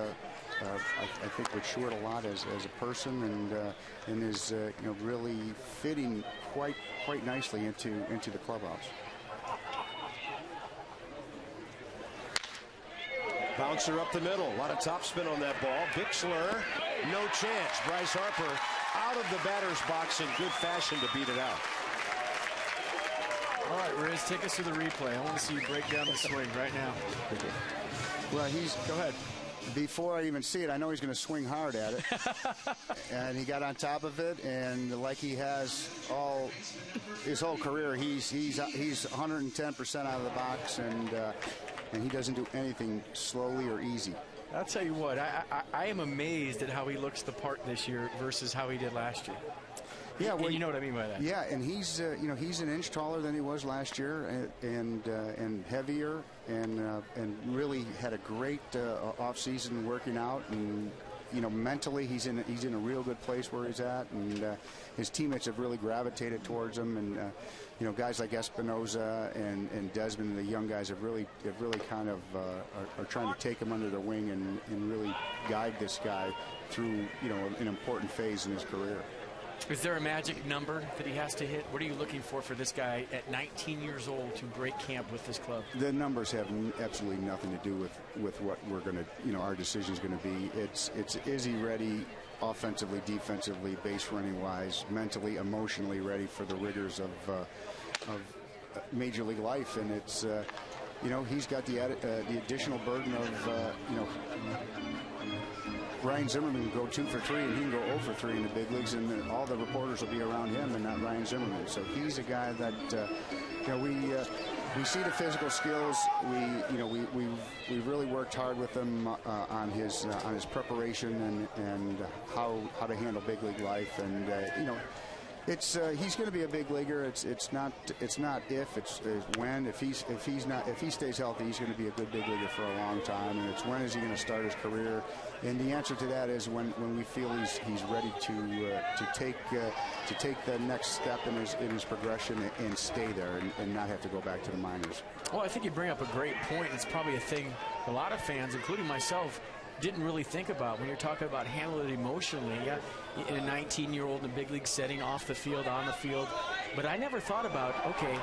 I think matured a lot as a person, and is you know, really fitting quite nicely into the clubhouse. Bouncer up the middle. A lot of topspin on that ball. Bixler, no chance. Bryce Harper out of the batter's box in good fashion to beat it out. All right, Riz, take us to the replay. I want to see you break down the swing right now. Well, go ahead. before I even see it, I know he's going to swing hard at it. And he got on top of it, and like he has all his whole career, he's 110% out of the box, and he doesn't do anything slowly or easy. I'll tell you what, I am amazed at how he looks the part this year versus how he did last year. Yeah, well, you know what I mean by that. Yeah, and he's he's an inch taller than he was last year, and heavier, and really had a great off season working out, and mentally he's in a real good place where he's at, and his teammates have really gravitated towards him, and guys like Espinoza and Desmond, the young guys, have really kind of are trying to take him under their wing and really guide this guy through an important phase in his career. Is there a magic number that he has to hit? What are you looking for this guy at 19 years old to break camp with this club? The numbers have absolutely nothing to do with what we're going to, our decision is going to be. It's is he ready offensively, defensively, base running wise, mentally, emotionally ready for the rigors of major league life, and it's he's got the additional burden of Ryan Zimmerman can go 2 for 3, and he can go 0 for 3 in the big leagues, and all the reporters will be around him and not Ryan Zimmerman. So he's a guy that we see the physical skills. We really worked hard with him on his preparation and how to handle big league life, and it's he's going to be a big leaguer. It's not if, it's when. If he stays healthy, he's going to be a good big leaguer for a long time. And it's when is he going to start his career? And the answer to that is when we feel he's ready to take the next step in his progression and stay there and not have to go back to the minors. Well, I think you bring up a great point. It's probably a thing a lot of fans, including myself, didn't really think about when you're talking about handling it emotionally. Yeah, in a 19-year-old in a big league setting, off the field, on the field. But I never thought about, okay,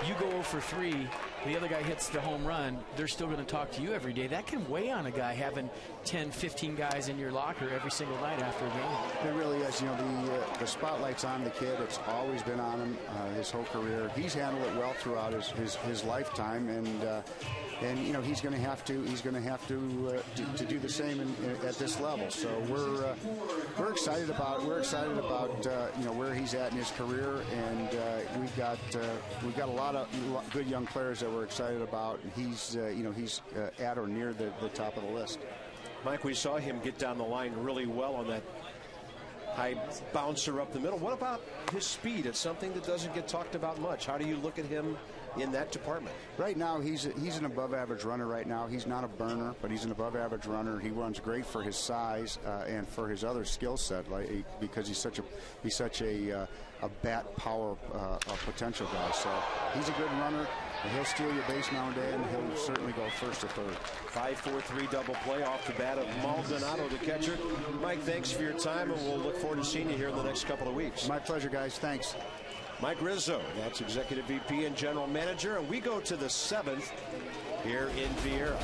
you go 0 for 3, the other guy hits the home run, they're still going to talk to you every day. That can weigh on a guy having 10, 15 guys in your locker every single night after a game. It really is. The spotlight's on the kid. It's always been on him his whole career. He's handled it well throughout his lifetime, and he's going to have to do the same at this level. So we're excited about where he's at in his career, and we've got a lot of good young players that we're excited about. And he's at or near the top of the list. Mike, we saw him get down the line really well on that high bouncer up the middle. What about his speed? It's something that doesn't get talked about much. How do you look at him in that department? Right now, he's an above-average runner right now. He's not a burner, but he's an above-average runner. He runs great for his size and for his other skill set, because he's such a bat power potential guy. So he's a good runner. He'll steal your base now and then, and he'll certainly go first or third. 5-4-3 double play off the bat of Maldonado, the catcher. Mike, thanks for your time, and we'll look forward to seeing you here in the next couple of weeks. My pleasure, guys. Thanks. Mike Rizzo, that's Executive VP and General Manager, and we go to the 7th here in Vieira.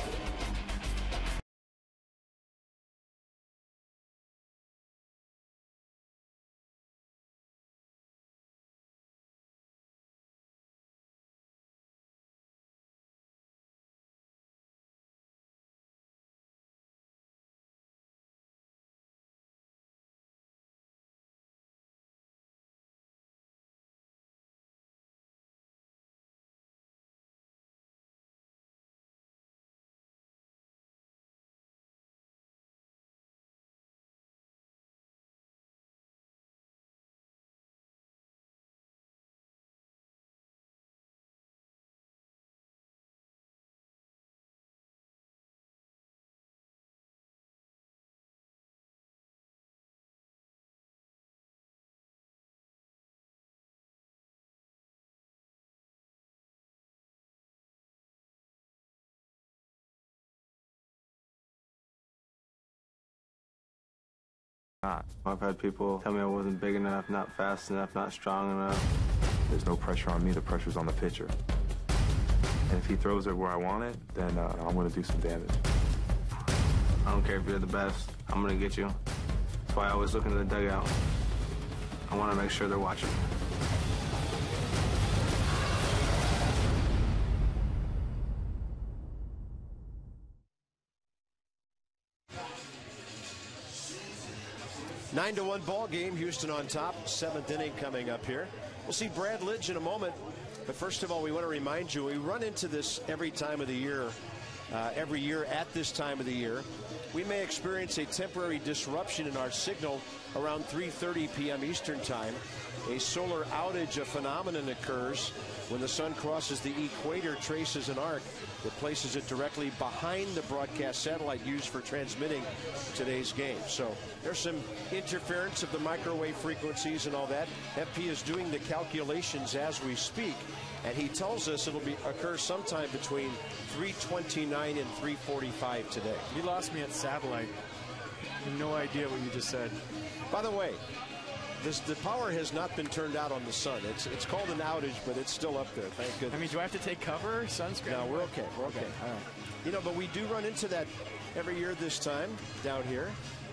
I've had people tell me I wasn't big enough, not fast enough, not strong enough. There's no pressure on me. The pressure's on the pitcher. And if he throws it where I want it, then I'm going to do some damage. I don't care if you're the best. I'm going to get you. That's why I always look into the dugout. I want to make sure they're watching. 9-1 ball game. Houston on top. 7th inning coming up here. We'll see Brad Lidge in a moment. But first of all, we want to remind you, we run into this every time of the year, every year at this time of the year. We may experience a temporary disruption in our signal around 3:30 p.m. Eastern time. A solar outage, a phenomenon occurs when the sun crosses the equator, traces an arc that places it directly behind the broadcast satellite used for transmitting today's game. So there's some interference of the microwave frequencies and all that. FP is doing the calculations as we speak, and he tells us it'll occur sometime between 3:29 and 3:45 today. You lost me at satellite. I have no idea what you just said. By the way, the power has not been turned out on the sun. It's called an outage, but it's still up there. Thank goodness. I mean, do I have to take cover? Sunscreen? No, we're okay. We're okay. All right. You know, but we do run into that every year this time down here.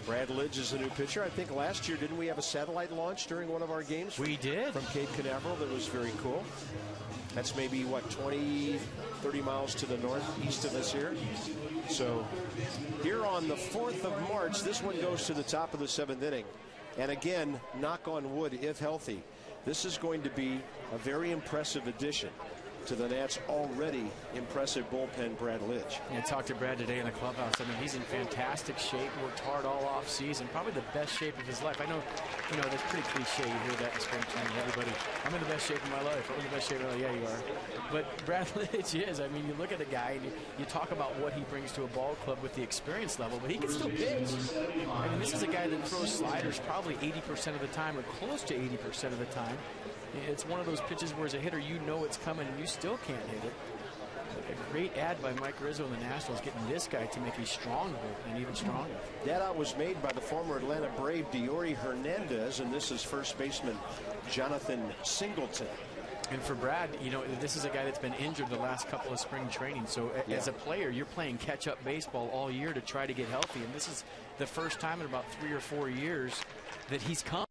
Brad Lidge is the new pitcher. I think last year, didn't we have a satellite launch during one of our games? We did. From Cape Canaveral. That was very cool. That's maybe, what, 20, 30 miles to the northeast of us here. So here on the 4th of March, this one goes to the top of the 7th inning. And again, knock on wood, if healthy, this is going to be a very impressive addition to the Nats' already impressive bullpen, Brad Lidge. I talked to Brad today in the clubhouse. I mean, he's in fantastic shape, worked hard all off season, probably the best shape of his life. I know, that's pretty cliche. You hear that in spring training. Everybody, I'm in the best shape of my life. I'm in the best shape of my life. Yeah, you are. But Brad Lidge is. I mean, you look at the guy and you talk about what he brings to a ball club with the experience level, but he can still pitch. I mean, this is a guy that throws sliders probably 80% of the time or close to 80% of the time. It's one of those pitches where as a hitter, you know it's coming and you still can't hit it. A great ad by Mike Rizzo and the Nationals getting this guy to make a strong bullpen even stronger. That out was made by the former Atlanta Brave Diori Hernandez, and this is first baseman Jonathan Singleton. And for Brad, this is a guy that's been injured the last couple of spring trainings. So as a player, you're playing catch-up baseball all year to try to get healthy. And this is the first time in about 3 or 4 years that he's come.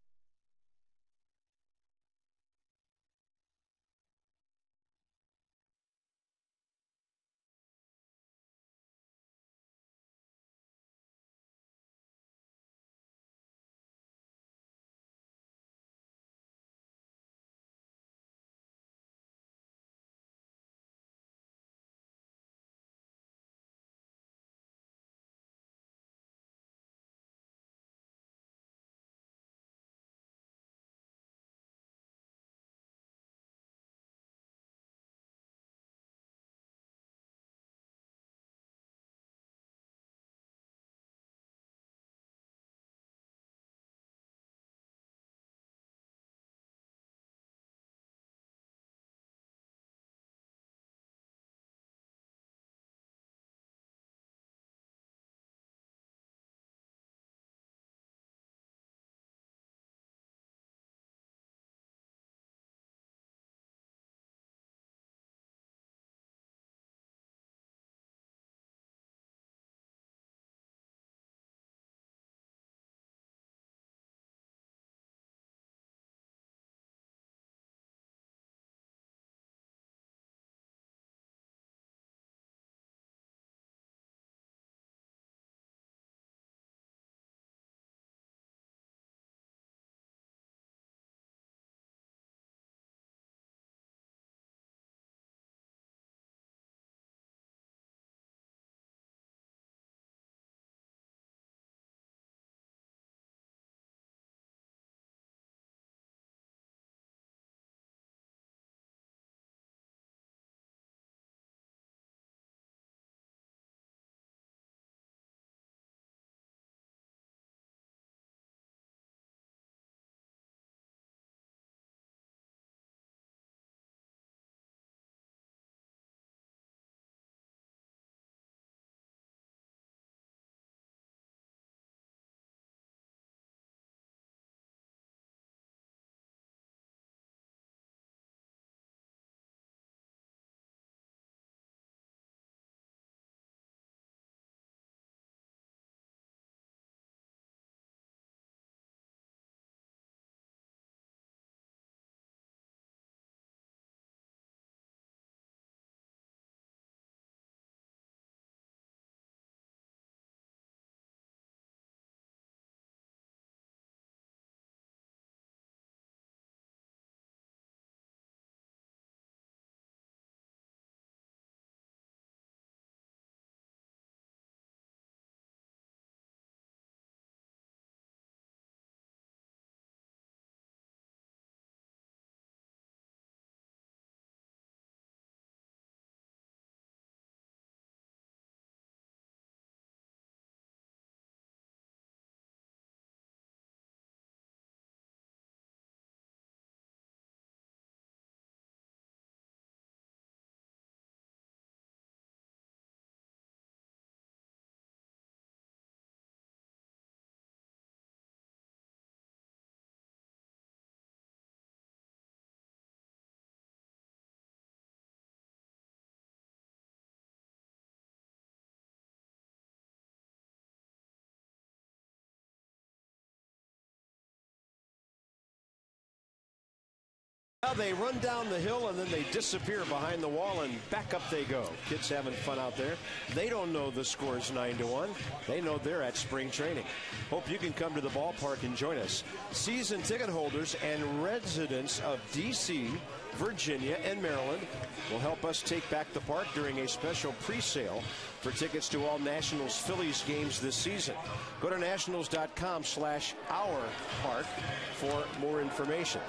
Yeah, they run down the hill and then they disappear behind the wall and back up they go. Kids having fun out there. They don't know the score's 9-1. They know they're at spring training. Hope you can come to the ballpark and join us. Season ticket holders and residents of D.C., Virginia, and Maryland will help us take back the park during a special pre-sale for tickets to all Nationals Phillies games this season. Go to nationals.com/ourpark for more information.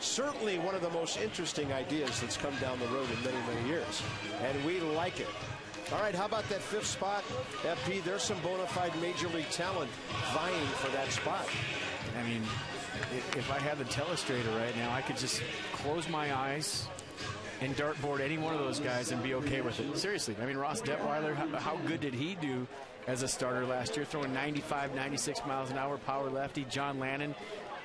Certainly one of the most interesting ideas that's come down the road in many, many years, and we like it. All right, how about that 5th spot? FP, there's some bona fide major league talent vying for that spot. I mean, if I had the telestrator right now, I could just close my eyes and dartboard any one of those guys and be okay with it. Seriously, I mean, Ross Detweiler, how good did he do as a starter last year, throwing 95, 96 miles an hour, power lefty. John Lannon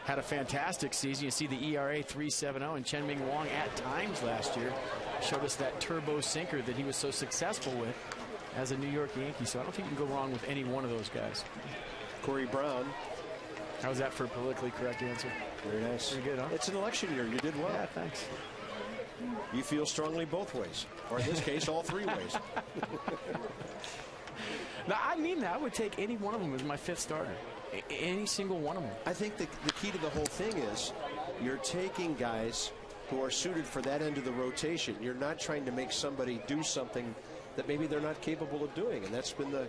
had a fantastic season. You see the ERA 3.70, and Chen Ming Wong at times last year showed us that turbo sinker that he was so successful with as a New York Yankee. So I don't think you can go wrong with any one of those guys. Corey Brown. How's that for a politically correct answer? Very nice. Pretty good, huh? It's an election year. You did well. Yeah, thanks. You feel strongly both ways, or in this case, all 3 ways. Now, I mean that. I would take any one of them as my 5th starter. Any single one of them. I think the key to the whole thing is you're taking guys who are suited for that end of the rotation. You're not trying to make somebody do something that maybe they're not capable of doing, and that's been the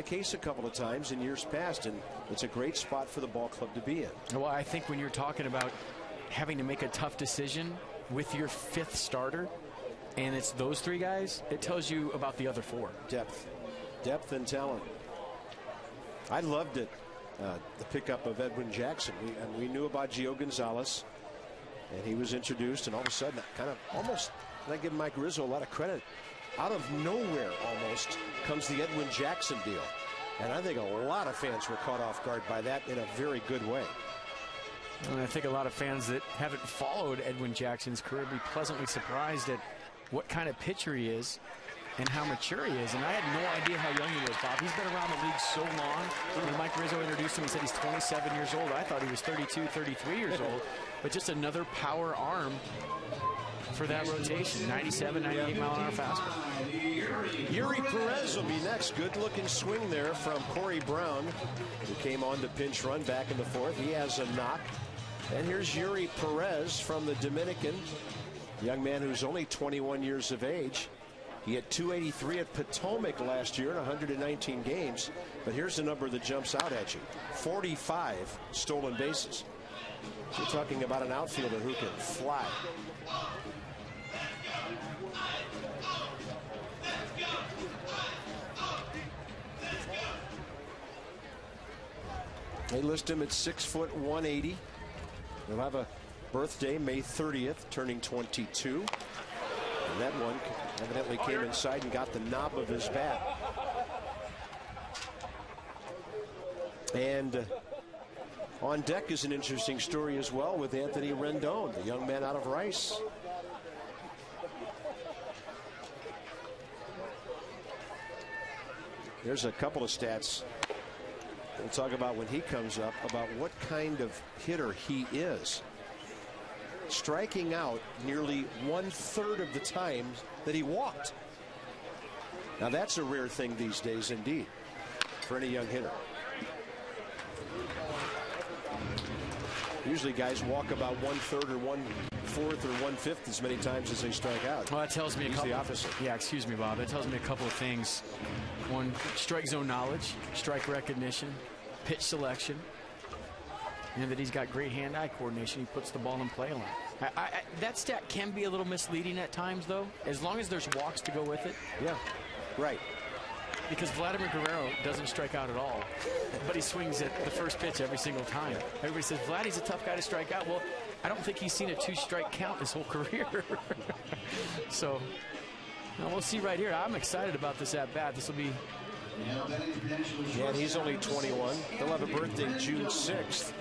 case a couple of times in years past, and it's a great spot for the ball club to be in. Well, I think when you're talking about having to make a tough decision with your 5th starter, and it's those 3 guys, it tells you about the other 4. Depth and talent. I loved it. The pickup of Edwin Jackson. We knew about Gio Gonzalez, and he was introduced, and all of a sudden, kind of almost, and I give Mike Rizzo a lot of credit, out of nowhere almost comes the Edwin Jackson deal. And I think a lot of fans were caught off guard by that in a very good way. And I think a lot of fans that haven't followed Edwin Jackson's career will be pleasantly surprised at what kind of pitcher he is and how mature he is. And I had no idea how young he was, Bob. He's been around the league so long. When Mike Rizzo introduced him, he said he's 27 years old. I thought he was 32, 33 years old. But just another power arm for that rotation. 97, 98 mile an hour fastball. Yuri Perez will be next. Good looking swing there from Corey Brown, who came on to pinch run back in the 4th. He has a knock. And here's Yuri Perez from the Dominican. Young man who's only 21 years of age. He had 283 at Potomac last year in 119 games. But here's the number that jumps out at you. 45 stolen bases. You're talking about an outfielder who can fly. They list him at 6 foot 180. He'll have a birthday May 30th, turning 22. And that one evidently came inside and got the knob of his bat. And on deck is an interesting story as well with Anthony Rendon, the young man out of Rice. There's a couple of stats we'll talk about when he comes up about what kind of hitter he is. Striking out nearly 1/3 of the time that he walked. Now that's a rare thing these days indeed for any young hitter. Usually guys walk about 1/3 or 1/4 or 1/5 as many times as they strike out. Well, that tells me the opposite. Yeah, excuse me, Bob. That tells me a couple of things. One, strike zone knowledge, strike recognition, pitch selection, and that he's got great hand-eye coordination. He puts the ball in play a lot. That stat can be a little misleading at times, though, as long as there's walks to go with it. Yeah, right. Because Vladimir Guerrero doesn't strike out at all, but he swings at the first pitch every single time. Everybody says, Vladdy's a tough guy to strike out. Well, I don't think he's seen a 2-strike count his whole career. So, we'll see right here. I'm excited about this at-bat. This will be... Yeah, and he's only 21. He'll have a birthday June 6th.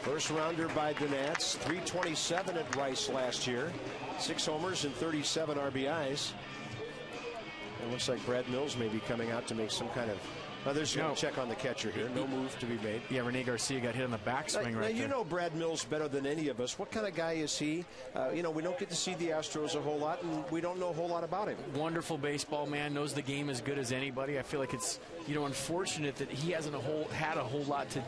First rounder by the Nats. 327 at Rice last year. 6 homers and 37 RBIs. It looks like Brad Mills may be coming out to make some kind of There's a check on the catcher here. No move to be made. Yeah, Rene Garcia got hit on the backswing right there. You know Brad Mills better than any of us. What kind of guy is he? We don't get to see the Astros a whole lot, and we don't know a whole lot about him. Wonderful baseball man, knows the game as good as anybody. I feel like it's unfortunate that he hasn't had a whole lot to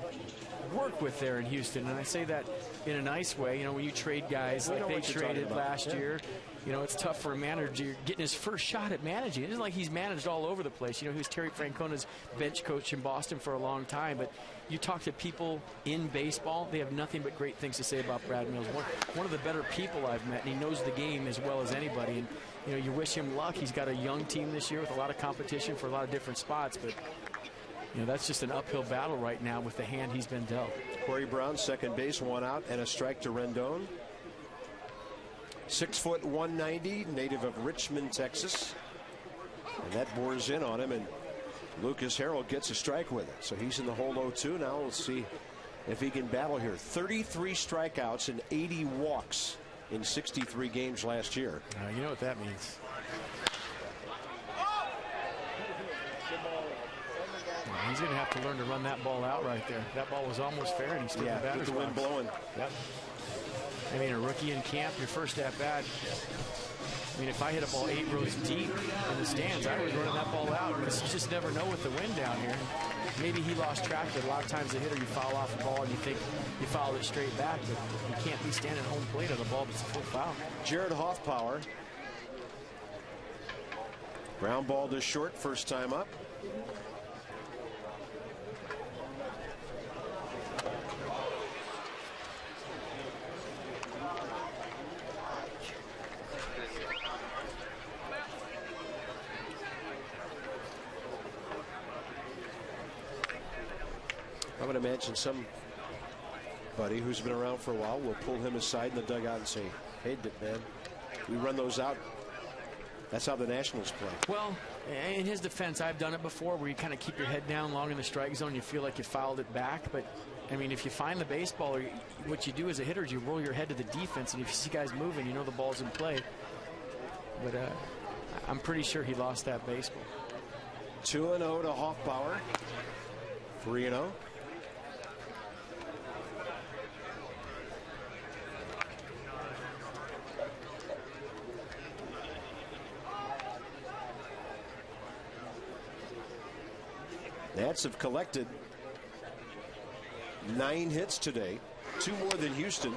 work with there in Houston, and I say that in a nice way. When you trade guys like they traded last year, it's tough for a manager getting his first shot at managing. It isn't like he's managed all over the place. He was Terry Francona's bench coach in Boston for a long time, but you talk to people in baseball, they have nothing but great things to say about Brad Mills. One of the better people I've met, and he knows the game as well as anybody. And you wish him luck. He's got a young team this year with a lot of competition for a lot of different spots, but that's just an uphill battle right now with the hand he's been dealt. Corey Brown, second base, 1 out, and a strike to Rendon. 6 foot 190, native of Richmond, Texas. And that bores in on him, and Lucas Harrell gets a strike with it. So he's in the hole 0-2. Now we'll see if he can battle here. 33 strikeouts and 80 walks in 63 games last year. You know what that means. He's going to have to learn to run that ball out right there. That ball was almost fair, and he stood in the batter's the wind box. blowing. Yep. A rookie in camp, your first at bat. If I hit a ball 8 rows deep in the stands, I was running that ball out because you just never know with the wind down here. Maybe he lost track of it. A lot of times the hitter, you foul off the ball and you think you fouled it straight back, but you can't be standing home plate on a ball that's a full foul. Jared Hoffpower. Ground ball to short, first time up. I would imagine somebody who's been around for a while will pull him aside in the dugout and say, hey, man, we run those out. That's how the Nationals play. Well, in his defense, I've done it before where you kind of keep your head down long in the strike zone. You feel like you fouled it back. But, if you find the baseball, or what you do as a hitter is you roll your head to the defense. And if you see guys moving, you know the ball's in play. But I'm pretty sure he lost that baseball. 2-0 to Hoffpower. 3-0. Nats have collected 9 hits today, 2 more than Houston,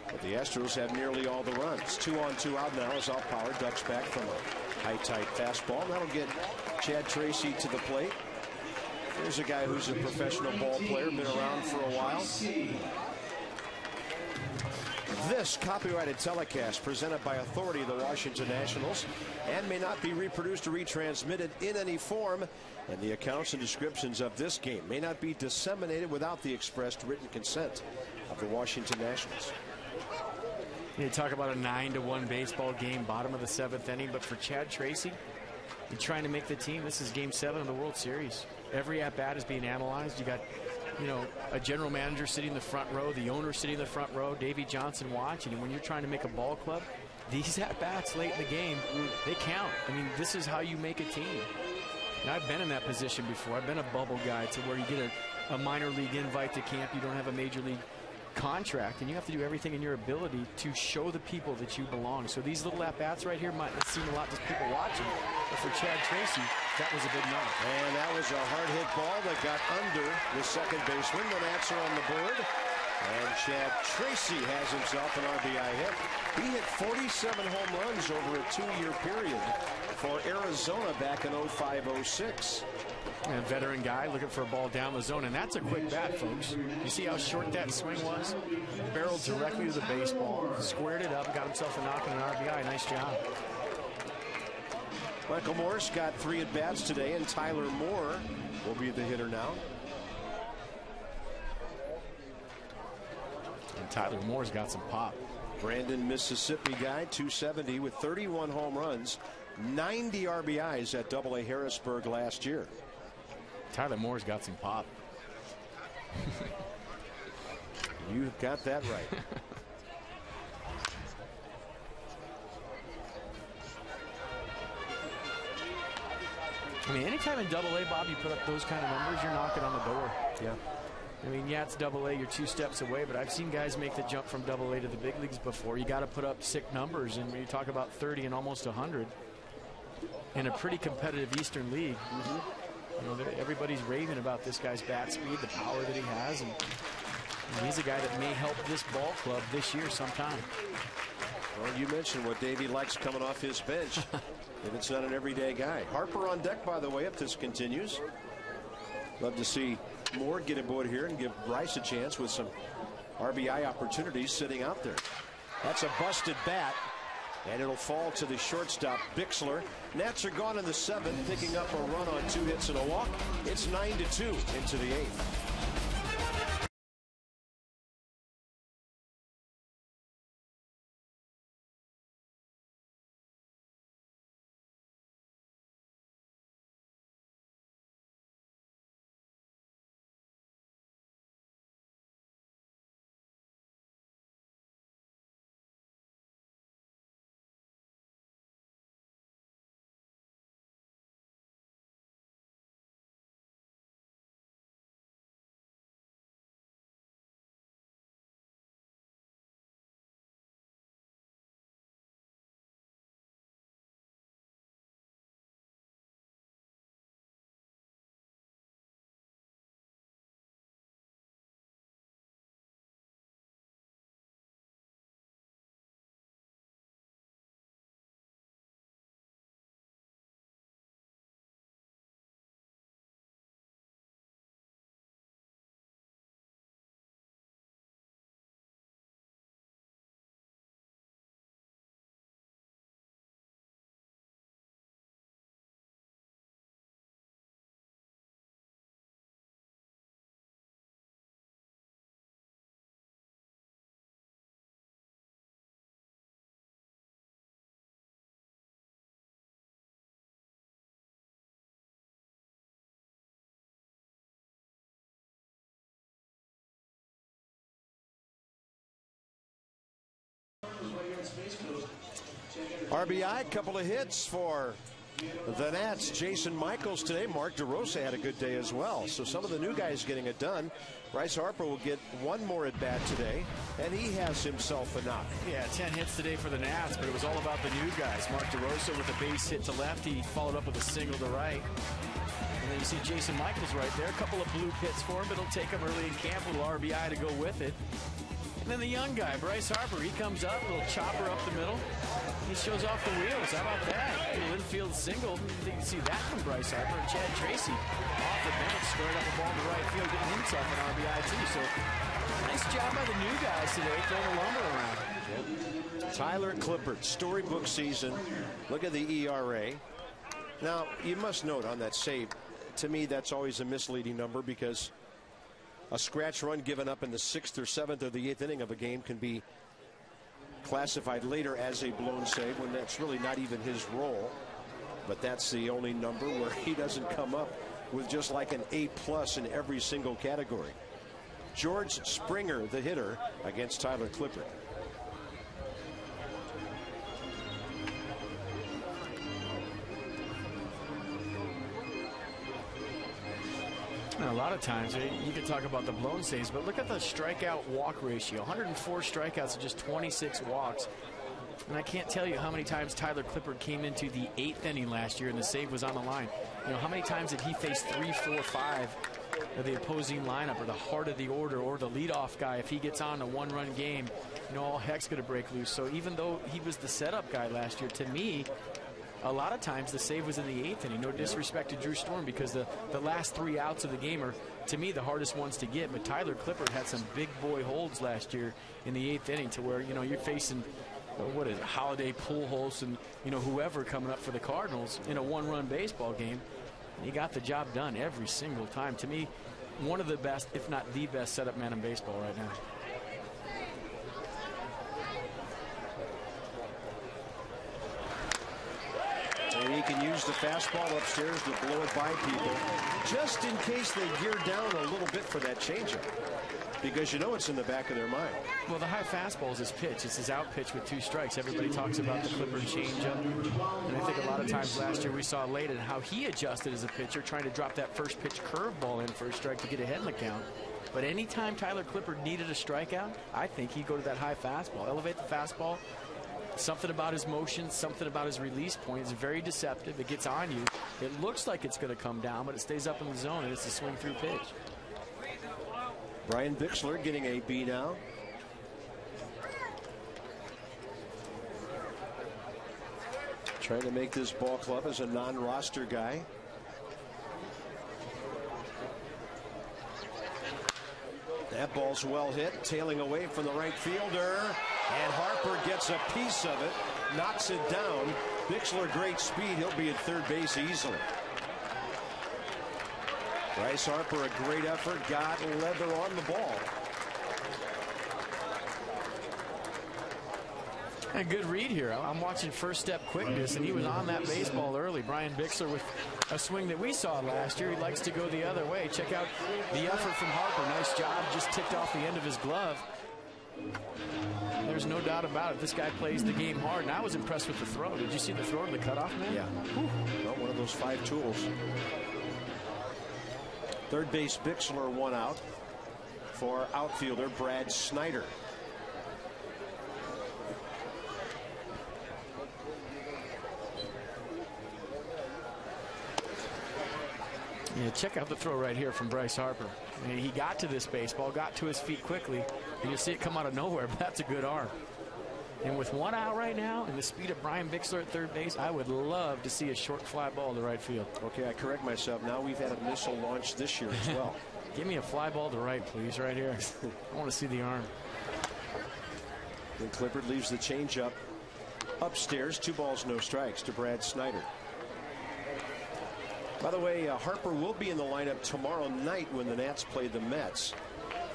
but the Astros have nearly all the runs. 2 on 2 out now as Hoffpower ducks back from a high tight fastball. That'll get Chad Tracy to the plate. There's a guy who's a professional ball player, been around for a while. This copyrighted telecast presented by authority of the Washington Nationals and may not be reproduced or retransmitted in any form, and the accounts and descriptions of this game may not be disseminated without the expressed written consent of the Washington Nationals. You talk about a 9-1 baseball game, bottom of the 7th inning, but for Chad Tracy, you're trying to make the team. This is Game 7 of the World Series. Every at-bat is being analyzed. You got a general manager sitting in the front row, the owner sitting in the front row, Davey Johnson watching. And when you're trying to make a ball club, these at-bats late in the game, they count. This is how you make a team. Now, I've been in that position before. I've been a bubble guy to where you get a minor league invite to camp. You don't have a major league contract, and you have to do everything in your ability to show the people that you belong. So these little at-bats right here might not seem a lot to people watching, but for Chad Tracy, that was a big number. And that was a hard hit ball that got under the second baseman. The Nats are on the board, and Chad Tracy has himself an RBI hit. He hit 47 home runs over a 2-year period for Arizona back in 05-06. And a veteran guy looking for a ball down the zone, and that's a quick bat, folks. You see how short that swing was? Barreled directly to the baseball, squared it up, got himself a knock and an RBI. Nice job. Michael Morse got 3 at-bats today, and Tyler Moore will be the hitter now. And Tyler Moore's got some pop. Brandon, Mississippi guy, 270 with 31 home runs, 90 RBIs at AA Harrisburg last year. Tyler Moore's got some pop. You got that right. I mean, anytime in Double-A, Bob, you put up those kind of numbers, you're knocking on the door. Yeah. I mean, yeah, it's Double-A, you're 2 steps away, but I've seen guys make the jump from Double-A to the big leagues before. You got to put up sick numbers, and when you talk about 30 and almost 100 in a pretty competitive Eastern League, you know, everybody's raving about this guy's bat speed, the power that he has, and he's a guy that may help this ball club this year sometime. Well, you mentioned what Davey likes coming off his bench. If it's not an everyday guy. Harper on deck, by the way, if this continues. Love to see more get aboard here and give Bryce a chance with some RBI opportunities sitting out there. That's a busted bat, and it'll fall to the shortstop, Bixler. Nats are gone in the 7th, picking up a run on 2 hits and a walk. It's 9-2 into the 8th. RBI, a couple of hits for the Nats. Jason Michaels today. Mark DeRosa had a good day as well. So some of the new guys getting it done. Bryce Harper will get one more at bat today, and he has himself a knock. Yeah, 10 hits today for the Nats, but it was all about the new guys. Mark DeRosa with a base hit to left. He followed up with a single to right. And then you see Jason Michaels right there. A couple of blue hits for him, but it'll take him early in camp. A little RBI to go with it. And then the young guy, Bryce Harper, he comes up, a little chopper up the middle. He shows off the wheels. How about that? A little infield single. You can see that from Bryce Harper. And Chad Tracy off the bench, squared up a ball to right field, getting himself an RBI too. So nice job by the new guys today, throwing the lumber around. Yep. Tyler Clippard, storybook season. Look at the ERA. Now, you must note on that save, to me, that's always a misleading number because a scratch run given up in the 6th or 7th or the 8th inning of a game can be classified later as a blown save when that's really not even his role. But that's the only number where he doesn't come up with just like an A+ in every single category. George Springer, the hitter, against Tyler Clippard. A lot of times you can talk about the blown saves, but look at the strikeout walk ratio. 104 strikeouts and just 26 walks. And I can't tell you how many times Tyler Clippard came into the 8th inning last year and the save was on the line. You know, how many times did he face 3, 4, 5 of the opposing lineup or the heart of the order or the leadoff guy? If he gets on a one-run game, you know, all heck's going to break loose. So even though he was the setup guy last year, to me, a lot of times the save was in the 8th inning. No disrespect to Drew Storm because the last 3 outs of the game are, to me, the hardest ones to get. But Tyler Clippard had some big boy holds last year in the 8th inning to where, you know, you're facing, what is it, Holiday, Pujols, and, you know, whoever coming up for the Cardinals in a one-run baseball game. And he got the job done every single time. To me, one of the best, if not the best, setup man in baseball right now. And he can use the fastball upstairs to blow it by people just in case they gear down a little bit for that changeup. because you know it's in the back of their mind. Well, the high fastball is his pitch. It's his out pitch with 2 strikes. Everybody talks about the Clipper changeup. And I think a lot of times last year we saw late and how he adjusted as a pitcher, trying to drop that first pitch curveball in for a strike to get ahead in the count. But anytime Tyler Clippard needed a strikeout, I think he'd go to that high fastball. Elevate the fastball. Something about his motion, something about his release point is very deceptive. It gets on you. It looks like it's going to come down, but it stays up in the zone, and it's a swing-through pitch. Brian Bixler getting a B now. Trying to make this ball club as a non-roster guy. That ball's well hit, tailing away from the right fielder. And Harper gets a piece of it, knocks it down. Bixler, great speed. He'll be at third base easily. Bryce Harper, a great effort, got leather on the ball. A good read here. I'm watching first step quickness, and he was on that baseball early. Brian Bixler with a swing that we saw last year. He likes to go the other way. Check out the effort from Harper. Nice job. Just ticked off the end of his glove. There's no doubt about it. This guy plays the game hard, and I was impressed with the throw. Did you see the throw to the cutoff man? Yeah. Well, one of those 5 tools. Third base Bixler, 1 out for outfielder Brad Snyder. Yeah, check out the throw right here from Bryce Harper. I mean, he got to this baseball, got to his feet quickly, and you see it come out of nowhere, but that's a good arm. And with 1 out right now and the speed of Brian Bixler at third base, I would love to see a short fly ball to right field. Okay, I correct myself. Now we've had a missile launch this year as well. Give me a fly ball to right, please, right here. I want to see the arm. And Clippard leaves the changeup upstairs. 2 balls, no strikes to Brad Snyder. By the way, Harper will be in the lineup tomorrow night when the Nats play the Mets.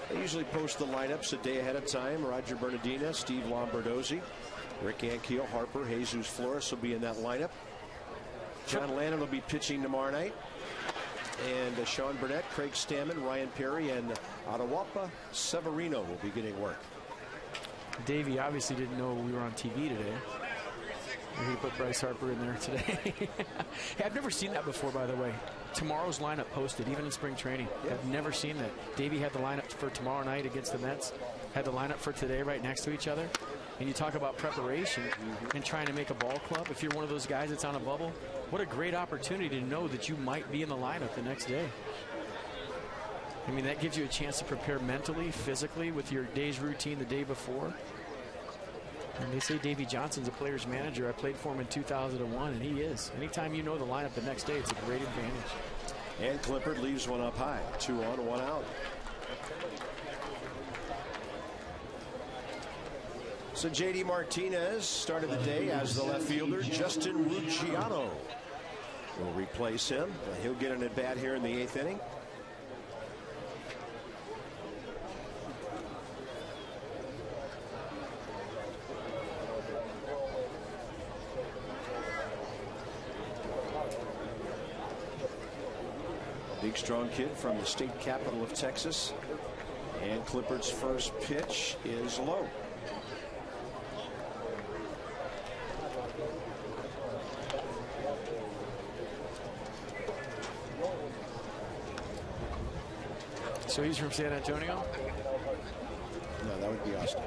They usually post the lineups a day ahead of time. Roger Bernardina, Steve Lombardozzi, Rick Ankiel, Harper, Jesus Flores will be in that lineup. John Lannon will be pitching tomorrow night. And Sean Burnett, Craig Stammen, Ryan Perry, and Atahualpa Severino will be getting work. Davey obviously didn't know we were on TV today. He put Bryce Harper in there today. Hey, I've never seen that before, by the way. Tomorrow's lineup posted, even in spring training. Yeah. I've never seen that. Davey had the lineup for tomorrow night against the Mets, had the lineup for today right next to each other. And you talk about preparation and trying to make a ball club. If you're one of those guys that's on a bubble, what a great opportunity to know that you might be in the lineup the next day. I mean, that gives you a chance to prepare mentally, physically, with your day's routine the day before. And they say Davey Johnson's a player's manager. I played for him in 2001, and he is. Anytime you know the lineup the next day, it's a great advantage. And Clippard leaves one up high. 2 on, 1 out. So J.D. Martinez started the day as the left fielder. Justin Ruggiano will replace him. He'll get an at-bat here in the 8th inning. Big, strong kid from the state capital of Texas. And Clippard's first pitch is low. So he's from San Antonio? No, that would be Austin.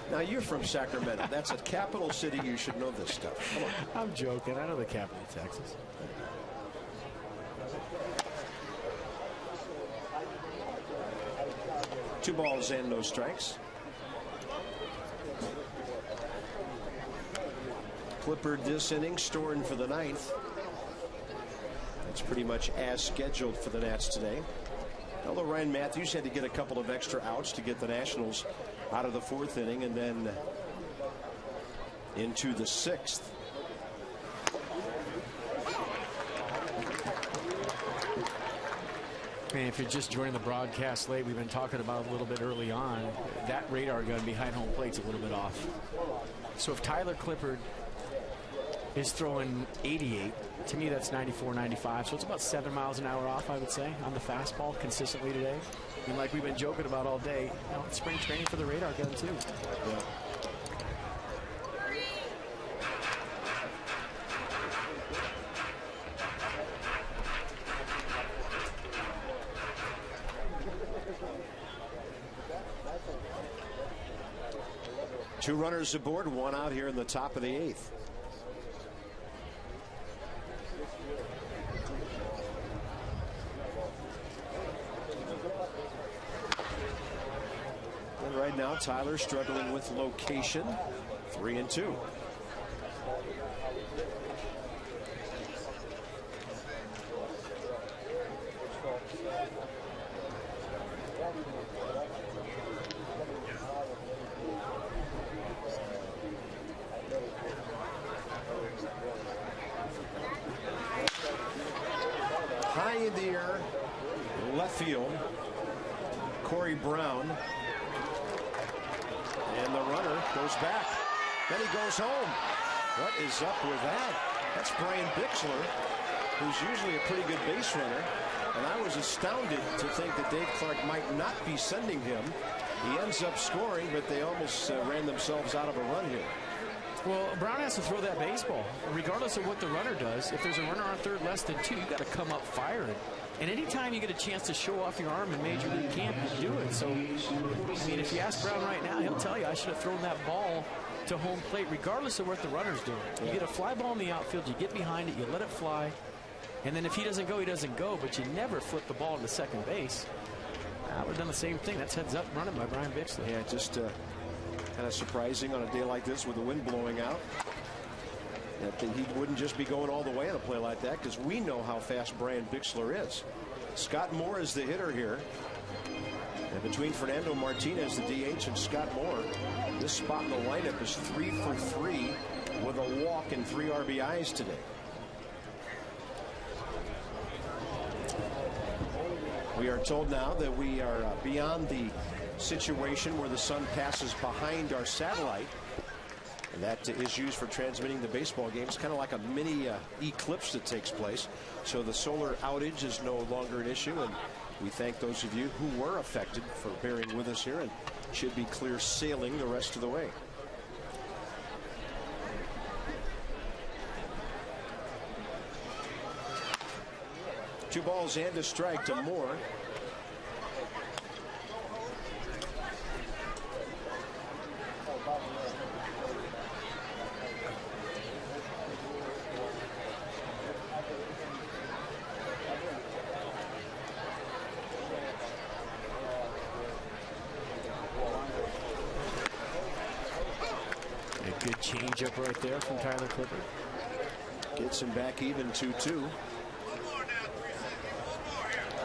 Now, you're from Sacramento. That's a capital city. You should know this stuff. Come on. I'm joking. I know the capital of Texas. Two balls and no strikes. Clippard this inning, Storen for the 9th. That's pretty much as scheduled for the Nats today. Although Ryan Matthews had to get a couple of extra outs to get the Nationals out of the 4th inning and then into the 6th. And if you're just joining the broadcast late, we've been talking about a little bit early on, that radar gun behind home plate's a little bit off. So if Tyler Clippard is throwing 88. To me, that's 94, 95. So it's about 7 miles an hour off, I would say, on the fastball consistently today. And like we've been joking about all day, it's spring training for the radar gun, too. Yeah. Two runners aboard, one out here in the top of the 8th. And right now, Tyler struggling with location, 3-2. High in the air, left field, Corey Brown. And the runner goes back. Then he goes home. What is up with that? That's Brian Bixler, who's usually a pretty good base runner. And I was astounded to think that Dave Clark might not be sending him. He ends up scoring, but they almost ran themselves out of a run here. Well, Brown has to throw that baseball. Regardless of what the runner does, if there's a runner on third less than 2, you've got to come up firing. And anytime you get a chance to show off your arm in Major League camp, you do it. So, I mean, if you ask Brown right now, he'll tell you, I should have thrown that ball to home plate, regardless of what the runner's doing. You get a fly ball in the outfield, you get behind it, you let it fly. And then if he doesn't go, he doesn't go. But you never flip the ball to second base. I would have done the same thing. That's heads up running by Brian Bixler. Yeah, just kind of surprising on a day like this with the wind blowing out that he wouldn't just be going all the way on a play like that, because we know how fast Brian Bixler is. Scott Moore is the hitter here. And between Fernando Martinez, the DH, and Scott Moore, this spot in the lineup is 3 for 3 with a walk and 3 RBIs today. We are told now that we are beyond the situation where the sun passes behind our satellite, and that is used for transmitting the baseball games, kind of like a mini eclipse that takes place. So the solar outage is no longer an issue, and we thank those of you who were affected for bearing with us here, and should be clear sailing the rest of the way. Two balls and a strike to Moore. A good changeup right there from Tyler Clippard. Gets him back even 2-2.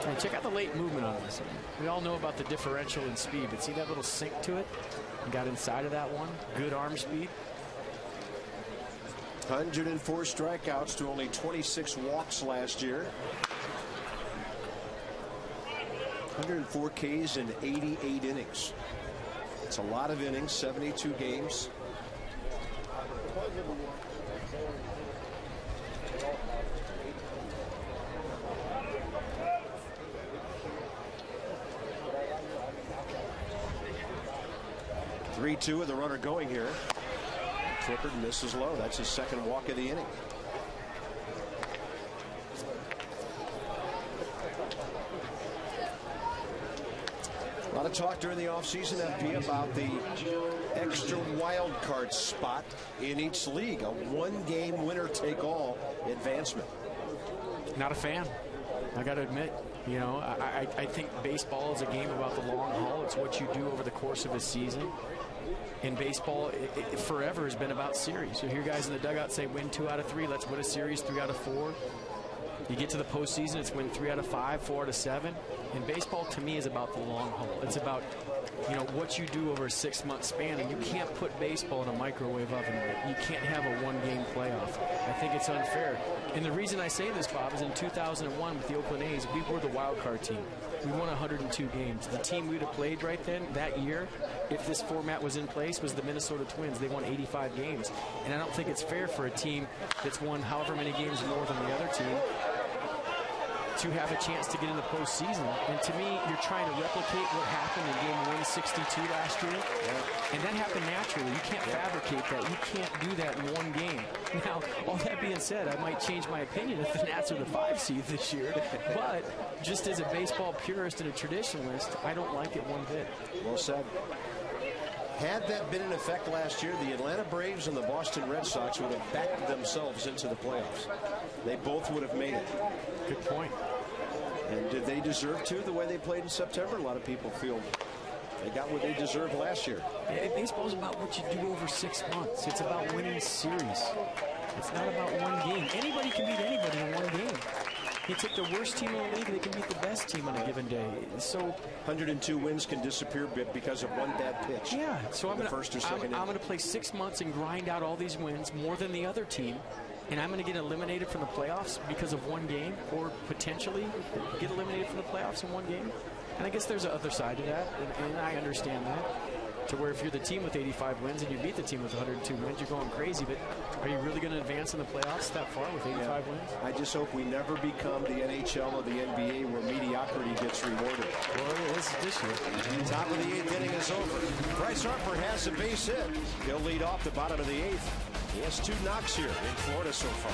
And check out the late movement on this. We all know about the differential in speed, but see that little sink to it? He got inside of that one. Good arm speed. 104 strikeouts to only 26 walks last year. 104 Ks in 88 innings. It's a lot of innings, 72 games. Three-two with the runner going here. Clippard misses low. That's his second walk of the inning. A lot of talk during the offseason, FP, about the extra wild card spot in each league. A one-game winner-take-all advancement. Not a fan. I got to admit, you know, I think baseball is a game about the long haul. It's what you do over the course of a season. In baseball, it forever has been about series. You hear guys in the dugout say, win 2 out of 3. Let's win a series 3 out of 4. You get to the postseason, it's win 3 out of 5, 4 out of 7. And baseball, to me, is about the long haul. It's about you know, what you do over a 6-month span, and you can't put baseball in a microwave oven. You can't have a one-game playoff. I think it's unfair. And the reason I say this, Bob, is in 2001 with the Oakland A's, we were the wild card team. We won 102 games. The team we'd have played right then, that year, if this format was in place, was the Minnesota Twins. They won 85 games. And I don't think it's fair for a team that's won however many games more than the other team to have a chance to get in the postseason. And to me, you're trying to replicate what happened in game 162 last year. And that happened naturally. You can't fabricate that. You can't do that in one game. Now, all that being said, I might change my opinion if the Nats are the 5 seed this year. But just as a baseball purist and a traditionalist, I don't like it one bit. Well said. Had that been in effect last year, the Atlanta Braves and the Boston Red Sox would have backed themselves into the playoffs. They both would have made it. Good point. And did they deserve to the way they played in September? A lot of people feel they got what they deserved last year. Baseball's about what you do over 6 months. It's about winning series. It's not about one game. Anybody can beat anybody in one game. You take the worst team in the league, they can beat the best team on a given day. So 102 wins can disappear because of one bad pitch. Yeah, so I'm going to play 6 months and grind out all these wins more than the other team, and I'm going to get eliminated from the playoffs because of one game, or potentially get eliminated from the playoffs in one game. And I guess there's a other side to that, and I understand that. To where if you're the team with 85 wins and you beat the team with 102 wins, you're going crazy. But are you really going to advance in the playoffs that far with 85 wins? I just hope we never become the NHL or the NBA where mediocrity gets rewarded. Well, it is this year. Top of the 8th inning is over. Bryce Harper has a base hit. He'll lead off the bottom of the 8th. He has 2 knocks here in Florida so far.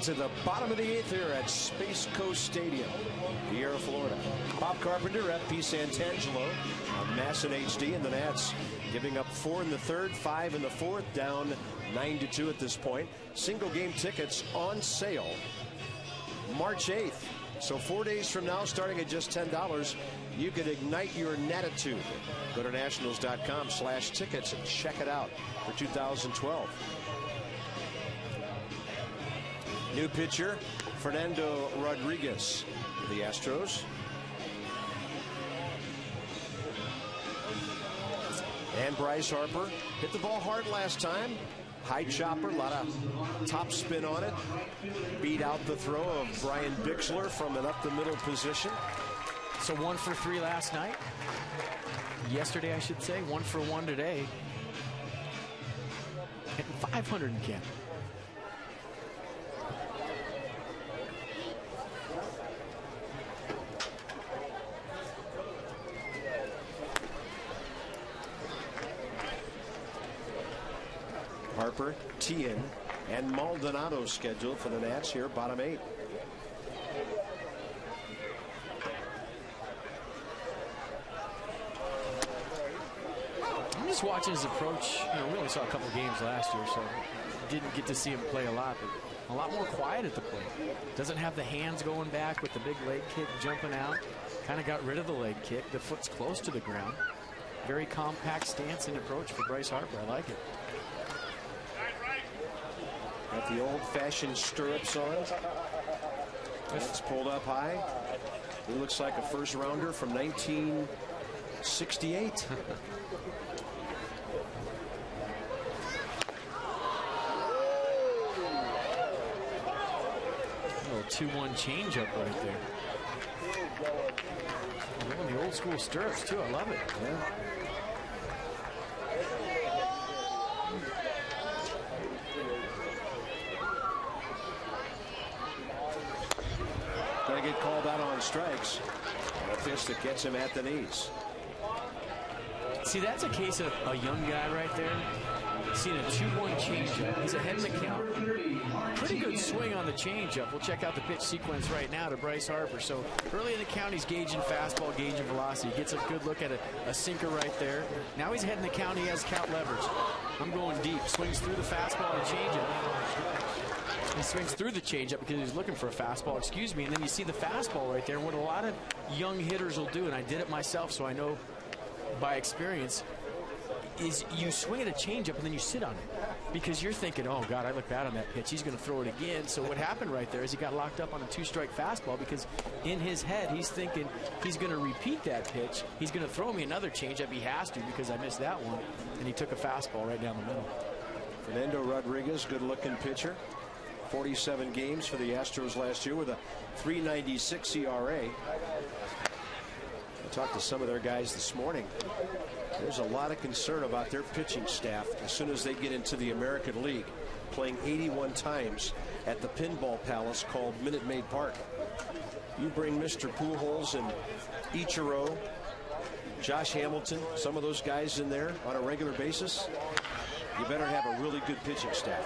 To the bottom of the 8th here at Space Coast Stadium, Viera, Florida. Bob Carpenter, FP Santangelo on Masson HD, and the Nats giving up 4 in the 3rd, 5 in the 4th, down 9-2 at this point. Single game tickets on sale March 8th. So 4 days from now, starting at just $10, you can ignite your natitude. Go to nationals.com/tickets and check it out for 2012. New pitcher, Fernando Rodriguez for the Astros. And Bryce Harper hit the ball hard last time. High chopper, a lot of top spin on it. Beat out the throw of Brian Bixler from an up-the-middle position. So 1 for 3 last night. Yesterday, I should say. 1 for 1 today. Hitting 500 in camp. Harper, Tien, and Maldonado scheduled for the Nats here, bottom 8. I'm just watching his approach. We only saw a couple games last year, so didn't get to see him play a lot, but a lot more quiet at the plate. Doesn't have the hands going back with the big leg kick jumping out. Kind of got rid of the leg kick. The foot's close to the ground. Very compact stance and approach for Bryce Harper. I like it. Got the old-fashioned stirrups on. It's pulled up high. He looks like a first-rounder from 1968. Little 2-1 changeup right there. The old school stirrups too. I love it. Yeah. Gonna get called out on strikes. And a pitch that gets him at the knees. See, that's a case of a young guy right there. Seen a 2-1 changeup. He's ahead in the count. Pretty good swing on the changeup. We'll check out the pitch sequence right now to Bryce Harper. So early in the count, he's gauging fastball, gauging velocity. Gets a good look at a sinker right there. Now he's ahead in the count. He has count leverage. I'm going deep. Swings through the fastball and changeup. He swings through the changeup because he's looking for a fastball, excuse me. And then you see the fastball right there. And what a lot of young hitters will do, and I did it myself, so I know by experience, is you swing at a changeup and then you sit on it because you're thinking, oh God, I look bad on that pitch. He's going to throw it again. So what happened right there is he got locked up on a 2-strike fastball because in his head he's thinking he's going to repeat that pitch. He's going to throw me another changeup. He has to because I missed that one, and he took a fastball right down the middle. Fernando Rodriguez, good-looking pitcher. 47 games for the Astros last year with a 3.96 ERA. I talked to some of their guys this morning. There's a lot of concern about their pitching staff as soon as they get into the American League, playing 81 times at the Pinball Palace called Minute Maid Park. You bring Mr. Pujols and Ichiro, Josh Hamilton, some of those guys in there on a regular basis, you better have a really good pitching staff.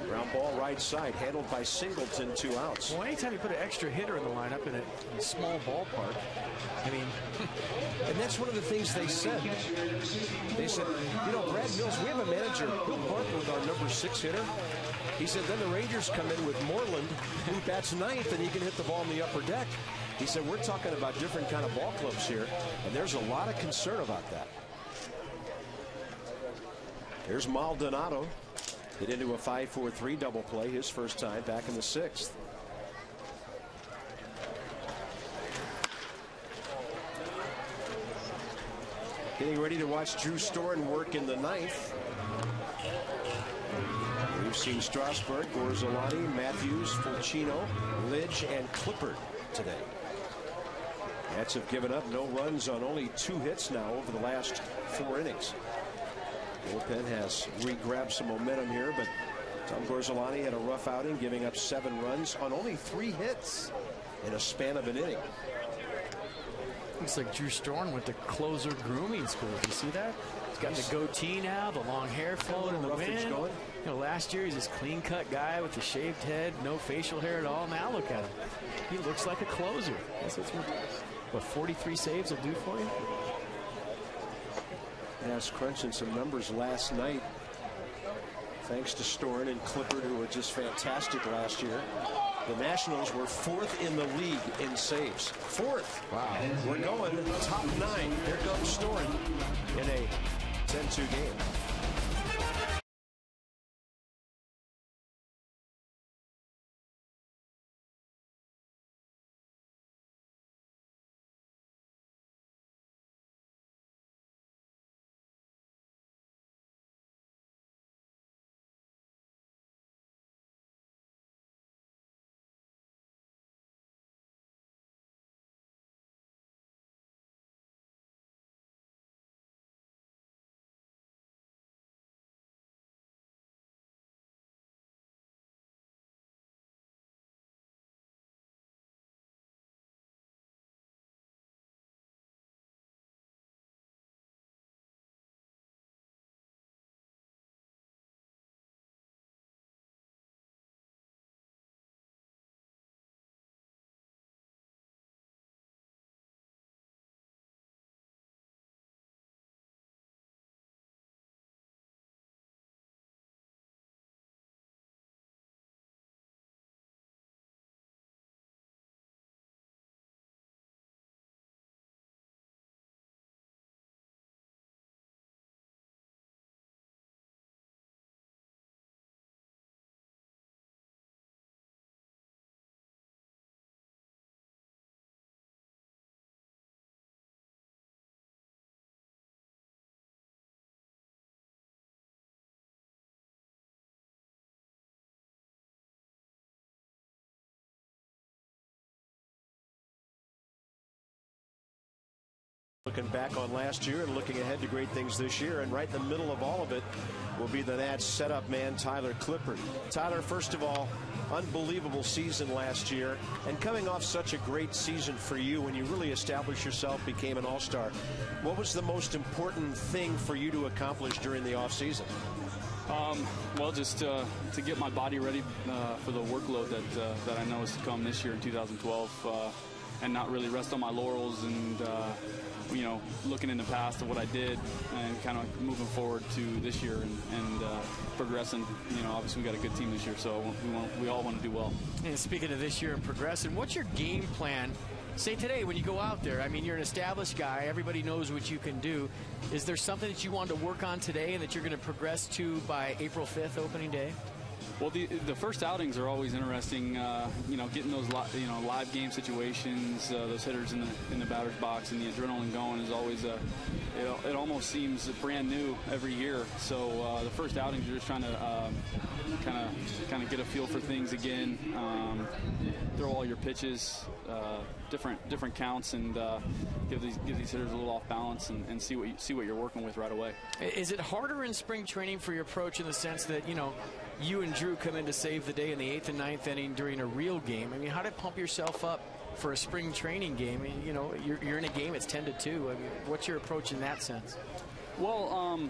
Ground ball right side, handled by Singleton, 2 outs. Well, anytime you put an extra hitter in the lineup in a small ballpark, I mean, and that's one of the things they said. They said, Brad Mills, we have a manager, he'll bunt with our number 6 hitter. He said, then the Rangers come in with Moreland, who bats 9th, and he can hit the ball in the upper deck. He said, we're talking about different kind of ball clubs here, and there's a lot of concern about that. Here's Maldonado. Hit into a 5-4-3 double play, his first time back in the 6th. Getting ready to watch Drew Storen work in the 9th. We've seen Strasburg, Gorzolani, Matthews, Fulcino, Lidge, and Clippard today. Nats have given up no runs on only 2 hits now over the last 4 innings. Bullpen has re-grabbed some momentum here, but Tom Gorzolani had a rough outing, giving up 7 runs on only 3 hits in a span of an inning. Looks like Drew Storen went to closer grooming school. Do you see that? He's got the goatee now, the long hair flowing in the wind. Going. Last year he's this clean-cut guy with the shaved head, no facial hair at all. Now look at him. He looks like a closer. That's what 43 saves will do for you. I was crunching some numbers last night. Thanks to Storen and Clippard, who were just fantastic last year. The Nationals were 4th in the league in saves. 4th. Wow. We're going top 9. Here comes Storen in a 10-2 game. Looking back on last year and looking ahead to great things this year, and right in the middle of all of it will be the Nats setup man, Tyler Clippard. Tyler, first of all, unbelievable season last year, and coming off such a great season for you when you really established yourself, became an all-star. What was the most important thing for you to accomplish during the offseason? Well, just to get my body ready for the workload that I know is to come this year in 2012, and not really rest on my laurels, and you know, looking in the past of what I did and kind of moving forward to this year and progressing. You know, obviously we got a good team this year, so we all want to do well. And speaking of this year and progressing, what's your game plan? Say today when you go out there, I mean, you're an established guy. Everybody knows what you can do. Is there something that you want to work on today and that you're going to progress to by April 5th, opening day? Well, the first outings are always interesting. You know, getting those live game situations, those hitters in the batter's box, and the adrenaline going is always it almost seems brand new every year. So the first outings, you're just trying to kind of get a feel for things again. Throw all your pitches, different counts, and give these hitters a little off balance and see what you're working with right away. Is it harder in spring training for your approach in the sense that, you know, you and Drew come in to save the day in the 8th and 9th inning during a real game? I mean, how to pump yourself up for a spring training game? I mean, you know, you're in a game, it's 10-2. I mean, what's your approach in that sense? Well,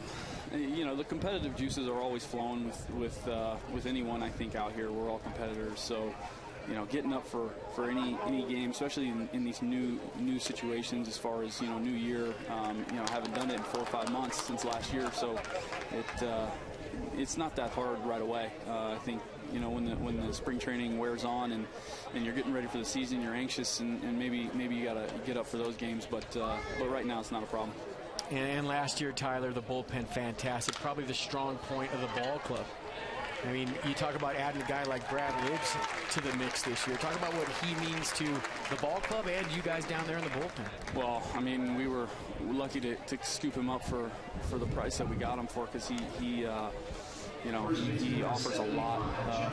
you know, the competitive juices are always flowing with anyone, I think, out here. We're all competitors, so you know, getting up for any game, especially in these new situations as far as, you know, new year. You know, haven't done it in 4 or 5 months since last year, so it's not that hard right away. I think, you know, when the spring training wears on and you're getting ready for the season, you're anxious and maybe you gotta get up for those games, but right now it's not a problem. And last year, Tyler, the bullpen, fantastic. Probably the strong point of the ball club. I mean, you talk about adding a guy like Brad Libbs to the mix this year. Talk about what he means to the ball club and you guys down there in the bullpen. Well, I mean, we were lucky to scoop him up for the price that we got him for, because he you know, he offers a lot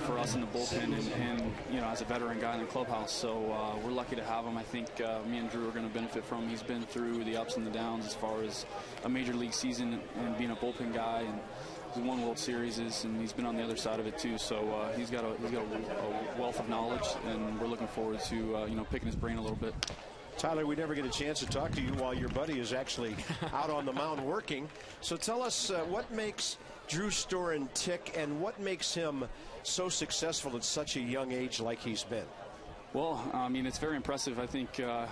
for us in the bullpen, and you know, as a veteran guy in the clubhouse. So we're lucky to have him. I think me and Drew are going to benefit from him. He's been through the ups and the downs as far as a major league season and being a bullpen guy, and he's won World Series, and he's been on the other side of it too. So he's got a wealth of knowledge, and we're looking forward to you know, picking his brain a little bit. Tyler, we never get a chance to talk to you while your buddy is actually out on the mound working. So tell us what makes Drew Storen tick, and what makes him so successful at such a young age like he's been? Well, I mean, it's very impressive. I think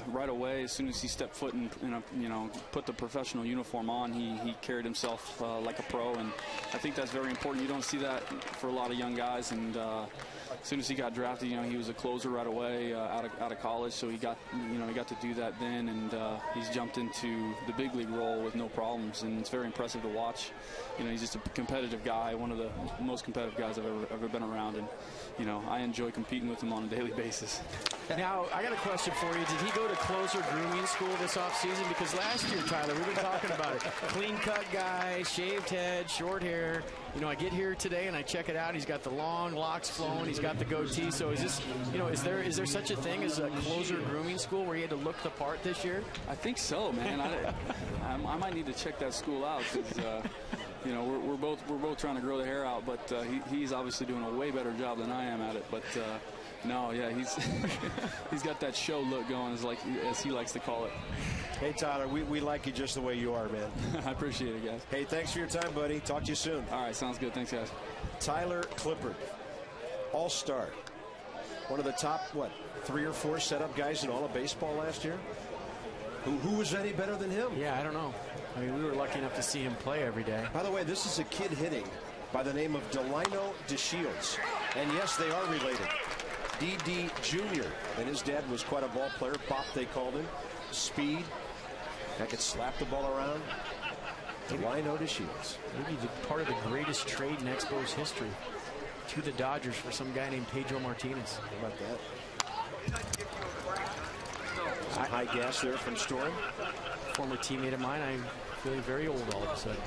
right away, as soon as he stepped foot in a, you know, put the professional uniform on, he carried himself like a pro, and I think that's very important. You don't see that for a lot of young guys, and as soon as he got drafted, you know, he was a closer right away out of college, so he got to do that then, and he's jumped into the big league role with no problems, and it's very impressive to watch. You know, he's just a competitive guy, one of the most competitive guys I've ever been around, and you know, I enjoy competing with him on a daily basis. Now, I got a question for you. Did he go to closer grooming school this offseason? Because last year, Tyler, we've been talking about it. Clean-cut guy, shaved head, short hair. You know, I get here today and I check it out. He's got the long locks flowing. He's got the goatee. So is this, you know, is there such a thing as a closer grooming school where he had to look the part this year? I think so, man. I might need to check that school out, because you know, we're both trying to grow the hair out, but he's obviously doing a way better job than I am at it. But no, yeah, he's got that show look going, as he likes to call it. Hey, Tyler, we like you just the way you are, man. I appreciate it, guys. Hey, thanks for your time, buddy. Talk to you soon. All right, sounds good. Thanks, guys. Tyler Clippard, all-star. One of the top, 3 or 4 setup guys in all of baseball last year? Who was any better than him? Yeah, I don't know. I mean, we were lucky enough to see him play every day. By the way, this is a kid hitting by the name of Delino DeShields. And yes, they are related. D.D. Jr. And his dad was quite a ball player. Pop, they called him. Speed. I could slap the ball around. Delino DeShields. Maybe part of the greatest trade in Expos history. To the Dodgers for some guy named Pedro Martinez. How about that? Some high gas there from Storen. Former teammate of mine. I'm feeling very old all of a sudden.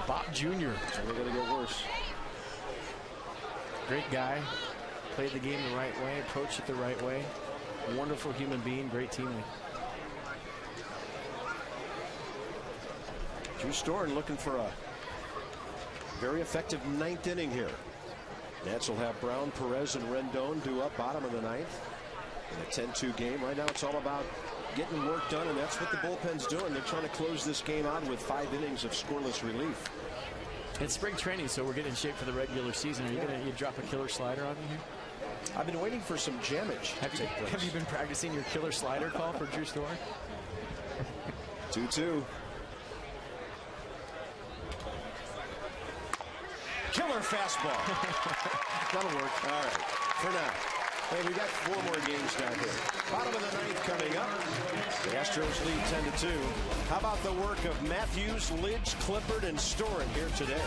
Bob Jr. We're going to get worse. Great guy. Played the game the right way. Approached it the right way. Wonderful human being. Great teammate. Drew Storen looking for a very effective 9th inning here. Nats will have Brown, Perez, and Rendon due up bottom of the 9th in a 10-2 game. Right now it's all about getting work done, and that's what the bullpen's doing. They're trying to close this game out with 5 innings of scoreless relief. It's spring training, so we're getting in shape for the regular season. Are you going to drop a killer slider on me here? I've been waiting for some jammage. Have you been practicing your killer slider call for Drew Storen? 2-2. Killer fastball. That'll work. All right, for now. Hey, we got 4 more games down here. Bottom of the 9th coming up. The Astros lead 10-2. How about the work of Matthews, Lidge, Clippard, and Storen here today?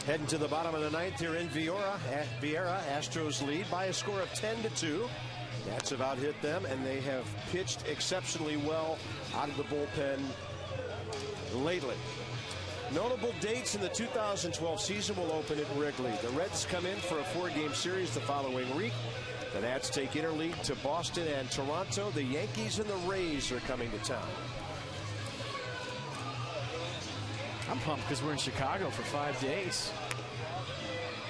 Heading to the bottom of the 9th here in Vieira. Astros lead by a score of 10-2. Nats have out-hit them, and they have pitched exceptionally well out of the bullpen lately. Notable dates in the 2012 season will open at Wrigley. The Reds come in for a 4-game series the following week. The Nats take interleague to Boston and Toronto. The Yankees and the Rays are coming to town. I'm pumped because we're in Chicago for 5 days.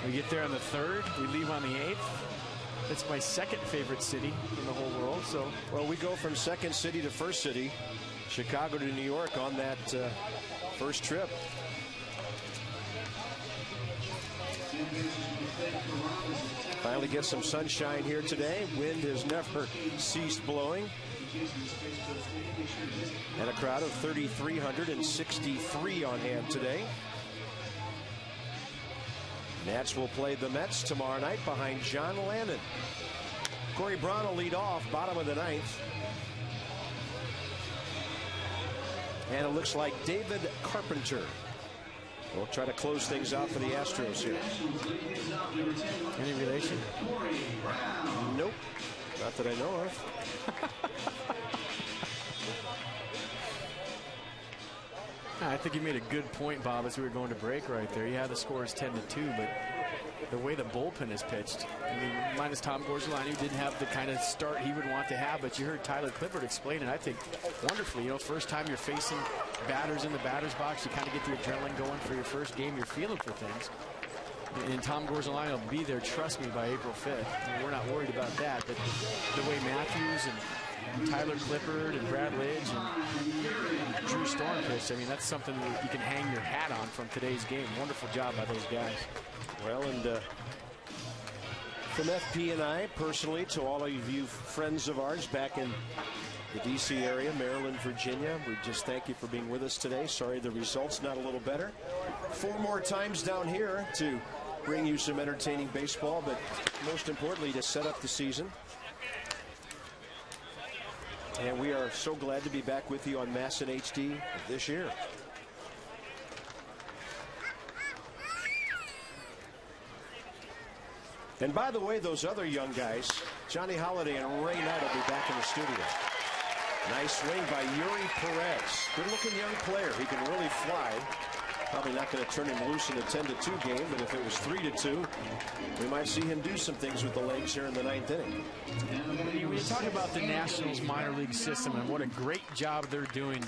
We get there on the 3rd. We leave on the 8th. It's my 2nd favorite city in the whole world. So, well, we go from second city to first city, Chicago to New York on that first trip. Finally get some sunshine here today. Wind has never ceased blowing. And a crowd of 3,363 on hand today. Nats will play the Mets tomorrow night behind John Lannon. Corey Braun will lead off, bottom of the 9th. And it looks like David Carpenter will try to close things out for the Astros here. Any relation? Nope. Not that I know of. I think you made a good point, Bob, as we were going to break right there. Yeah, the score is 10-2, but the way the bullpen is pitched, I mean, minus Tom Gorzelani, who didn't have the kind of start he would want to have, but you heard Tyler Clippard explain it, I think, wonderfully. You know, first time you're facing batters in the batter's box, you kind of get the adrenaline going for your first game. You're feeling for things. And Tom Gorzelani will be there, trust me, by April 5th. I mean, we're not worried about that, but the way Matthews and Tyler Clippard and Brad Lidge and Drew Storen pitched, I mean, that's something that you can hang your hat on from today's game. Wonderful job by those guys. Well, and from FP and I, personally, to all of you friends of ours back in the D.C. area, Maryland, Virginia, we just thank you for being with us today. Sorry the results not a little better. 4 more times down here to bring you some entertaining baseball, but most importantly, to set up the season. And we are so glad to be back with you on MASN HD this year. And by the way, those other young guys, Johnny Holiday and Ray Knight, will be back in the studio. Nice swing by Yuri Perez. Good-looking young player. He can really fly. Probably not going to turn him loose in a 10-2 game, but if it was 3-2, we might see him do some things with the legs here in the 9th inning. When you talk about the Nationals minor league system and what a great job they're doing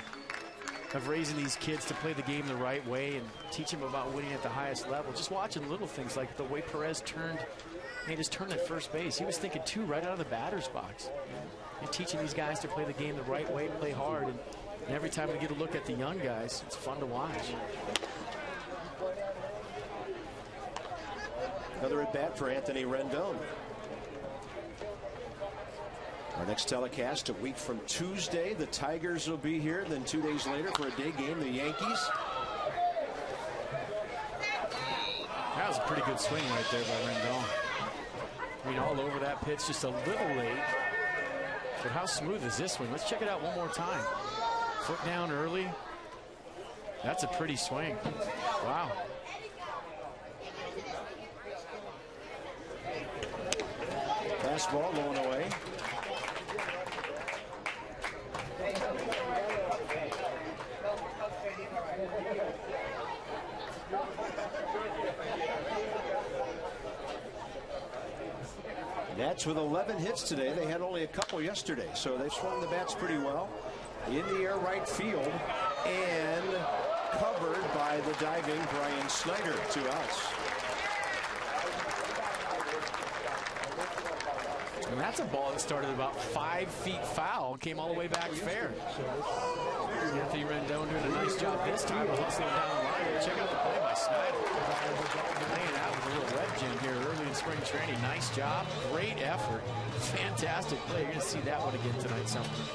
of raising these kids to play the game the right way and teach them about winning at the highest level. Just watching little things like the way Perez made his turn at first base. He was thinking 2 right out of the batter's box. And teaching these guys to play the game the right way, play hard. And every time we get a look at the young guys, it's fun to watch. Another at bat for Anthony Rendon. Our next telecast a week from Tuesday. The Tigers will be here. Then 2 days later for a day game, the Yankees. That was a pretty good swing right there by Rendon. I mean, all over that pitch, just a little late. But how smooth is this swing? Let's check it out one more time. Foot down early. That's a pretty swing. Wow. Fastball going away. Nats with 11 hits today. They had only a couple yesterday, so they've swung the bats pretty well. In the air right field and covered by the diving Brian Snyder. 2 outs. And that's a ball that started about 5 feet foul, came all the way back fair. Anthony Rendon doing a nice job this time of hustling down the line. Check out the play by Snyder. Laying out with a little red gym here early in spring training. Nice job, great effort, fantastic play. You're going to see that one again tonight something.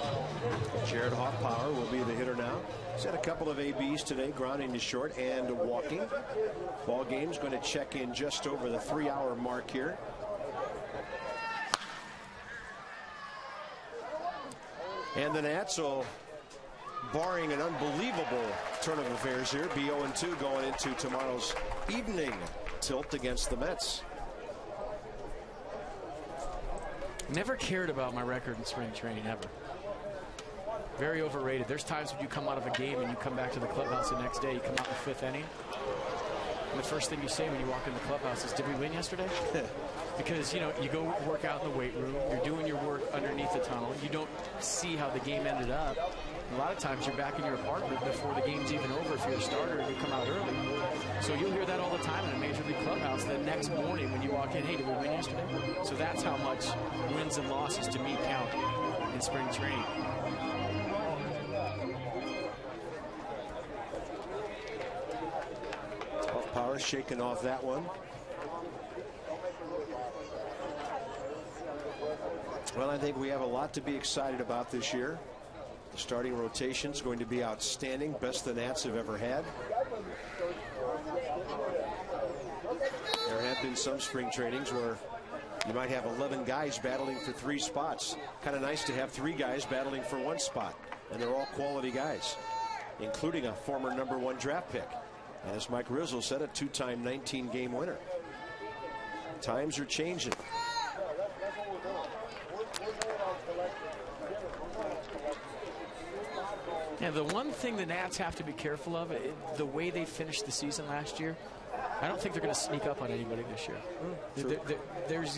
Jared Hoffpower will be the hitter now. He's had a couple of ABs today, grounding to short and walking. Ball game's going to check in just over the 3-hour mark here. And the Nats will, barring an unbelievable turn of affairs here, be 0-2 going into tomorrow's evening tilt against the Mets. Never cared about my record in spring training, ever. Very overrated. There's times when you come out of a game and you come back to the clubhouse the next day, you come out in the 5th inning. And the first thing you say when you walk in the clubhouse is, did we win yesterday? Because, you know, you go work out in the weight room, you're doing your work underneath the tunnel, you don't see how the game ended up. A lot of times you're back in your apartment before the game's even over if you're a starter and you come out early. So you'll hear that all the time in a major league clubhouse. The next morning when you walk in, hey, did we win yesterday? So that's how much wins and losses to me count in spring training. Power shaking off that one. Well, I think we have a lot to be excited about this year. The starting rotation is going to be outstanding, best the Nats have ever had. There have been some spring trainings where you might have 11 guys battling for 3 spots. Kind of nice to have 3 guys battling for 1 spot, and they're all quality guys, including a former #1 draft pick. And as Mike Rizzo said, a 2-time 19-game winner. Times are changing. Yeah, the one thing the Nats have to be careful of, the way they finished the season last year, I don't think they're going to sneak up on anybody this year.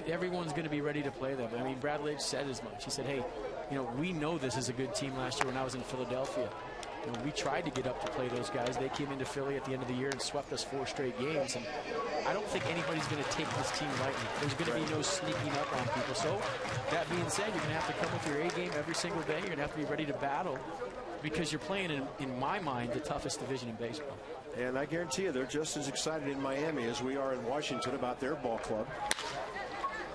Everyone's going to be ready to play them. I mean, Brad Lidge said as much. He said, hey, you know, we know this is a good team last year when I was in Philadelphia. You know, we tried to get up to play those guys. They came into Philly at the end of the year and swept us 4 straight games. And I don't think anybody's going to take this team lightly. There's going to be no sneaking up on people. So that being said, you're going to have to come with your A game every single day. You're going to have to be ready to battle because you're playing in my mind, the toughest division in baseball. And I guarantee you they're just as excited in Miami as we are in Washington about their ball club.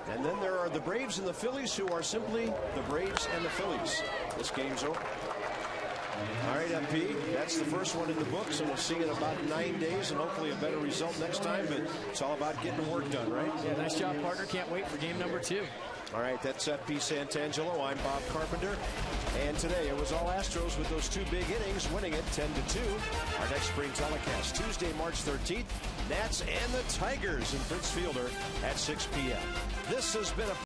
And then there are the Braves and the Phillies, who are simply the Braves and the Phillies. This game's over. All right, MP, that's the first one in the books, and we'll see you in about 9 days and hopefully a better result next time. But it's all about getting the work done, right? Yeah, nice job, partner. Can't wait for game number 2. All right, that's FP Santangelo. I'm Bob Carpenter. And today it was all Astros with those 2 big innings, winning it 10-2. Our next spring telecast, Tuesday, March 13th, Nats and the Tigers in Prince Fielder at 6 p.m. This has been a